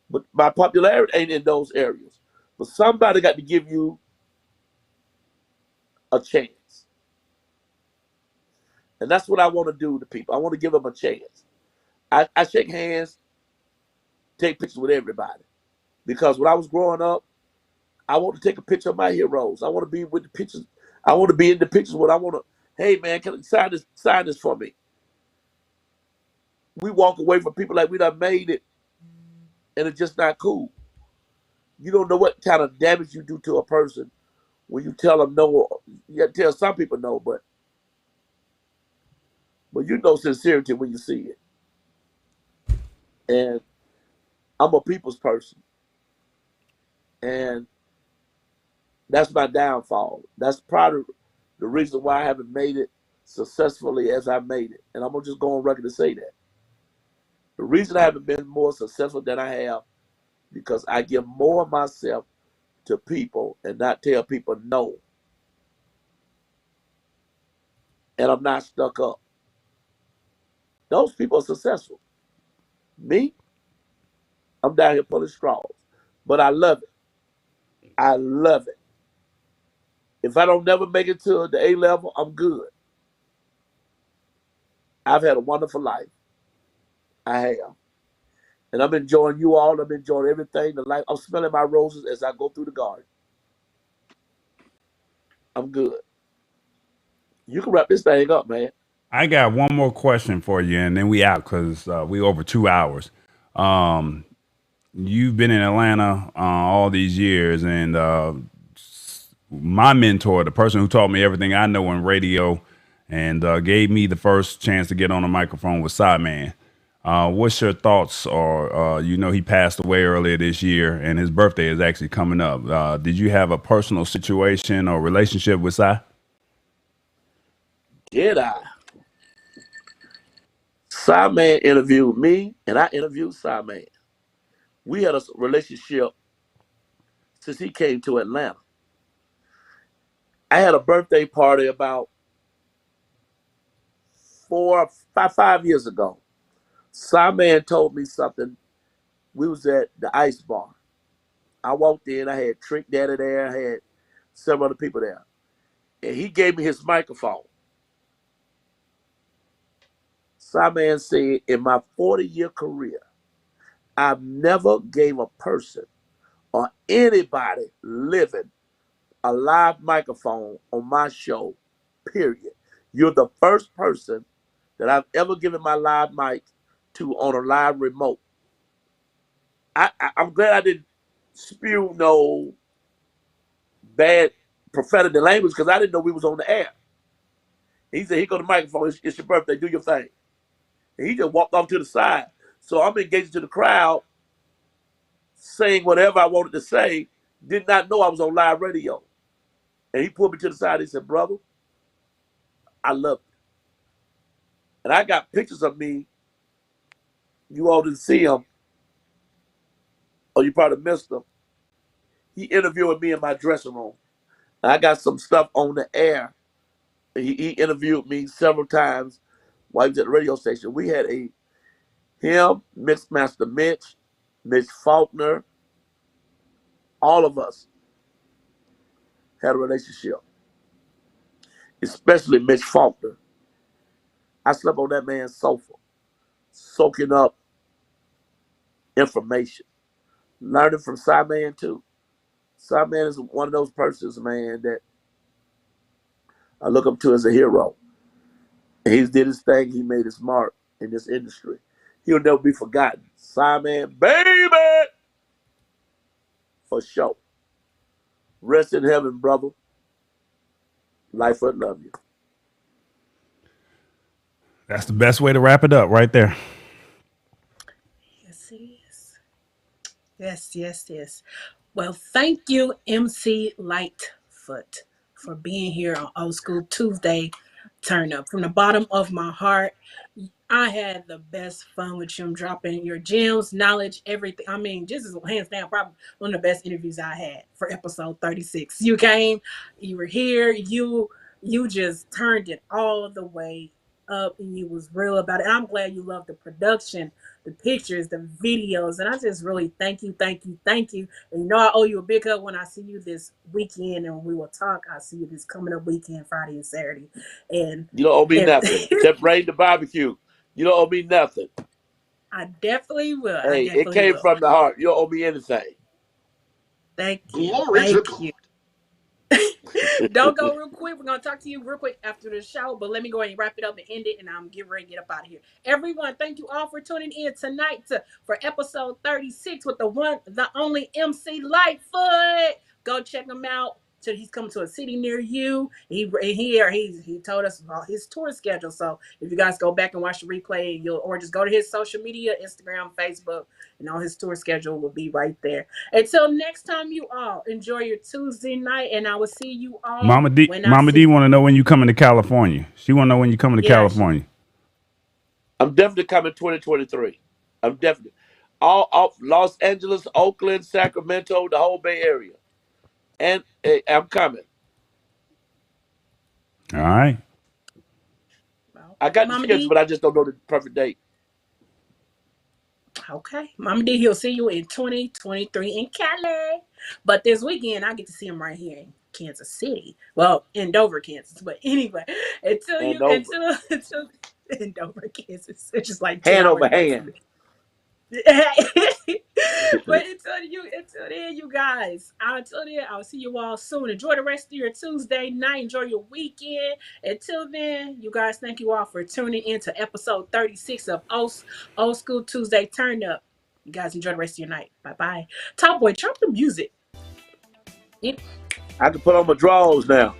But my popularity ain't in those areas. But somebody got to give you a chance. And that's what I want to do to people. I want to give them a chance. I shake hands, take pictures with everybody. Because when I was growing up, I want to take a picture of my heroes. I want to be with the pictures. I want to be in the pictures when I want to, hey man, can you sign this for me? We walk away from people like we done made it and it's just not cool. You don't know what kind of damage you do to a person when you tell them no. You got to tell some people no, but you know sincerity when you see it. And I'm a people's person. And that's my downfall. That's probably the reason why I haven't made it successfully as I made it. And I'm going to just go on record to say that. The reason I haven't been more successful than I have, because I give more of myself to people and not tell people no. And I'm not stuck up. Those people are successful. Me, I'm down here pulling straws. But I love it. I love it. If I don't never make it to the A level, I'm good. I've had a wonderful life. I have. And I'm enjoying you all. I'm enjoying everything. The life. I'm smelling my roses as I go through the garden. I'm good. You can wrap this thing up, man.
I got one more question for you, and then we out because we over 2 hours. Um, you've been in Atlanta all these years, and my mentor, the person who taught me everything I know in radio, and gave me the first chance to get on a microphone was Sideman. What's your thoughts? Or he passed away earlier this year, and his birthday is actually coming up. Did you have a personal situation or relationship with Si?
Did I? Sideman interviewed me, and I interviewed Sideman. We had a relationship since he came to Atlanta. I had a birthday party about 5 years ago. Sideman told me something. We was at the Ice Bar. I walked in. I had Trick Daddy there. I had several other people there. And he gave me his microphone. Sideman said, in my 40-year career, I've never gave a person or anybody living a live microphone on my show, period. You're the first person that I've ever given my live mic to on a live remote. I'm glad I didn't spew no bad prophetic language because I didn't know we was on the air. He said, here go the microphone. It's your birthday. Do your thing. And he just walked off to the side. So I'm engaging to the crowd, saying whatever I wanted to say. Did not know I was on live radio. And he pulled me to the side. He said, brother, I love you. And I got pictures of me. You all didn't see them. Or you probably missed them. He interviewed me in my dressing room. And I got some stuff on the air. He interviewed me several times while he was at the radio station. We had him, Mixmaster Mitch Faulkner, all of us had a relationship. Especially Mitch Faulkner. I slept on that man's sofa, soaking up information. Learning from Sideman too. Sideman is one of those persons, man, that I look up to as a hero. And he did his thing. He made his mark in this industry. He'll never be forgotten. Sideman, baby! For sure. Rest in heaven, brother. Lightfoot, love you.
That's the best way to wrap it up right there.
Yes, it is. Yes. Well, thank you, MC Lightfoot, for being here on Old School Tuesday Turn Up. From the bottom of my heart, I had the best fun with you. I'm dropping your gems, knowledge, everything. I mean, this is hands down probably one of the best interviews I had for episode 36. You came, you were here, you just turned it all the way up and you was real about it. And I'm glad you loved the production, the pictures, the videos. And I just really thank you, thank you, thank you. And you know I owe you a big hug when I see you this weekend and we will talk. I'll see you this coming up weekend, Friday and Saturday. And
you don't owe me nothing except rain the barbecue. You don't owe me nothing.
I definitely will.
Hey, it came from the heart. You don't owe me anything.
Thank you. Thank you. Don't go real quick. We're going to talk to you real quick after the show, but let me go ahead and wrap it up and end it, and I'm getting ready to get up out of here. Everyone, thank you all for tuning in tonight for episode 36 with the one, the only MC Lightfoot. Go check him out. He's coming to a city near you. He told us about his tour schedule. So if you guys go back and watch the replay, or just go to his social media, Instagram, Facebook, and all his tour schedule will be right there. Until next time, you all enjoy your Tuesday night, and I will see you all.
Mama D want to know when you coming to California. She want to know when you coming to California.
I'm definitely coming 2023. I'm definitely all Los Angeles, Oakland, Sacramento, the whole Bay Area. And I'm coming.
All right.
I got the schedule, but I just don't know the perfect date.
Okay. Mama D, he'll see you in 2023 in Cali. But this weekend, I get to see him right here in Kansas City. Well, in Dover, Kansas. But anyway, until in Dover, Kansas. It's just like
hand over hand.
But until then, you guys, I'll see you all soon. Enjoy the rest of your Tuesday night. Enjoy your weekend. Until then, you guys, thank you all for tuning in to episode 36 of Old School Tuesday Turn Up. You guys enjoy the rest of your night. Bye-bye. Top Boy, drop the music.
I can put on my drawers now.